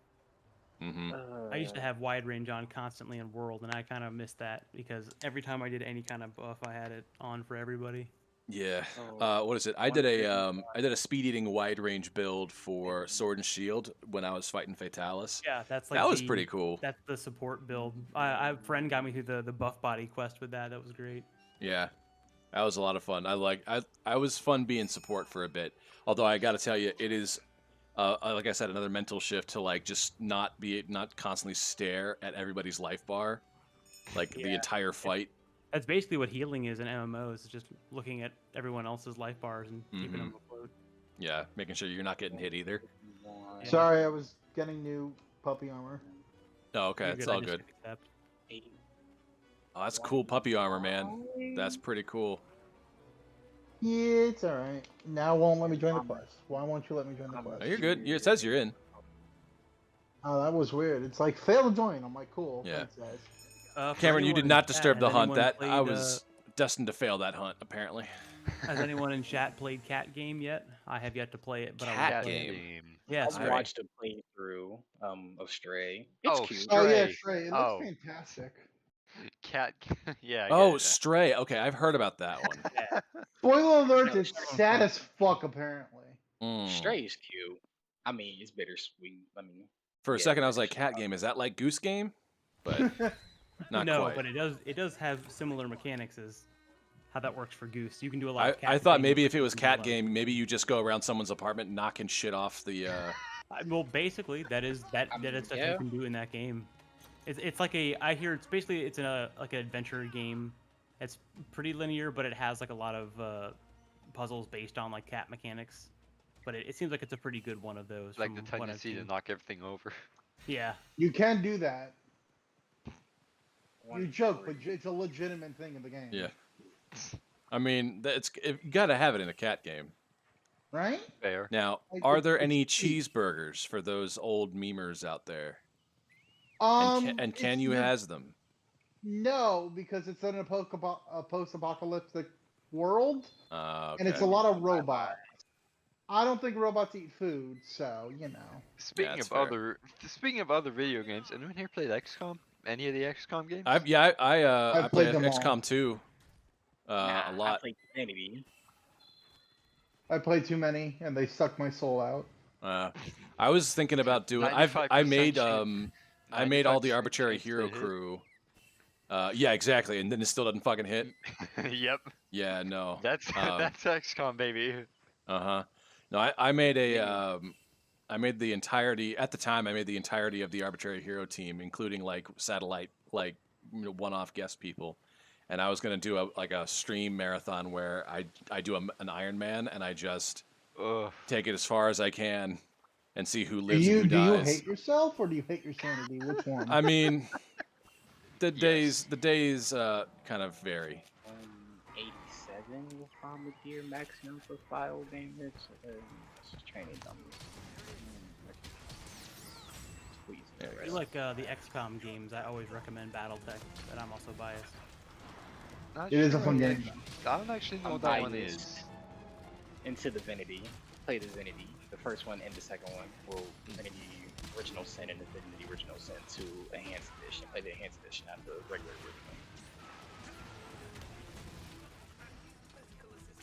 Mm-hmm. I used to have wide range on constantly in World, and I kind of missed that because every time I did any kind of buff, I had it on for everybody. Yeah. Oh, What is it? I did a speed eating wide range build for Sword and Shield when I was fighting Fatalis. Yeah, that's like That was pretty cool. That's the support build. A friend got me through the buff body quest with that. That was great. Yeah. That was a lot of fun. I was fun being support for a bit. Although I got to tell you, it is like I said, another mental shift to like just not constantly stare at everybody's life bar, like the entire fight. That's basically what healing is in MMOs. It's just looking at everyone else's life bars and keeping them afloat. Yeah, making sure you're not getting hit either. Sorry, I was getting new puppy armor. Oh, okay, You're it's I all just good. accept. Oh, that's cool puppy armor, man. That's pretty cool. Yeah, it's alright. Now it won't let me join the quest. Why won't you let me join the quest? Oh, you're good. It says you're in. Oh, that was weird. It's like, fail to join. I'm like, cool. Yeah. Thanks, guys. For Cameron, you anyone did in not chat, disturb the has hunt. anyone That I played, was destined to fail that hunt, apparently. Has anyone in chat played Cat Game yet? I have yet to play it, but I Cat will play Game? it. Yeah, I Stray. watched a playthrough of Stray. It's Oh, cute. Stray. Oh, yeah, Stray. It looks Oh. fantastic. Cat. Yeah. I Oh, get it. Stray. Okay, I've heard about that one. Spoiler alert, No, it's Stray- sad as fuck, apparently. Mm. Stray is cute. I mean, it's bittersweet. I mean, For a yeah, second, I was like, bittersweet. Cat Game. Is that like Goose Game? But not no, quite. but it does have similar mechanics as how that works for Goose. You can do a lot. Of cat I thought things maybe that if it was you can do a Cat lot. Game, maybe you just go around someone's apartment knocking shit off the. Well, basically, that is stuff yeah. you can do in that game. It's like I hear it's basically it's like an adventure game. It's pretty linear, but it has like a lot of puzzles based on like cat mechanics. But it seems like it's a pretty good one of those. Like the from what I've tendency to seen. knock everything over. Yeah. You can do that. You joke, but it's a legitimate thing in the game. Yeah. I mean, you gotta have it in a cat game. Right? Fair. Now, Like, are it's- there it's any cheap. cheeseburgers for those old memers out there? And can it's you not- has them? No, because it's in a post-apocalyptic world, Okay. and it's a lot of robots. I don't think robots eat food, so you know. Speaking that's of fair. other video games, anyone here played XCOM? Any of the XCOM games? I I've played played them all. XCOM 2 a I lot. played Divinity. I played too many, and they sucked my soul out. I was thinking about doing. I 95% made chance- I made all the 95% Arbitrary chance Hero they hit. crew. Yeah, exactly, and then it still doesn't fucking hit. Yep. Yeah, no. That's that's XCOM, baby. Uh-huh. No, I made I made the entirety at the time. I made the entirety of the Arbitrary Hero team, including like satellite, like one-off guest people. And I was gonna do a stream marathon where I do an Iron Man and I just Ugh. take it as far as I can and see who Do lives you and do who you dies. hate yourself or do you hate your sanity? Which one? I mean, the Yes. days kind of vary. 87 will probably be your maximum for file damage. Training numbers. Please. There If you like the XCOM games, I always recommend BattleTech, but I'm also biased. Not It is a sure fun what game. I don't actually know I'm what that one biased. is. Into Divinity. Play Divinity. The first one and the second one. Well, Divinity Original Sin and Divinity Original Sin 2 Enhanced Edition. Play the Enhanced Edition, not the regular version.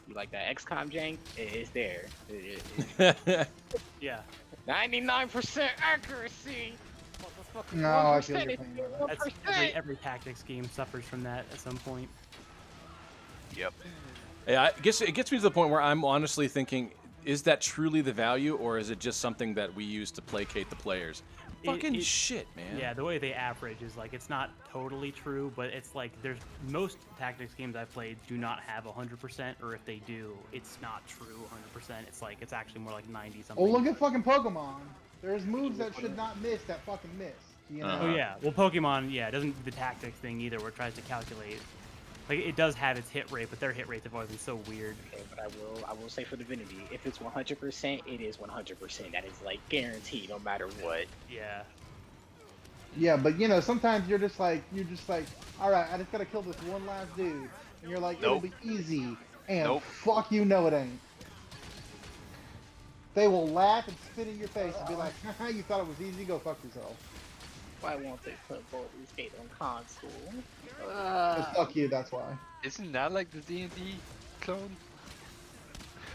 You like that XCOM jank? It's there. Yeah, 99% accuracy! Motherfucking No, I feel 1% your is pain with that. that's every tactics game suffers from that at some point. Yep. Yeah, it gets me to the point where I'm honestly thinking is that truly the value, or is it just something that we use to placate the players? Fucking shit, man. Yeah, the way they average is like it's not totally true, but it's like there's most tactics games I've played do not have 100%, or if they do, it's not true 100%. It's like it's actually more like 90 something. Oh, look at fucking Pokemon. There's moves that should not miss that fucking miss. You know? Oh yeah, well Pokemon, yeah, it doesn't do the tactics thing either, where it tries to calculate. Like it does have its hit rate, but their hit rates have always been so weird. Okay, but I will say for Divinity, if it's 100%, it is 100%. That is like guaranteed, no matter what. Yeah. Yeah, but you know, sometimes you're just like, all right, I just gotta kill this one last dude, and you're like, it'll be easy, and fuck you, know it ain't. They will laugh and spit in your face and be like, haha, you thought it was easy, go fuck yourself. Why won't they put Baldur's Gate on console? Just fuck you, that's why. Isn't that like the D&D clone?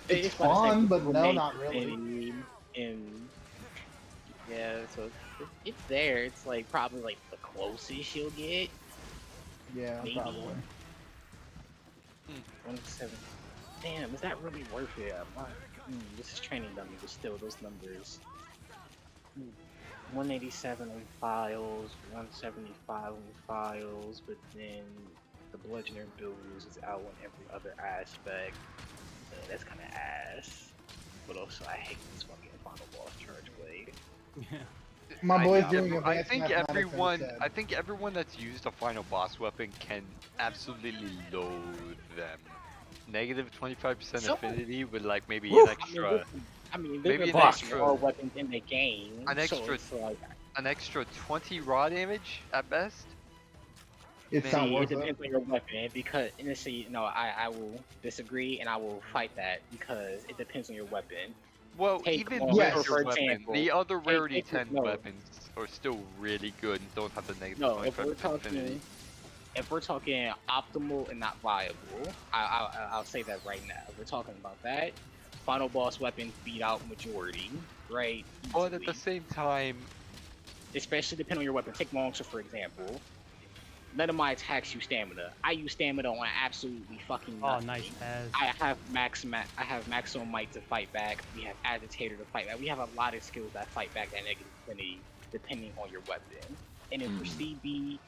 It's fun, but no, not really. And yeah, so it's there. It's like probably like the closest you'll get. Yeah, maybe. probably. 107. Damn, is that really worth it? This is training dummy, but still those numbers. 187 on files, 175 on files, but then the bludgeoner build is out on every other aspect. That's kind of ass. But also, I hate this fucking final boss charge blade. Yeah. My boy's I doing think, I advanced think mathematics everyone, instead. I think everyone that's used a final boss weapon can absolutely loathe them. Negative 25% affinity with like maybe an extra. I mean, maybe there's an extra more weapons in the game. An extra, so like, an extra 20 raw damage at best. It's not see, worth it it. depends on your weapon because, and see, no, I will disagree and I will fight that because it depends on your weapon. Well, Take even one, with for your weapon, example, the other rarity take 10 no. weapons are still really good and don't have the negative No, if we're 25% affinity. talking optimal and not viable, I'll say that right now. If we're talking about that, final boss weapons beat out majority, right? But at the Easily. same time, Especially depending on your weapon. Take Monster for example. None of my attacks use stamina. I use stamina on absolutely fucking nothing. Oh, nice pass. I have maximum might to fight back. We have agitator to fight back. We have a lot of skills that fight back that negative affinity depending on your weapon. And then for CB,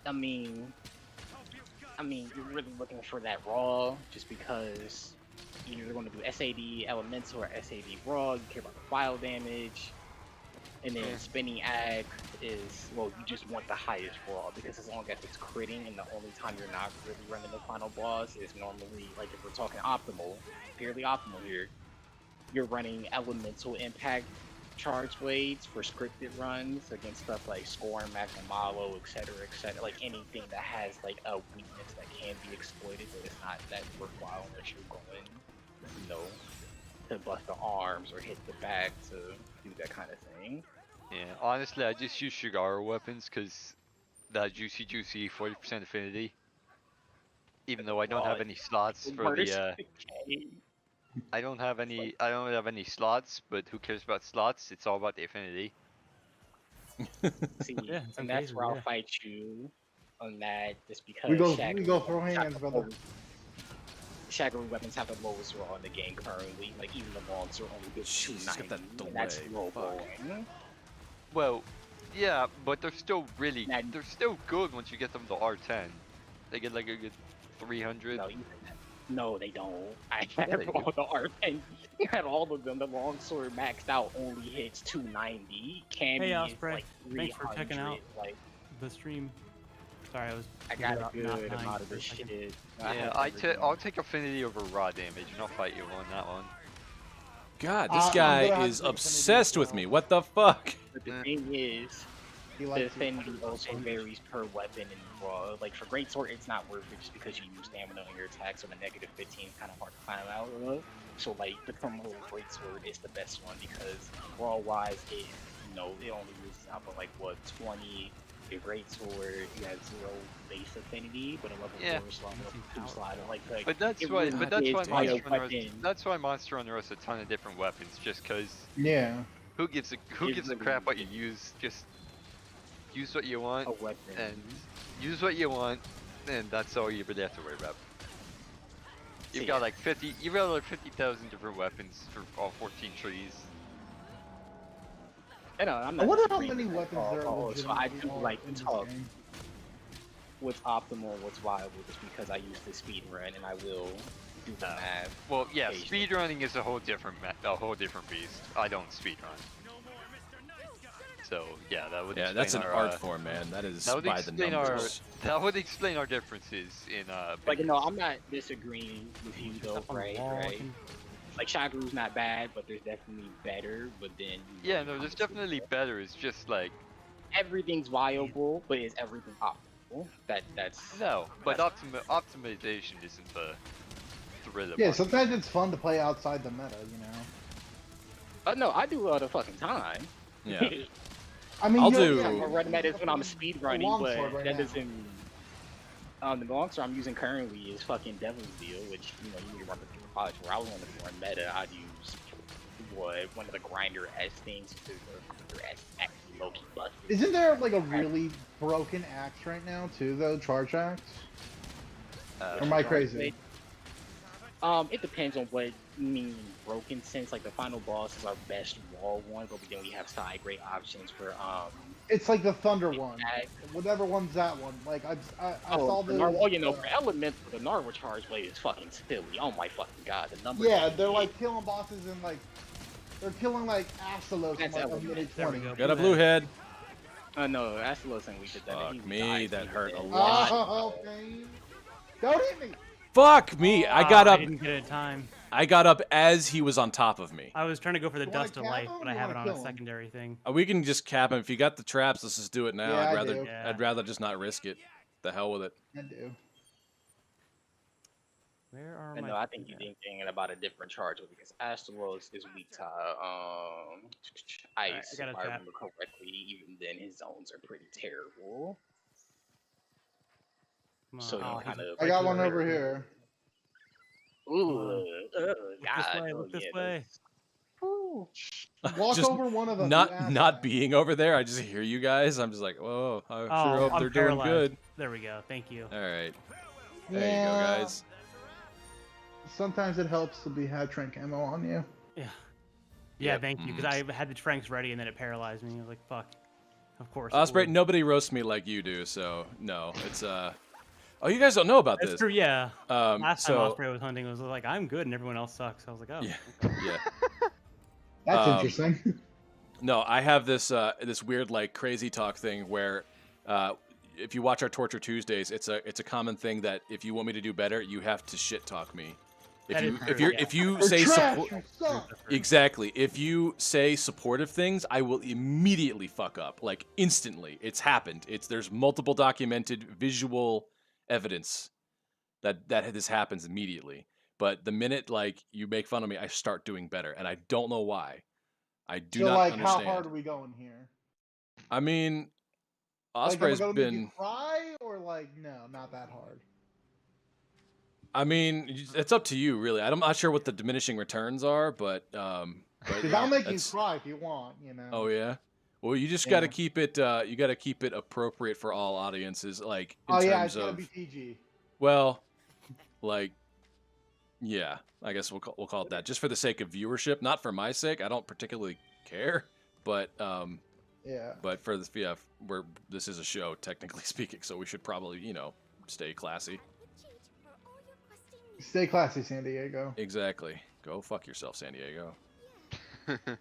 I mean, you're really looking for that raw just because either you're going to do SAD elemental or SAD raw. You care about the file damage. And then spinning ag is, well, you just want the highest raw because as long as it's critting and the only time you're not really running the final boss is normally, like if we're talking optimal, purely optimal here, you're running elemental impact charge blades for scripted runs against stuff like Scorn, Magnemalo, etc., like anything that has like a weakness that can be exploited, but it's not that worthwhile unless you're going, you know, to bust the arms or hit the back to do that kind of thing. yeah, honestly, I just use Shigara weapons because that juicy 40% affinity. Even though I don't have any slots for the I don't have any slots, but who cares about slots? It's all about the affinity. See, Yeah, and that's where I'll fight you on that, just because We go throw hands, brother. Shaggery weapons have the lowest raw in the game currently. Like even the longs are only good Jeez, 290. get that And that's delay, low fuck. rolling. Well, yeah, but they're still they're still good once you get them to R10. They get like a good 300. No, they don't. I had all the R10. You had all of them. The longsword maxed out only hits 290. Cammy Hey, is Osprey. like 300. Thanks for checking out Like, the stream. Sorry, I got a not good dying amount of for a this second. shit. Yeah, I'll take affinity over raw damage, and I'll fight you on that one. God, this I'm guy gonna have is to take obsessed Affinity with as me. well. What the fuck? But the thing is, He the likes affinity you. also varies per weapon and raw. Like for greatsword, it's not worth it just because you use stamina on your attacks, so the negative 15 is kind of hard to climb out of. So like the Crumbler greatsword is the best one because raw wise, it it only uses out for like what 20. Your greatsword, you have 0 base affinity, but a level 4 slot, level 2 slot, like But that's it why, really but that's is why by your Monster Hunter. weapon. That's why Monster Hunter has a ton of different weapons, just cause Yeah. who gives a crap what you use? Just use what you want A weapon. and use what you want, and that's all you really have to worry about. You've got like 50. You've got like 50,000 different weapons for all 14 trees. I know, I'm I not wonder how disagreeing many with weapons that. there are. So I do like in to this talk game. what's optimal, what's viable, just because I used to speed run and I will do the math. Well, yeah, occasionally. speedrunning is a whole different beast. I don't speedrun. So yeah, that would Yeah, explain that's an our, art form, man. That is that would by the explain numbers. that would explain our differences in Like, opinions. I'm not disagreeing with you though, Stuff on the right? wall, I Right. can- Like, Shagru's not bad, but there's definitely better. But then, Yeah, no, there's definitely better. It's just like everything's viable, but is everything optimal? That's no, but optimization isn't the thrill of Yeah, it. sometimes it's fun to play outside the meta, you know. no, I do all the fucking time. Yeah. I mean, I'll you're- do- yeah, My run meta is when I'm speed running, longsword but right that now. doesn't. The longsword I'm using currently is fucking Devil's Deal, which you need to run the garage. Where I was on the run meta, I'd use one of the grinder S things to the grinder S actually low key busted. Isn't there like a really broken axe right now too, though? Charge axe? Or am I crazy? It depends on what you mean broken, since like the final boss is our best wall one, but then we have side grade options for It's like the Thunder one. attack. Whatever one's that one. Like I saw the the. for elements, the Narwhal Charge Blade is fucking silly. Oh my fucking god, the number. Yeah, they're like killing bosses and like they're killing like Astalos in That's like a element. minute There we 20. go. Got a blue head. No, Astalos and we did that. Fuck He me, died, that he hurt did a that. lot. Oh, pain. Don't hit me! Fuck me! I got I up. didn't get it in time. I got up as he was on top of me. I was trying to go for the You wanna dust of cap life, him but or I you have it wanna on a kill him? secondary thing. We can just cap him. If you got the traps, let's just do it now. Yeah, I'd I rather. do. Yeah. I'd rather just not risk it. The hell with it. I do. Where are And my? no, I think you're thinking about a different charge because Astalos is weak to ice. I got a If I trap. remember correctly, even then his zones are pretty terrible. Come So on. you Oh, he's kind of. I got one over here. Ooh, this God, way, oh, look this yeah, way. Ooh. Walk Just over one of them. you Not asshat. being over there. I just hear you guys. I'm just like, whoa. I sure Oh, hope I'm they're paralyzed. doing good. There we go. Thank you. All right. There you Yeah. go, guys. Sometimes it helps to have trank ammo on you. Yeah, Yep. thank you, because I had the tranks ready and then it paralyzed me. I was like, fuck. Of course. it Osprey, would. nobody roasts me like you do, so no. It's Oh, you guys don't know about That's this. true. Yeah. Last time so Osprey was hunting, it was like, I'm good and everyone else sucks. I was like, oh. yeah, yeah. That's Um, interesting. No, I have this this weird like crazy talk thing where if you watch our Torture Tuesdays, it's a common thing that if you want me to do better, you have to shit talk me. That is true, yeah. If you You're say trash, support, you suck. exactly, if you say supportive things, I will immediately fuck up, like instantly. It's happened. There's multiple documented visual evidence that this happens immediately. But the minute like you make fun of me, I start doing better, and I don't know why. I do So not like, understand. how hard are we going here? I mean, Like, am I Osprey's gonna make you been. cry or like, no, not that hard. I mean, it's up to you, really. I'm not sure what the diminishing returns are, but Because I'll make you that's- cry if you want, you know. Oh yeah. Well, you just Yeah. got to keep it. You got to keep it appropriate for all audiences, like in Oh terms yeah, it's gotta of. be PG. Well, like, yeah. I guess we'll call it that, just for the sake of viewership, not for my sake. I don't particularly care, but Yeah. But for this, yeah, this is a show, technically speaking, so we should probably, stay classy. Stay classy, San Diego. Exactly. Go fuck yourself, San Diego.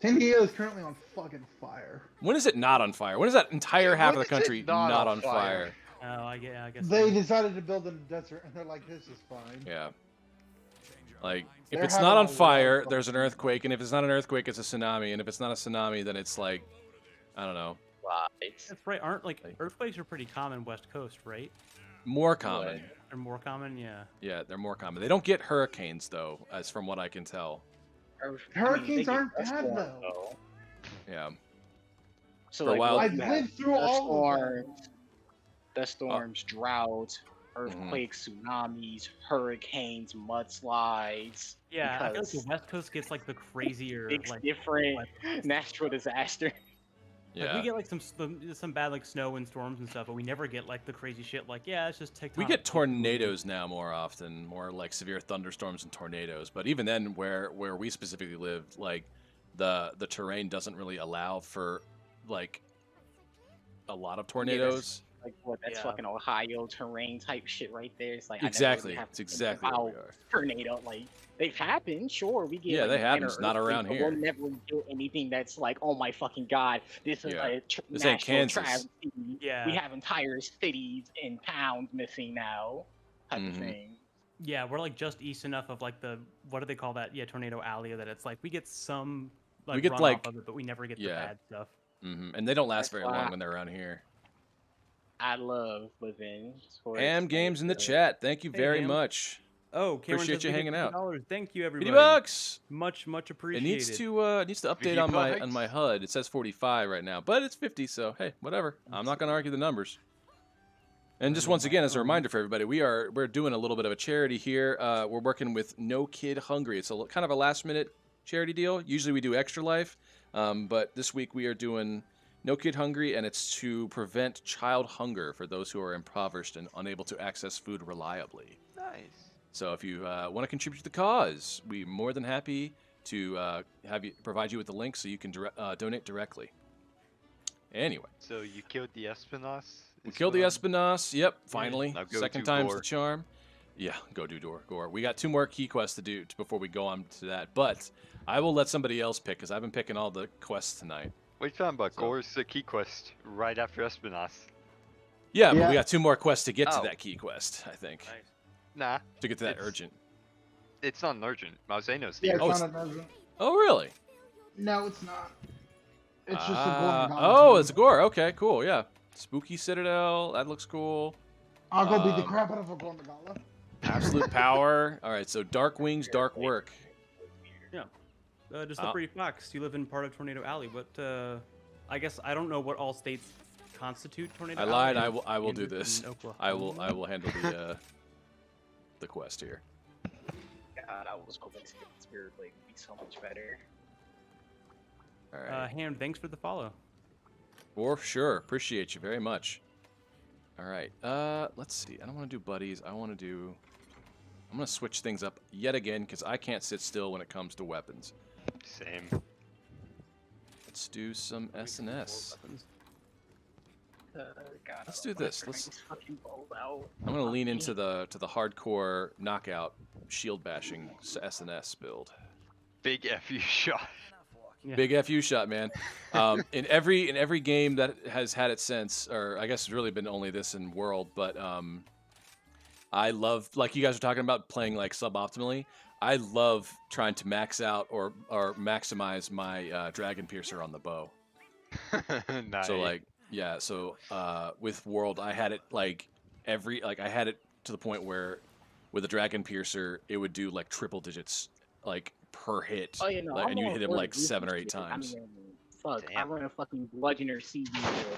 San Diego is currently on fucking fire. When is it not on fire? When is that entire half of the When is it country not not on on fire? fire? Oh, I guess. They so. decided to build in the desert, and they're like, "This is fine." Yeah. Like, if They're it's having not a on lot of fire, fun. there's an earthquake, and if it's not an earthquake, it's a tsunami, and if it's not a tsunami, then it's like, I don't know, Right. That's right. Aren't like earthquakes are pretty common West Coast, right? more common. They're more common. Yeah. Yeah, they're more common. They don't get hurricanes though, as from what I can tell. Hurricanes aren't bad, though. Yeah. So For a like, while- what I've you have lived through all of them. dust storms, droughts, earthquakes, tsunamis, hurricanes, mudslides. Yeah. I feel like because the West Coast gets like the crazier it's like. different natural disaster. Like we get like some bad like snow and storms and stuff, but we never get like the crazy shit. Like it's just tectonic. We get tornadoes now more often, more like severe thunderstorms and tornadoes. But even then, where we specifically lived, like the terrain doesn't really allow for like a lot of tornadoes. Like what? That's fucking Ohio terrain type shit right there. It's like exactly. I never really It's exactly what we are. Tornado, like they've happened. Sure, we get. Yeah, like, they happen. It's not around but here. We'll never do anything that's like, oh my fucking god, this is a This ain't national Kansas. travesty. Yeah. We have entire cities and towns missing now, type of thing. Yeah, we're like just east enough of like the what do they call that? Yeah, tornado alley. That it's like we get some like we get runoff like of it, but we never get the bad stuff. And they don't last very long when they're around here. I love living. Am Games in the chat. Thank you very Ham. much. Oh, Cameron appreciate says you we get hanging out. $50. Thank you, everybody. $50. Much It appreciated. needs to update on my HUD. It says 45 right now, but it's 50. So hey, whatever. I'm not gonna argue the numbers. And just once again, as a reminder for everybody, we're doing a little bit of a charity here. We're working with No Kid Hungry. It's kind of a last minute charity deal. Usually we do Extra Life, but this week we are doing No Kid Hungry, and it's to prevent child hunger for those who are impoverished and unable to access food reliably. Nice. So if you want to contribute to the cause, we're more than happy to provide you with the link so you can donate directly. Anyway. So you killed the Espinas? We killed the Espinas. Yep, finally. Now go Second do time's Gore. the charm. Yeah, go do Gore. We got 2 more key quests to do before we go on to that. But I will let somebody else pick because I've been picking all the quests tonight. What are you talking about? Gore's the key quest right after Espinas. Yeah, but we got 2 more quests to get to that key quest, I think. Nice. Nah. To get to that urgent. It's not an urgent. Mauseno's the Yeah, urgent. it's not an urgent. Oh, really? No, it's not. It's just a golden oh, it's a Gore. Okay, cool. Yeah. Spooky Citadel. That looks cool. I'll go beat the crap out of a golden gauntlet. Absolute Power. All right, so Dark Wings, Dark Work. Yeah. Just a pretty fox. You live in part of Tornado Alley, but I guess I don't know what all states constitute Tornado Alley. I lied. I will do this. I will handle the quest here. God, I was hoping to get Spirit Blade would be so much better. All right. Ham, thanks for the follow. For sure. Appreciate you very much. All right. Let's see. I don't want to do buddies. I'm going to switch things up yet again because I can't sit still when it comes to weapons. Same. Let's do some SNS. God, Let's do this. I'm I'm going to lean into the hardcore knockout shield bashing SNS build. Big FU shot. Yeah. Big FU shot, man. In every game that has had it since, or I guess it's really been only this in World, but I love, like you guys are talking about playing like suboptimally. I love trying to max out or maximize my Dragon Piercer on the bow. Nice. So like, yeah. So with World, I had it I had it to the point where with a Dragon Piercer, it would do like triple digits, like per hit. Oh, yeah, no, like, and you hit him like Bludgeoner 7 or 8 shit. times. I mean, fuck, Damn. I run a fucking Bludgeoner CD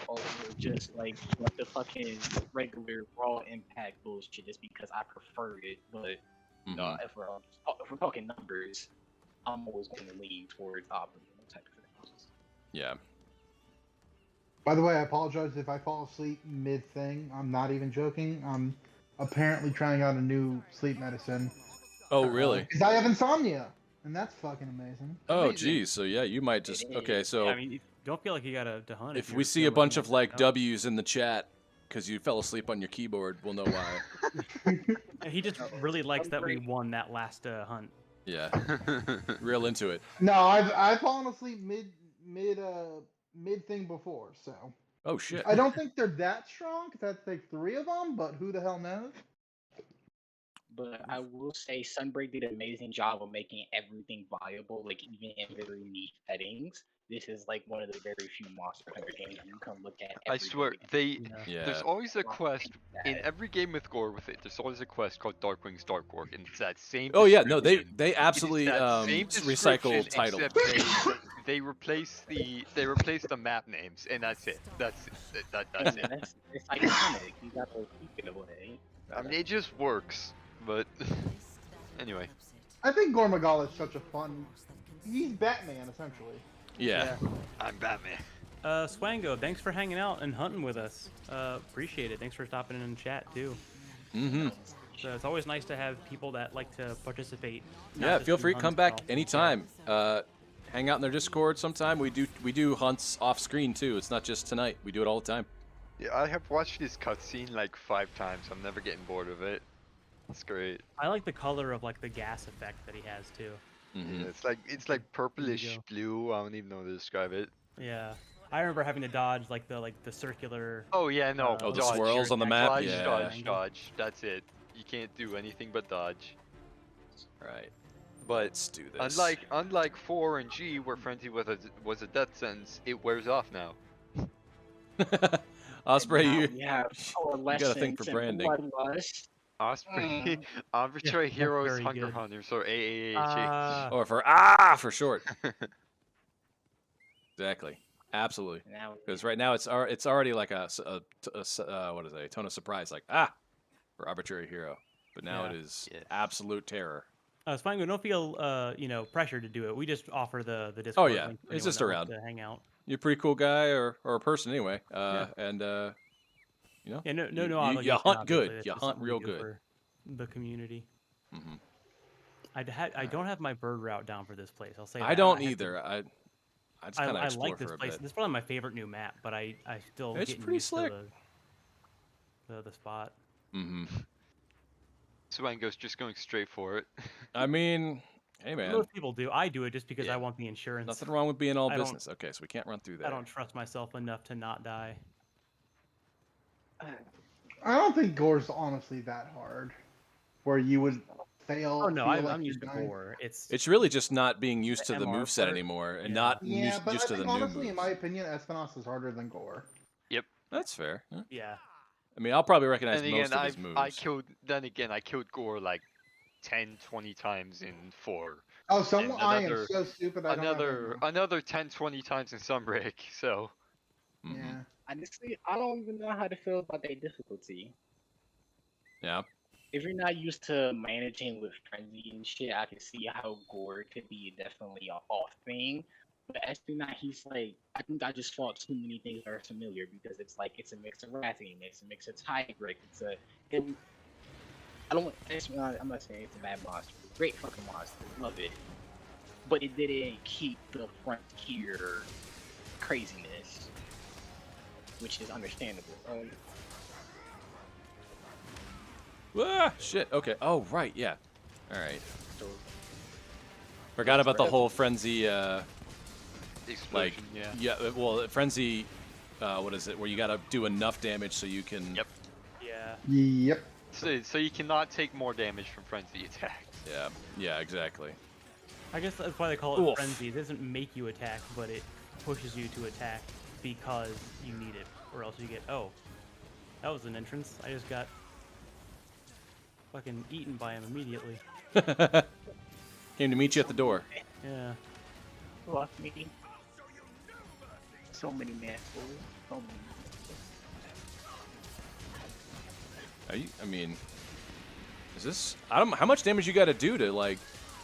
over just like the fucking regular raw impact bullshit just because I prefer it. But Mhm. if we're talking numbers, I'm always going to lean towards optimal type of things. Yeah. By the way, I apologize if I fall asleep mid-thing. I'm not even joking. I'm apparently trying out a new sleep medicine. Oh, really? Because I have insomnia, and that's fucking amazing. Oh, geez. So yeah, you might just okay. So I mean, you don't feel like you gotta hunt. if you're we see a feeling bunch of like oh. W's in the chat because you fell asleep on your keyboard, we'll know why. He just really likes that we won that last hunt. Yeah, real into it. No, I've fallen asleep mid thing before, so Oh shit. I don't think they're that strong because that's like 3 of them. But who the hell knows? But I will say Sunbreak did an amazing job of making everything viable, like even in very niche settings. This is like one of the very few Monster Hunter games you can look at. I swear, Yeah. there's always a quest in every game with Gore with it. There's always a quest called Dark Wings, Dark Work, and it's that same. Oh yeah, no, they description. absolutely It's that same recycle description, title. except they replace the map names, and that's it. That's it. That's it. It's iconic. You got to keep it away. I mean, it just works. But anyway, I think Gormagal is such a fun. He's Batman essentially. Yeah. I'm Batman. Swango, thanks for hanging out and hunting with us. Appreciate it. Thanks for stopping in chat too. Mm-hmm. So it's always nice to have people that like to participate. Yeah, feel free to come back anytime. Hang out in their Discord sometime. We do hunts off screen too. It's not just tonight. We do it all the time. Yeah, I have watched this cutscene like 5 times. I'm never getting bored of it. It's great. I like the color of like the gas effect that he has too. Mm-hmm. Yeah, it's like purplish blue. I don't even know how to describe it. Yeah, I remember having to dodge like the circular. Oh yeah, no. Oh, the dodge, swirls on the map? Dodge, Yeah. dodge. That's it. You can't do anything but dodge. Right. But Let's do this. unlike 4 and G, where frenzy was a death sentence, it wears off now. Osprey, you got a thing for branding. Osprey, Arbitrary Heroes very Hunger good. Hunters, or AAHH. Or for short. Exactly. Absolutely. Because right now it's already like a what is it? A tone of surprise, like for Arbitrary Hero. But now it is absolute terror. Spango, don't feel pressure to do it. We just offer the Oh Discord yeah, link for it's anyone just that wants around. to hang out. You're a pretty cool guy or a person anyway. And Yeah, no you obligation, hunt obviously. good. That's You just hunt something we real do good. for the community. Mm-hmm. I don't have my bird route down for this place. I'll say that. I don't have to- either. I just kind of I explore like this for a place. bit. This is probably my favorite new map, but I still It's getting pretty used slick. to the spot. Mm-hmm. Swango's just going straight for it. I mean, hey man, Most people do. I do it just because Yeah. I want the insurance. nothing wrong with being all I don't- business. Okay, so we can't run through that. I don't trust myself enough to not die. I don't think gore's honestly that hard, where you would fail. Oh no, feel I'm like used to you're dying. gore. It's really just not being used The to the MR moveset part? anymore and Yeah. not Yeah, but used I to the think new honestly, in moves. my opinion, Espinas is harder than gore. That's fair. Huh? Yeah. I mean, I'll probably recognize And most again, of his moves. I killed Gore like 10, 20 times in 4. Oh, And I am another- so stupid. I don't have that now. Another 10, 20 times in Sunbreak. So Mhm. Yeah. Honestly, I don't even know how to feel about their difficulty. Yeah. If you're not used to managing with frenzy and shit, I can see how gore could be definitely an off thing. But Espinat, he's like, I think I just fought too many things that are familiar because it's like it's a mix of Wrathing, it's a mix of Tigric, I don't want Espinat, I'm not saying it's a bad monster. Great fucking monster, love it. But it didn't keep the frontier craziness, which is understandable. Ah, shit. Okay. Oh, right. Yeah. All right. So Forgot about the whole frenzy. explosion. Well, frenzy. What is it? Where you gotta do enough damage so you can. Yep. Yeah. Yep. So you cannot take more damage from frenzy attacks. Yeah. Yeah. Exactly. I guess that's why they call it Oof. frenzy. It doesn't make you attack, but it pushes you to attack because you need it, or else you get that was an entrance. I just got fucking eaten by him immediately. Came to meet you at the door. Yeah. lost me. So many mouthfuls. So many mouthfuls. Are you? I mean, is this? I don't. How much damage you got to do to like?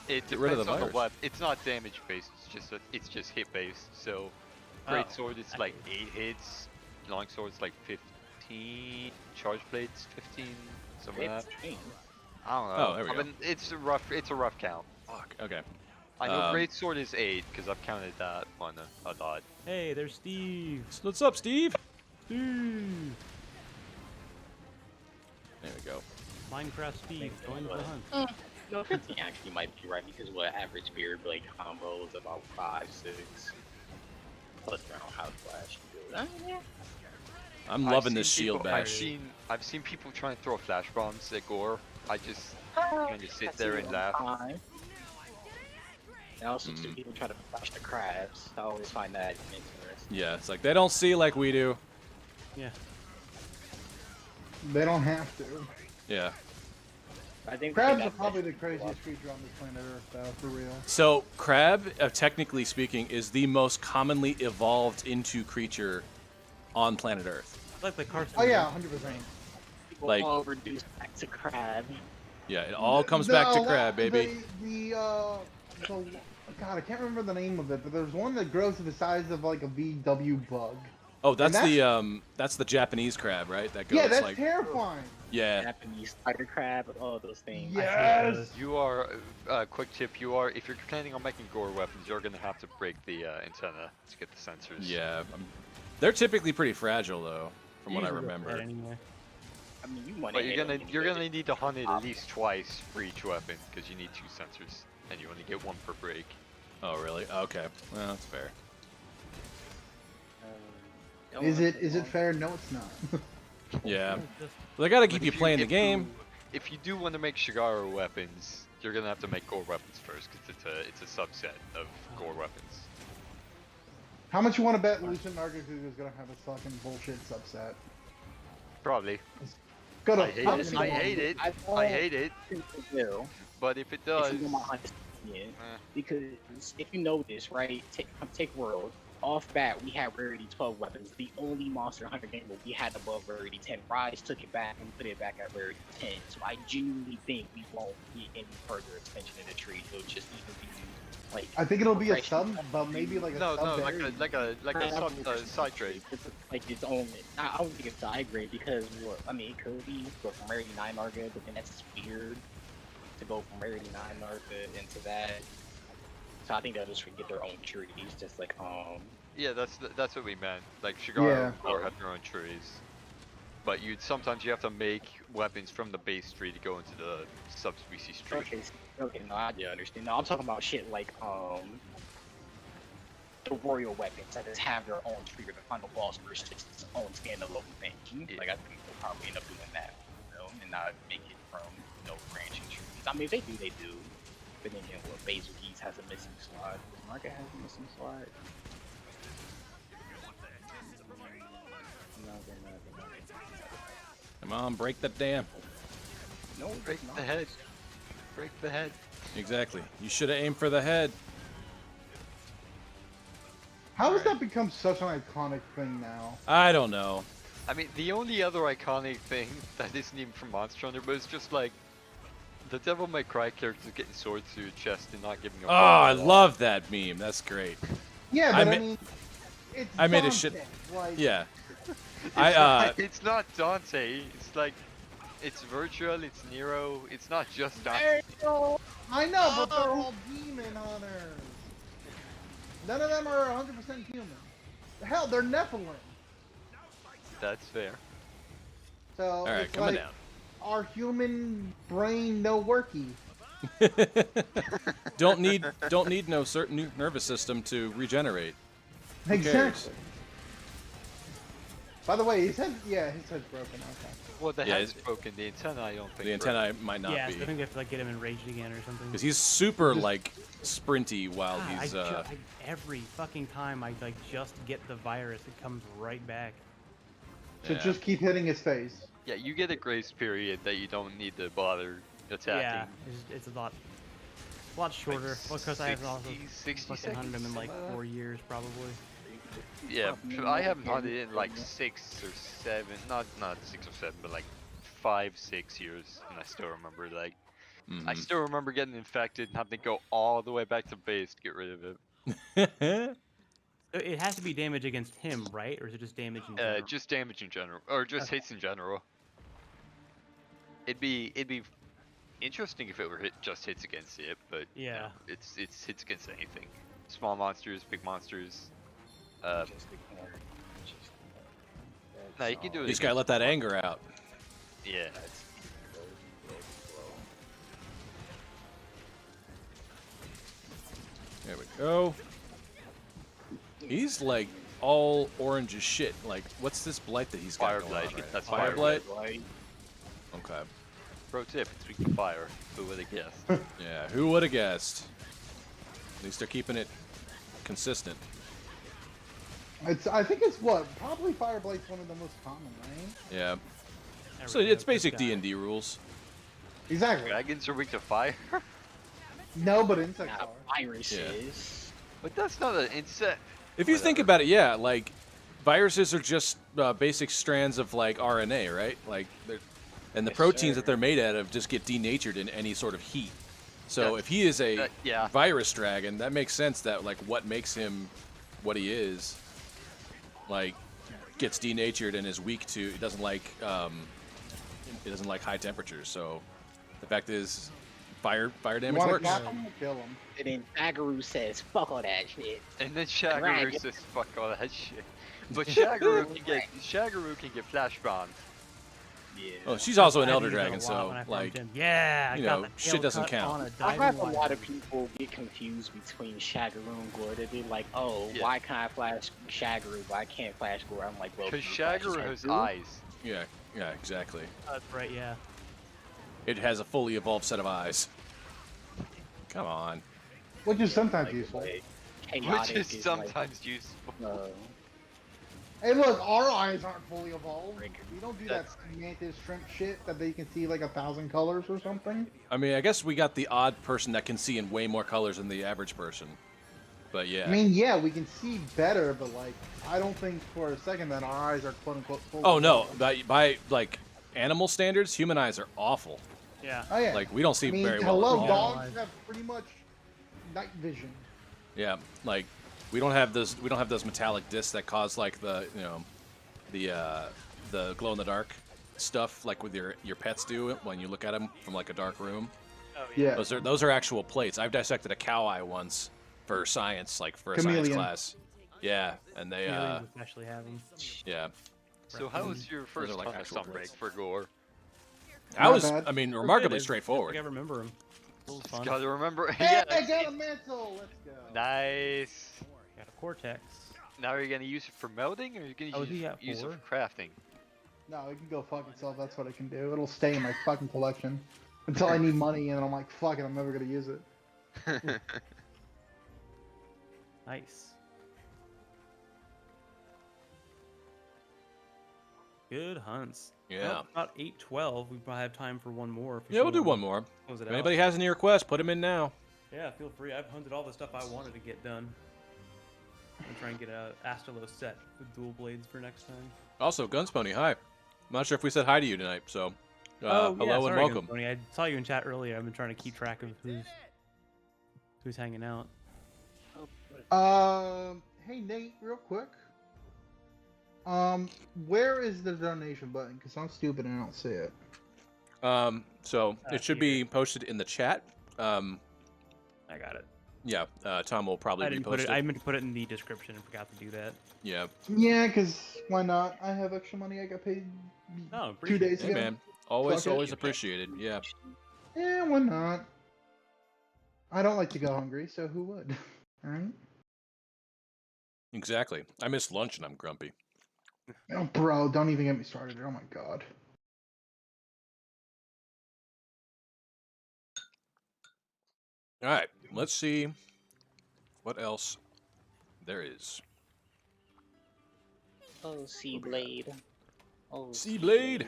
It Get rid of depends the on the virus. weapon. It's not damage based. It's just hit based. So, great sword it's like 8 hits. Long sword's like 15. Charge blades 15. Something like that. 15. I don't know. Oh, there we I go. mean, it's a rough count. Fuck. Okay. I know Um, great sword is 8 because I've counted that one a lot. Hey, there's Steve. What's up, Steve? Steve. There we go. Minecraft Steve. Join the hunt. No, 15 actually might be right because what average spirit blade combo is about 5, 6. Plus round house flash. Yeah. I'm I've loving seen this shield people- bash. I've seen people try and throw flash bombs at Gore. I just kind of sit there and laugh. And also see people try to flash the crabs. I always find that interesting. Yeah, it's like they don't see like we do. Yeah. They don't have to. Yeah. I think Crabs that- are probably the craziest creature on this planet Earth, though, for real. So crab, technically speaking, is the most commonly evolved into creature on planet Earth. It's like the Carson. Oh yeah, 100%. people like- all reduce back to crab. Yeah, it all comes back to crab, baby. The God, I can't remember the name of it, but there's one that grows to the size of like a VW bug. Oh, that's the Japanese crab, right? That goes Yeah, that's like terrifying. yeah. Japanese spider crab, all those things. Yes. You are, quick tip, if you're planning on making gore weapons, you're gonna have to break the antenna to get the sensors. Yeah, they're typically pretty fragile though, from what I Usually remember. dead anyway. I mean, you want But you're gonna need to hunt it at least twice for each weapon, because you need 2 sensors, and you only get 1 per break. Oh, really? Okay, well, that's fair. Is it fair? No, it's not. Yeah, Just- well, they gotta keep But you playing the if game. If you do want to make Shigaro weapons, you're gonna have to make gore weapons first, because it's a subset of gore weapons. How much you want to bet Lucian Nargacuga is gonna have a fucking bullshit subset? Probably. Go to I hate it. I hate it. I hate it. Will. But if it does, If you want my opinion, because if you notice, right, take World. Off bat, we had rarity 12 weapons. The only Monster Hunter game where we had above rarity 10. Rise took it back and put it back at rarity 10. So I genuinely think we won't get any further extension in the tree. It'll just even be like. I think it'll be a progression. sub, but maybe like a no, sub. like a side trade. It's like its own. I don't think it's side grade because well, I mean it could be go from rarity 9 Narga, but then that's just weird to go from rarity 9 Narga into that. So I think they'll just get their own trees, just like Yeah, that's what we meant. Like Shigaro Yeah. or have their own trees. But sometimes you have to make weapons from the base tree to go into the subspecies tree. Okay, no, I do understand. No, I'm talking about shit like the royal weapons that just have their own tree or the final boss versus just its own standalone thing. Yeah. Like I think they'll probably end up doing that, and not make it from branching trees. I mean, if they do, they do. But then again, well, Basil Geese has a missing slot. Market has a missing slot. No, they're not. Come on, break that dam. No, Break the head. Break the head. Exactly. You should have aimed for the head. How has that become such an iconic thing now? I don't know. I mean, the only other iconic thing that isn't even from Monster Hunter, but it's just like the Devil May Cry characters getting swords through your chest and not giving up. Oh, I love that meme. That's great. Yeah, I but I ma- mean, it's I made a Dante, shit- Like, Yeah. It's not Dante. It's like it's Virtual. It's Nero. It's not just Dante. There you go. I know, but they're all demon hunters. None of them are 100% human. Hell, they're Nephilim. That's fair. So All right, it's coming like down. our human brain no worky. don't need no certain nervous system to regenerate. Who cares? Exactly. By the way, his head's broken. Okay. Well, the Yeah, head's broken. The antenna, I don't think. The antennae might not yeah, be. so I think they have to like get him enraged again or something. Because he's super like sprinty while God, he's every fucking time I like just get the virus, it comes right back. So Yeah. just keep hitting his face. Yeah, you get a grace period that you don't need to bother attacking. Yeah, it's a lot shorter. Like well, because I have also 60 fucking hunted him in like seconds? 4 years probably. Yeah, I haven't hunted in like 6 or 7, not 6 or 7, but like 5, 6 years, and I still remember like, I Mhm. still remember getting infected and having to go all the way back to base to get rid of it. So it has to be damage against him, right? Or is it just damage in general? Just damage in general, or just hits in general. It'd be interesting if it were just hits against it, but you Yeah. know, it's hits against anything. Small monsters, big monsters. No, you can do it. You just gotta let that anger out. Yeah. There we go. He's like all orange as shit. Like, what's this blight that he's got Fire going blight. on, right? That's fire fire blight. Okay. Pro tip: it's weak to fire. Who would have guessed? Yeah. Who would have guessed? At least they're keeping it consistent. I think it's probably Fireblight's one of the most common, right? Yeah. There So we go, it's good basic guy. D&D rules. Exactly. Dragons are weak to fire, No, but insects Nah, are. viruses. but that's not an insect. If you think Whatever. about it, yeah, like viruses are just basic strands of like RNA, right? Like, and the Yes, proteins sir. that they're made out of just get denatured in any sort of heat. So if he is a yeah. virus dragon, that makes sense that like what makes him what he is, like gets denatured and is weak to. He doesn't like high temperatures. So the fact is, fire damage wanna works. cap him or kill him? And then Shagaru says, "Fuck all that shit." And then Shagaru Right. says, "Fuck all that shit." But Shagaru can get flash bombs. Yeah. Oh, she's also an I elder did it a dragon, lot so when I farmed like him. Yeah, I you got know, the shit tail doesn't cut count. on a I've diving had a line. lot of people get confused between Shagaru and Gore. They'd be like, "Oh, Yeah. why can I flash Shagaru, but I can't flash Gore?" I'm like, "Well, Because can you flash Shagaru has Shagaru?" eyes. Yeah, exactly. That's right, yeah. It has a fully evolved set of eyes. Come on. Which is sometimes Like, useful. like, Which chaotic is like, sometimes useful. Hey, look, our eyes aren't fully evolved. Rick. We don't do that mantis shrimp shit that they can see like 1,000 colors or something. I mean, I guess we got the odd person that can see in way more colors than the average person. But yeah. I mean, yeah, we can see better, but like, I don't think for a second that our eyes are quote unquote fully Oh no, evolved. by like animal standards, human eyes are awful. Yeah. Oh yeah. Like we don't see I mean, very well. hello, at all. dogs have pretty much night vision. Yeah, like we don't have those metallic discs that cause like the the glow in the dark stuff like with your pets do when you look at them from like a dark room. Oh, Yeah. Those are actual plates. I've dissected a cow eye once for science, like for a science Chameleon. class. Yeah, and they Aliens especially have them. yeah. So how was your first are like Hunter actual Sunbreak plates. for Gore? That Not was, bad. I mean, They're remarkably good. straightforward. I remember them. It was fun. Gotta remember. Hey, yeah. I got a mantle. Let's go. Nice. Got a Cortex. Now are you gonna use it for melding, or are you gonna Oh, he got use it 4? for crafting? No, it can go fuck itself. That's what it can do. It'll stay in my fucking collection until I need money, and I'm like, fuck it, I'm never gonna use it. Nice. Good hunts. Yeah. Well, about 8:12. We probably have time for one more. If Yeah, we'll do someone one more. close it If out. anybody has any requests, put them in now. Yeah, feel free. I've hunted all the stuff I wanted to get done. I'm trying to get a Astalos set with dual blades for next time. Also, Gunspony, hi. I'm not sure if we said hi to you tonight, so hello and sorry, welcome. Tony. I saw you in chat earlier. I've been trying to keep track of who's hanging out. Hey Nate, real quick. Where is the donation button? Because I'm stupid and I don't see it. So it should be posted in the chat. I got it. Yeah, Tom will probably I didn't put repost it. it. I meant to put it in the description and forgot to do that. Yeah. Yeah, because why not? I have extra money. I got paid Oh, 2 appreciate days Hey ago. man, always Fuck it. appreciated. Yeah. Yeah, why not? I don't like to go hungry, so who would? Alright? Exactly. I missed lunch and I'm grumpy. Oh, bro, don't even get me started. Oh my god. All right, let's see what else there is. Oh, Sea Blade. Oh, Sea Blade.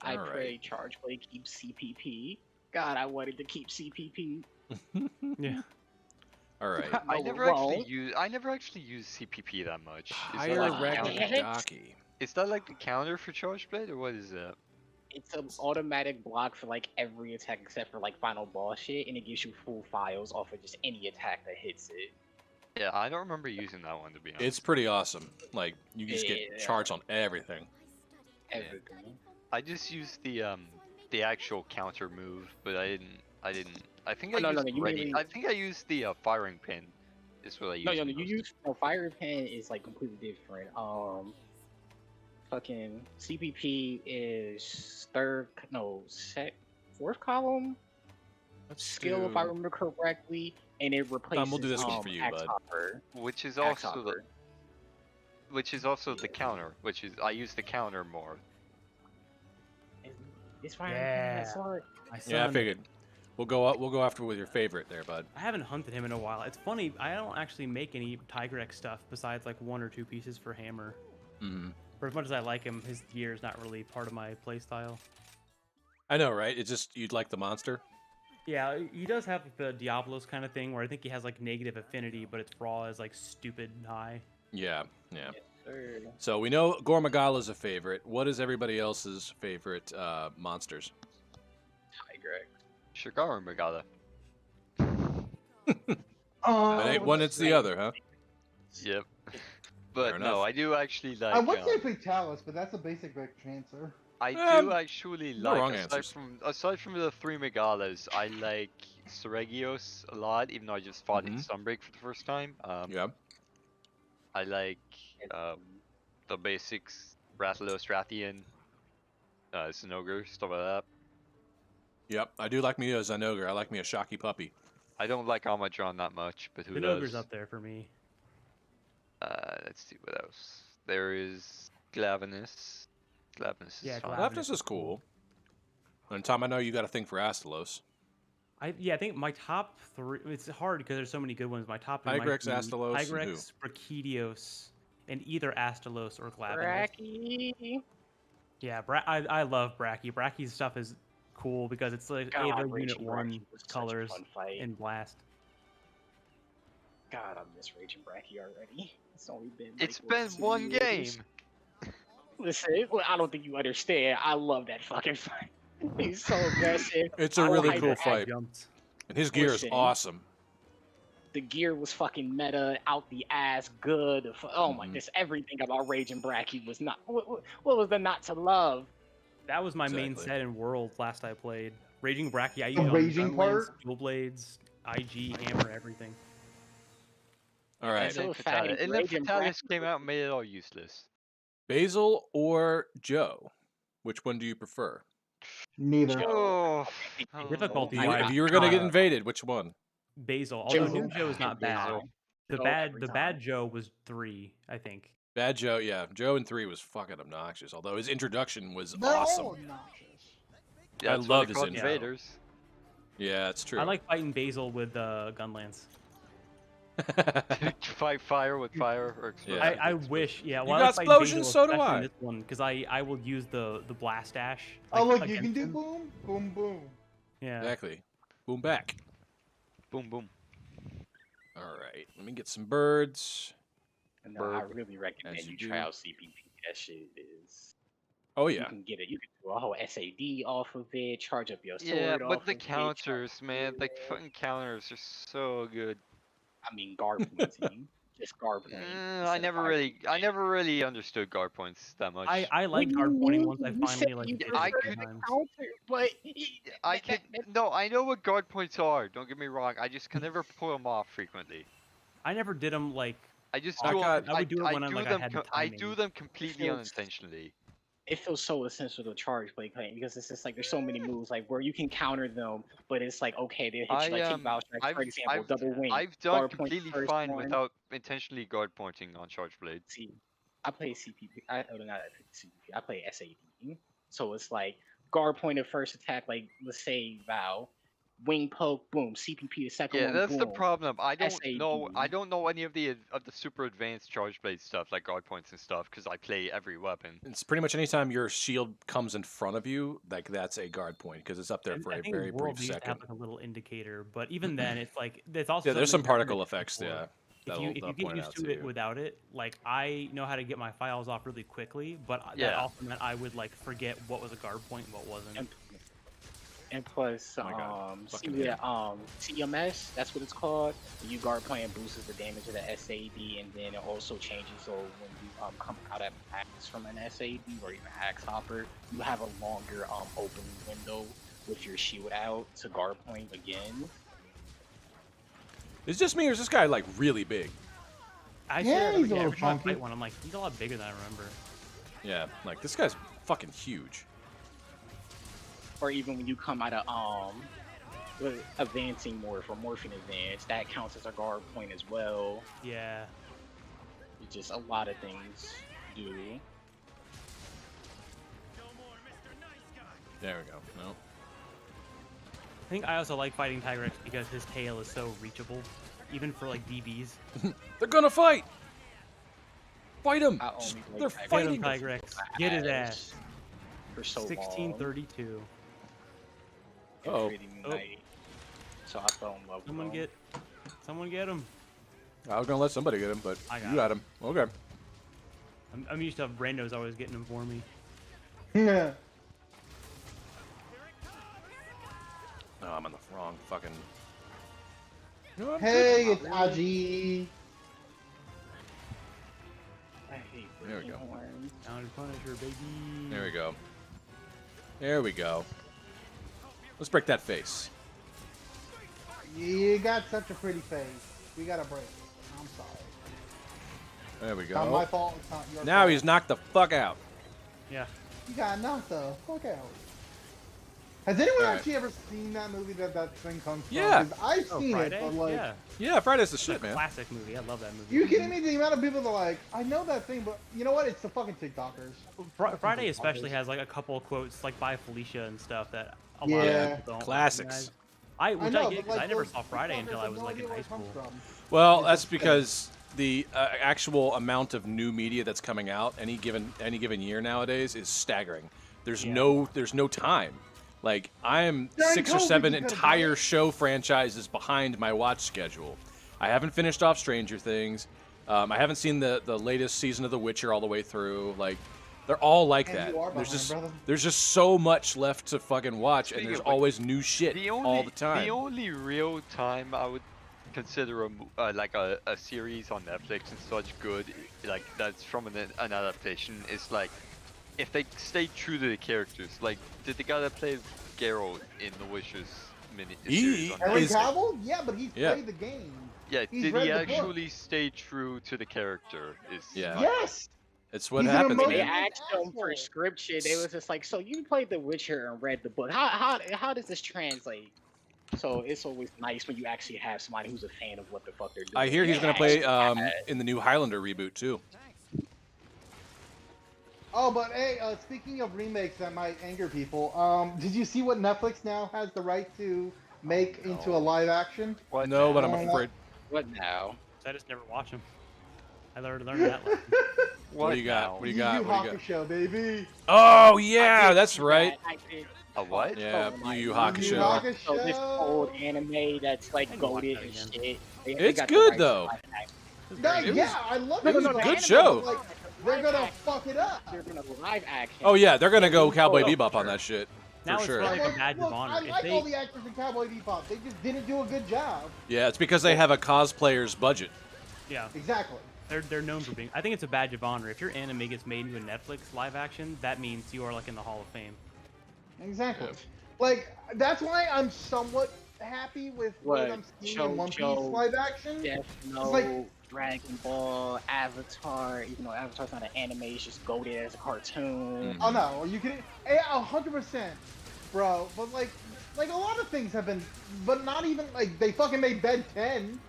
I Alright. pray Charge Blade keeps CPP. God, I wanted to keep CPP. Yeah. All right. I Oh, never well. actually use CPP that much. Higher that like Rag- the Damn counter? it. Ragdaki. Is that like the counter for Charge Blade, or what is that? It's an automatic block for like every attack except for like final boss shit, and it gives you full files off of just any attack that hits it. Yeah, I don't remember using that one to be honest. It's pretty awesome. Like you just get Yeah. charged on everything. Everything. I just used the actual counter move, but I think Oh, I no, used you ready. mean- I think I used the firing pin. Is what I used. No, the you most. use Fire Pen is like completely different. Fucking CPP is fourth column Let's skill if I remember correctly, and it replaces we'll do this one for you, Axe bud. Hopper. Which is Axe also the Hopper. counter. Which is I use the counter more. It's Fire Pen. Yeah. I saw it. My Yeah, I son- figured. We'll go after with your favorite there, bud. I haven't hunted him in a while. It's funny. I don't actually make any Tigrex stuff besides like 1 or 2 pieces for hammer. Mm-hmm. For as much as I like him, his gear is not really part of my playstyle. I know, right? It's just you'd like the monster. Yeah, he does have the Diablos kind of thing where I think he has like negative affinity, but its raw is like stupid high. Yeah, yeah. Third. So we know Gormagala's a favorite. What is everybody else's favorite monsters? Tigrex. Shigaru Megala. It ain't one, it's the other, huh? Yep. Fair But enough. no, I do actually like. I would say Fatalis, but that's a basic answer. I Um, do actually no like, wrong aside answers. from the 3 Megalas, I like Seregios a lot, even though I just fought in Sunbreak for the first time. Yeah. I like the basics, Rathalos, Rathian, Zinogre, stuff like that. Yep. I do like me a Zinogre. I like me a Shocky Puppy. I don't like Almadron that much, but who The does? ogre's up there for me. Let's see what else. There is Glavenus. Glavenus is Yeah, fine. Glavenus Laptus is cool. And Tom, I know you got a thing for Astalos. I think my top 3. It's hard because there's so many good ones. My top 3 Tigrex, might be Astalos, and who? Tigrex, Brachydios, and either Astalos or Glavenus. Bracky. Yeah, I love Bracky. Bracky's stuff is cool because it's like God, either Raging Unit 1 Bracky was such a colors fun fight. and Blast. God, I miss Raging Bracky already. It's only been. It's like, been what, 2 one years? game. Listen, well, I don't think you understand. I love that fucking fight. He's so aggressive. It's a I really like cool that. fight. Jumped. And his gear is Listen. awesome. The gear was fucking meta, out the ass, good. Oh my, this everything about Raging Bracky was not. What was there not to love? That was my main Exactly. set in World last I played. Raging Bracky, I used The on raging Gunlands, part? Dual Blades, IG, Hammer, everything. All right. And then So fatty, Raging Fatalis Bracky came was- out and made it all useless. Basil or Joe? Which one do you prefer? Neither. Oh, Difficulty If you, wise, if you were going to get invaded, which one? Basil. Although Joe. New Joe is not bad. Basil. The Joe bad every the time. bad Joe was 3, I think. Bad Joe, yeah. Joe in 3 was fucking obnoxious, although his introduction was They're awesome. all obnoxious. Yeah, I that's why loved they his called intro. invaders. Yeah, it's true. I like fighting Basil with Gunlance. Fight fire with fire or explosion. Yeah. I wish, yeah. You Well, I got like fighting explosions, Basil, so do especially in I. this one because I will use the blast dash. Oh, like, look, you can against do him. boom, boom, boom. Yeah. Exactly. Boom back. Boom, boom. All right. Let me get some birds. No, I Bird, really recommend as you you do. try out CPP. That shit is. Oh, You yeah. can get it. You can do a whole SAD off of it. Charge up your sword. Yeah, off but the of it, counters, charge man, like it. fucking counters are so good. I mean, guard pointing. Just guard pointing. I never really understood guard points that much. I like What do guard you pointing mean? once I You said finally like you did it I a few could- times. counter, but I could no, I know what guard points are. Don't get me wrong. I just can never pull them off frequently. I never did them like I just I do got- them. I would do it when do I them. had the I timing. do them completely feels- unintentionally. it feels so essential to charge play playing because it's just like there's so many moves like where you can counter them, but it's like okay, they hit you like kick bow strike, for example, double wing. I've done guard point completely first fine one. without intentionally guard pointing on charge blade. See, I play CPP. Not CPP. I play SAD. So it's like guard point of first attack, like let's say Vow, wing poke, boom, CPP the second Yeah, one, that's the boom. problem. I don't know. SAD. I don't know any of the super advanced charge blade stuff like guard points and stuff because I play every weapon. It's pretty much anytime your shield comes in front of you, like that's a guard point because it's up there for I a think very World brief used to have second. like a little indicator, but even then it's like there's also Yeah, there's some something that particle makes effects. before. Yeah. If that'll you get point used out to it you. without it, like I know how to get my files off really quickly, but that Yeah. often meant I would like forget what was a guard point and what wasn't. And plus, Oh my God. Fucking CMS, that's what it's called. You guard point and boosts the damage of the SAD, and then it also changes. So when you come out of axe from an SAD or even axe hopper, you have a longer opening window with your shield out to guard point again. Is this me or is this guy like really big? I Yeah, said he's a little every time I chunky. fight one, I'm like, he's a lot bigger than I remember. Yeah, like this guy's fucking huge. Or even when you come out of advancing morph or morphing advance, that counts as a guard point as well. Yeah. It's just a lot of things do. There we go. No. I think I also like fighting Tigrex because his tail is so reachable, even for like DBs. They're gonna fight. Fight them. I only They're like Get him, fighting. Tigrex. Get his ass. For so long. 1632. and Uh-oh. treating me like- So I fell in love Someone with get him. I was gonna let somebody get him, but I got you got him. Okay. I'm used to randos always getting him for me. Yeah. Oh I'm on the wrong fucking. You know what? Hey, it's Aji. I hate There we go. horns. Down to Punisher, baby. There we go. There we go. Let's break that face. You got such a pretty face. We gotta break it. I'm sorry. There we It's not my go. fault. It's not your Now fault. he's knocked the fuck out. Yeah. You got knocked the fuck out. Has anyone Alright. actually ever seen that movie that thing comes from? Yeah. 'Cause I've Oh, seen Friday? it, but like, Yeah. Yeah, Friday's the It's shit, a man. classic movie. I love that movie. you kidding me? The amount of people that are like, I know that thing, but you know what? It's the fucking TikTokers. Friday especially has like a couple of quotes like by Felicia and stuff that a lot Yeah. of people don't Classics. recognize. Which know, I get but, because like, I never those saw Friday TikTokers until I have was no like in idea where high it comes school. from. Well, It's that's just- because the actual amount of new media that's coming out any given year nowadays is staggering. There's Yeah. no time. Like I am During 6 or COVID, 7 you could've entire done it. show franchises behind my watch schedule. I haven't finished off Stranger Things. I haven't seen the latest season of The Witcher all the way through. Like they're all like And that. you are There's behind, just brother. there's just so much left to fucking watch, and Speaking there's of which, always new shit all the time. The only real time I would consider like a series on Netflix and such good, like that's from an adaptation, is like if they stay true to the characters. Like, did the guy that played Geralt in The Witcher's series on Henry Is- Cavill? Yeah, but he's Yeah. played the game. Yeah, He's did read he the book. actually stay true to the character? Is Yeah. my- Yes. It's what He's an happens, emotional- They man. asked them for Asshole. script shit. They was just like, so you played The Witcher and read the book. How does this translate? So it's always nice when you actually have somebody who's a fan of what the fuck they're doing. I hear he's They gonna play actually in the new Highlander reboot too. Oh, but hey, speaking of remakes that might anger people, did you see what Netflix now has the right to make into a live action? What No, but I'm Oh, afraid. What now? I just never watch them. I learned that lesson. What do you got? now? What do you got? Yu What do you got? Hakusho, baby. Oh I yeah, did that's see right. that. I did. A what? Yeah, Oh my Yu Yu God. Yu Hakusho. So this old anime that's like I can watch goated that and again. shit. They It's got the good, rights to though. live action. No, It was- yeah, I love No, it. no, no, It's the good anime, show. Like, the they're live gonna action- fuck it up. They're gonna go live action. Oh yeah, they're gonna go Cowboy Oh, Bebop on sure. that shit Now for it's sure. like a Look, badge of look, honor. I If like they- all the actors in Cowboy Bebop. They just didn't do a good job. Yeah, it's because they have a cosplayer's budget. Yeah, Exactly. they're known for being. I think it's a badge of honor. If your anime gets made into a Netflix live action, that means you are like in the Hall of Fame. Exactly. Yeah. Like, that's why I'm somewhat happy with what What? I'm seeing in One Piece JoJo, live action. Death Note, like- Dragon Ball, Avatar. Even though Avatar's not an anime, it's just goated as a cartoon. Mhm. Oh no, are you kidding? Yeah, 100%, bro. But like a lot of things have been, but not even like they fucking made Ben 10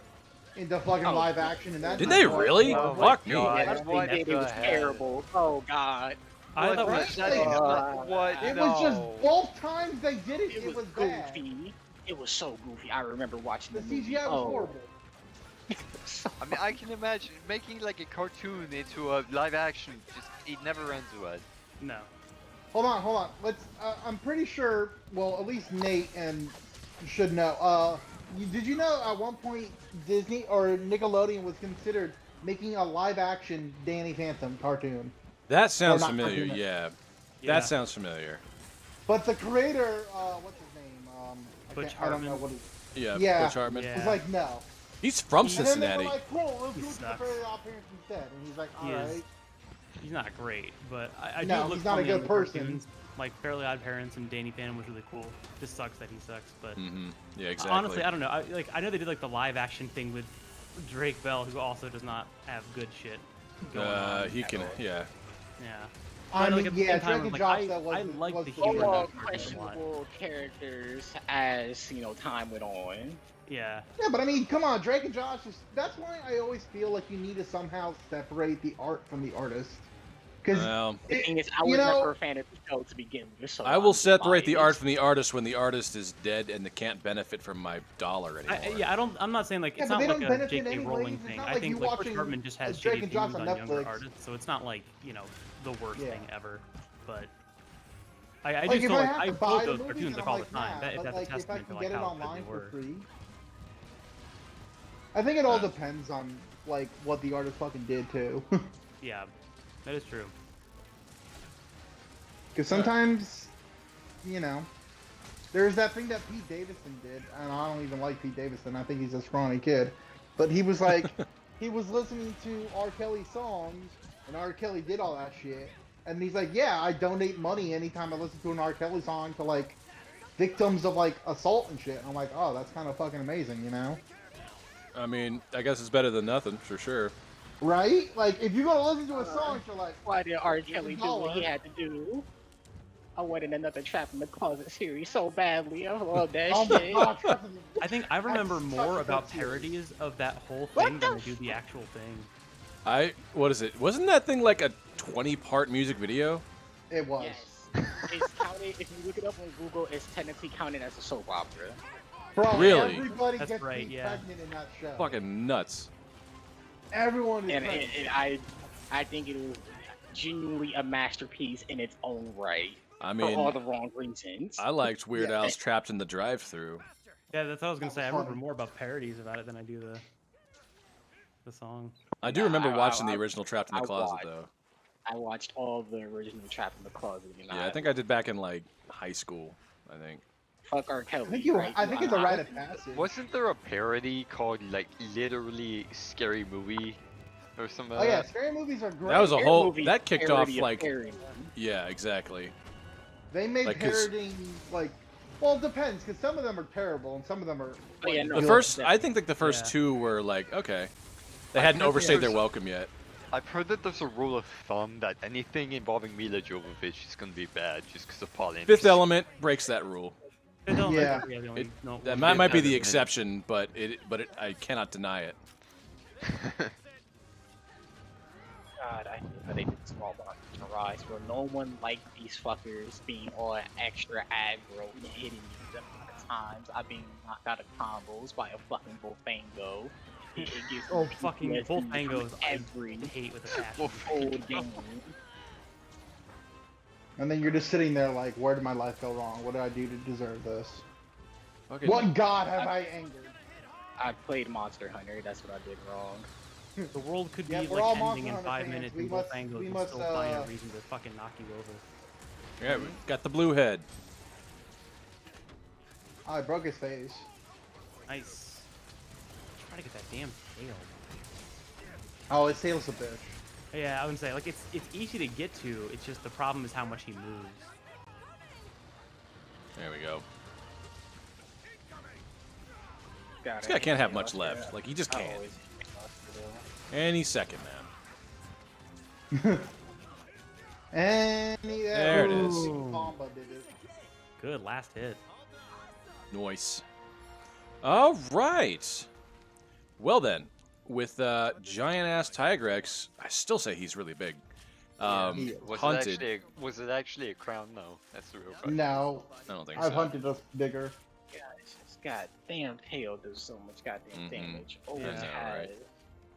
into fucking Oh, live action, and that. Did they really? Oh Fuck my me. God. Yeah, that's What they did. It was the hell? terrible. Oh god. I What thought the- it right? was, that's Like, not what? It no. was just both times they did it. It was bad. goofy. It was so goofy. I remember watching The the movie. CGI was Oh. horrible. I mean, I can imagine making like a cartoon into a live action. Just it never ends well. no. Hold on. Let's. I'm pretty sure. Well, at least Nate and should know. Did you know at one point Disney or Nickelodeon was considered making a live action Danny Phantom cartoon? That sounds not familiar. cartoon. Yeah, Yeah. that sounds familiar. But the creator, what's his name? Butch I don't know Hartman. what his. Yeah, Yeah. Butch Hartman. Yeah. He's like, no. He's from And then Cincinnati. they were like, cool, let's He do it to the sucks. Fairly Odd Parents instead. And he's like, He is. alright. He's not great, but I No, do look he's not a funny good on the person. cartoons. Like Fairly Odd Parents and Danny Phantom was really cool. Just sucks that he sucks, but Mm-hmm. Yeah, exactly. honestly, I don't know. I know they did like the live action thing with Drake Bell, who also does not have good shit going on. he can. Yeah. Yeah. I But, mean, like, at the yeah, same time, Drake and like, Josh, I- that was I like was the the humor whole- in All that cartoon a lot. questionable characters as time went on. Yeah. Yeah, but I mean, come on, Drake and Josh is. That's why I always feel like you need to somehow separate the art from the artist. Because Well, The thing is, I you was know- never a fan of the show to begin with. So I will I'm separate the art biased. from the artist when the artist is dead and they can't benefit from my dollar anymore. I'm not saying like Yeah, it's but not they like don't a benefit J.K. anyways. Rowling It's thing. not I like think you like Butch watching Hartman just has Drake shitty and Josh opinions on on younger Netflix. artists, so it's not like the worst Yeah. thing ever. But I like, do if feel I like have I to buy quote the those movie, cartoons then like I'm all like, the time. nah, That, but that's like, a if I testament can to like get it how good online they for were. free. I think it all depends on like what the artist fucking did too. Yeah, that is true. Because sometimes, you know, There's that thing that Pete Davidson did, and I don't even like Pete Davidson. I think he's a scrawny kid. But he was like, he was listening to R. Kelly songs, and R. Kelly did all that shit. And he's like, yeah, I donate money anytime I listen to an R. Kelly song to, like, victims of, like, assault and shit. And I'm like, oh, that's kind of fucking amazing, you know? I mean, I guess it's better than nothing, for sure. Right? Like, if you're going to listen to a song, you're like, Why did R. Kelly do what he had to do? I wanted another Trap in the Closet series so badly. I love that oh my shit. God, I think I remember That's more such a about good series. parodies of that whole What thing the than I do the actual thing. What is it? Wasn't that thing like a 20-part music video? It was. Yes. It's counted, if you look it up on Google, it's technically counted as a soap opera. Bro, Really? everybody That's gets right, yeah. pregnant in that show. Fucking nuts. Everyone is And pregnant. I think it was genuinely a masterpiece in its own right. I For all mean, the wrong reasons. I liked Weird Yeah. Al's Trapped in the Drive-Thru. Yeah, that's what I was gonna That say. was I remember funny. more about parodies about it than I do the song. I do Nah, remember I- watching I- the original Trapped in the I Closet, watched. though. I watched all the original Trap in the Closet. And Yeah, I think I did back in, like, high school, I think. fuck R. Kelly. I think you. right? I think it's a rite of passage. Wasn't there a parody called like literally Scary Movie or something? Oh yeah, scary movies are great. That was a Scary whole... Movie That kicked off, parody of like... Scary. Yeah, exactly. They made like, 'cause- parodying like. Well, it depends, because some of them are terrible and some of them are. Oh, yeah, like, no, The good. first... I think, like, the first Yeah. two were, like, okay. They hadn't think overstayed their there's- welcome yet. I've heard that there's a rule of thumb that anything involving Mila Jovovich is gonna be bad just because of Paul Fifth Element breaks that rule. Fifth Element, Yeah. the only- It- no, That one- might be the Element. exception, but I cannot deny it. God, I hate how they did Small Monster Hunter Rise, where no one liked these fuckers being all extra aggro and hitting me the amount of times I've been knocked out of combos by a fucking Bullfango. It gives Oh, me fucking PTSD Bullfangos, I every hate with a passion. whole game. And then you're just sitting there like, where did my life go wrong? What did I do to deserve this? Fucking- What god have I angered? I played Monster Hunter, that's what I did wrong. The world could Yeah, be we're all like ending in Monster 5 Hunter minutes, fans. and We must- Bullfangos we will must, still find a reason to fucking knock you over. Yeah, we got the blue head. Oh, I broke his face. Nice. Try to get that damn tail. Oh, his tail's a bitch. Yeah, I would say like it's easy to get to. It's just the problem is how much he moves. There we go. God, This I guy hate can't have the much Monster left. Hunter. Like, he just I can't. always hate Monster Hunter. Any second, man. And There it is. Combo did it. Good last hit. Nice. All right. Well then, with giant-ass Tigrex, I still say he's really big. he is. Hunted. Was it actually a crown? No, that's the real question. No, I don't think I've so. hunted us bigger. God, it's just goddamn tail does so much goddamn damage. Oh, Yeah, it's I know, had.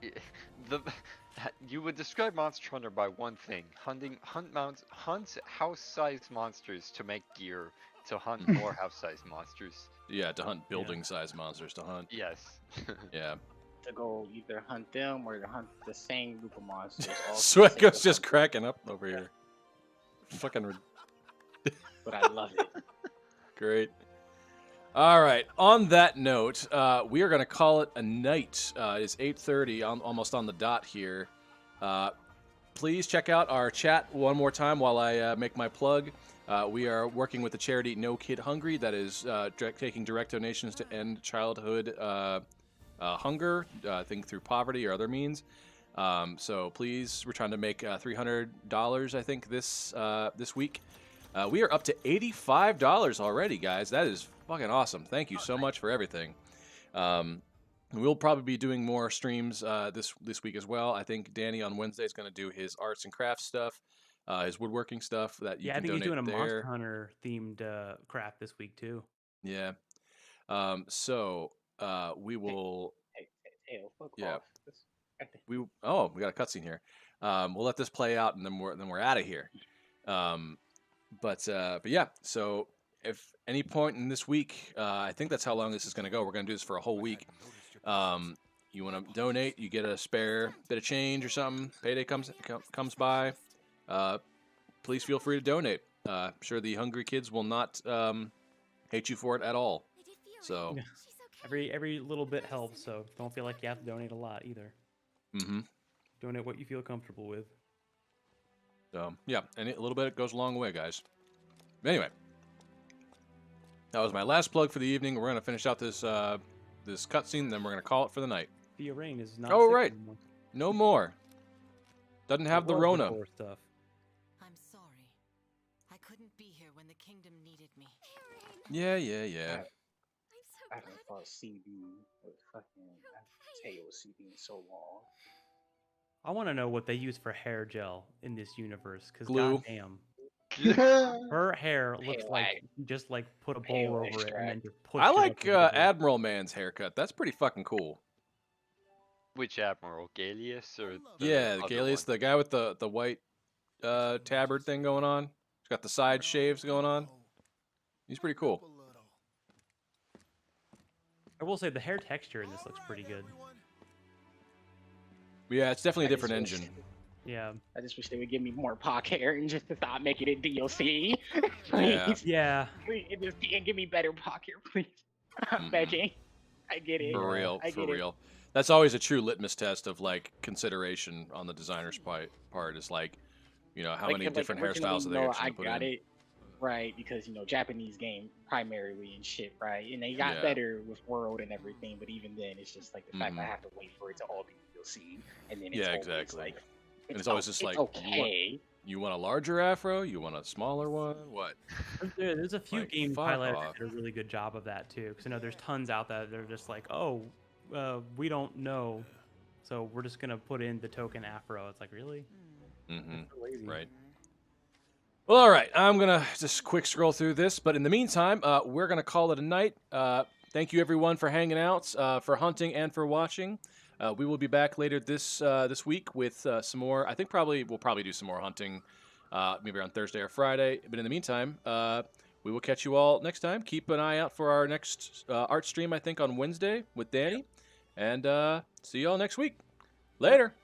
right? The you would describe Monster Hunter by one thing: hunt house-sized monsters to make gear to hunt more house-sized monsters. Yeah, to hunt building-sized monsters to hunt. Yes. Yeah. To go either hunt them or to hunt the same group of monsters. all for the sake Sweco's of just hunting. cracking up over here. Fucking But I love it. great. All right. On that note, we are going to call it a night. It's 8:30, almost on the dot here. Please check out our chat one more time while I make my plug. We are working with the charity No Kid Hungry that is taking direct donations to end childhood hunger, I think through poverty or other means. So please, we're trying to make $300, I think, this week. We are up to $85 already, guys. That is fucking awesome. Thank you so much for everything. We'll probably be doing more streams this week as well. I think Danny on Wednesday is going to do his arts and crafts stuff, his woodworking stuff that you Yeah, I can think he's donate doing a Monster there. Hunter themed craft this week too. Yeah. We will. Hey, tail, fuck Yeah. off. We got a cutscene here. We'll let this play out and then we're out of here. But yeah. So if any point in this week, I think that's how long this is going to go. We're going to do this for a whole week. You want to donate, you get a spare bit of change or something. Payday comes by. Please feel free to donate. I'm sure the hungry kids will not hate you for it at all. So, Every little bit helps, so don't feel like you have to donate a lot either. Donate what you feel comfortable with. So yeah, and a little bit goes a long way, guys. Anyway, that was my last plug for the evening. We're gonna finish out this this cutscene, then we're gonna call it for the night. Thea Rain is not. Oh sick right, anymore. no more. Doesn't have the It was Rona. before stuff. I'm sorry. I couldn't be here when the kingdom needed me. Yeah, yeah, yeah. I haven't fought CB with fucking Teo CB in so long. I want to know what they use for hair gel in this universe, because Glue. goddamn, her hair looks like you just like put a bowl Pale over it and extract. then just push I it up like into the- Admiral Man's haircut. That's pretty fucking cool. Which admiral, Galeus or Yeah, other Galeus, one? the guy with the white tabard thing going on. He's got the side shaves going on. He's pretty cool. I will say the hair texture in this looks pretty good. Yeah, it's definitely a I just different wish- engine. Yeah. I just wish they would give me more Pac hair and just to stop making it DLC. Yeah. Please, Yeah. please, and give me better Pac hair, please. I'm Mhm. begging. I get it. For real, I for get it. real. That's always a true litmus test of like consideration on the designer's part. Is like, you know, how many different hairstyles are they originally, actually I put got in? it right because Japanese game primarily and shit, right? And they got Yeah. better with World and everything, but even then, it's just like the fact that I Mhm. have to wait for it to all be DLC, and then it's Yeah, always exactly. like, And it's always just like, okay. You want a larger afro? You want a smaller one? What? There's a few Like, games fuck highlighted off. that did a really good job of that too. Because I know there's tons out there that are just like, oh, we don't know, so we're just gonna put in the token afro. It's like, really? Mm-hmm. That's so lazy. Right. Well, all right. I'm gonna just quick scroll through this, but in the meantime, we're gonna call it a night. Thank you everyone for hanging out, for hunting, and for watching. We will be back later this week with some more. I think we'll probably do some more hunting, maybe on Thursday or Friday. But in the meantime, we will catch you all next time. Keep an eye out for our next art stream. I think on Wednesday with Danny, and see you all next week. Later.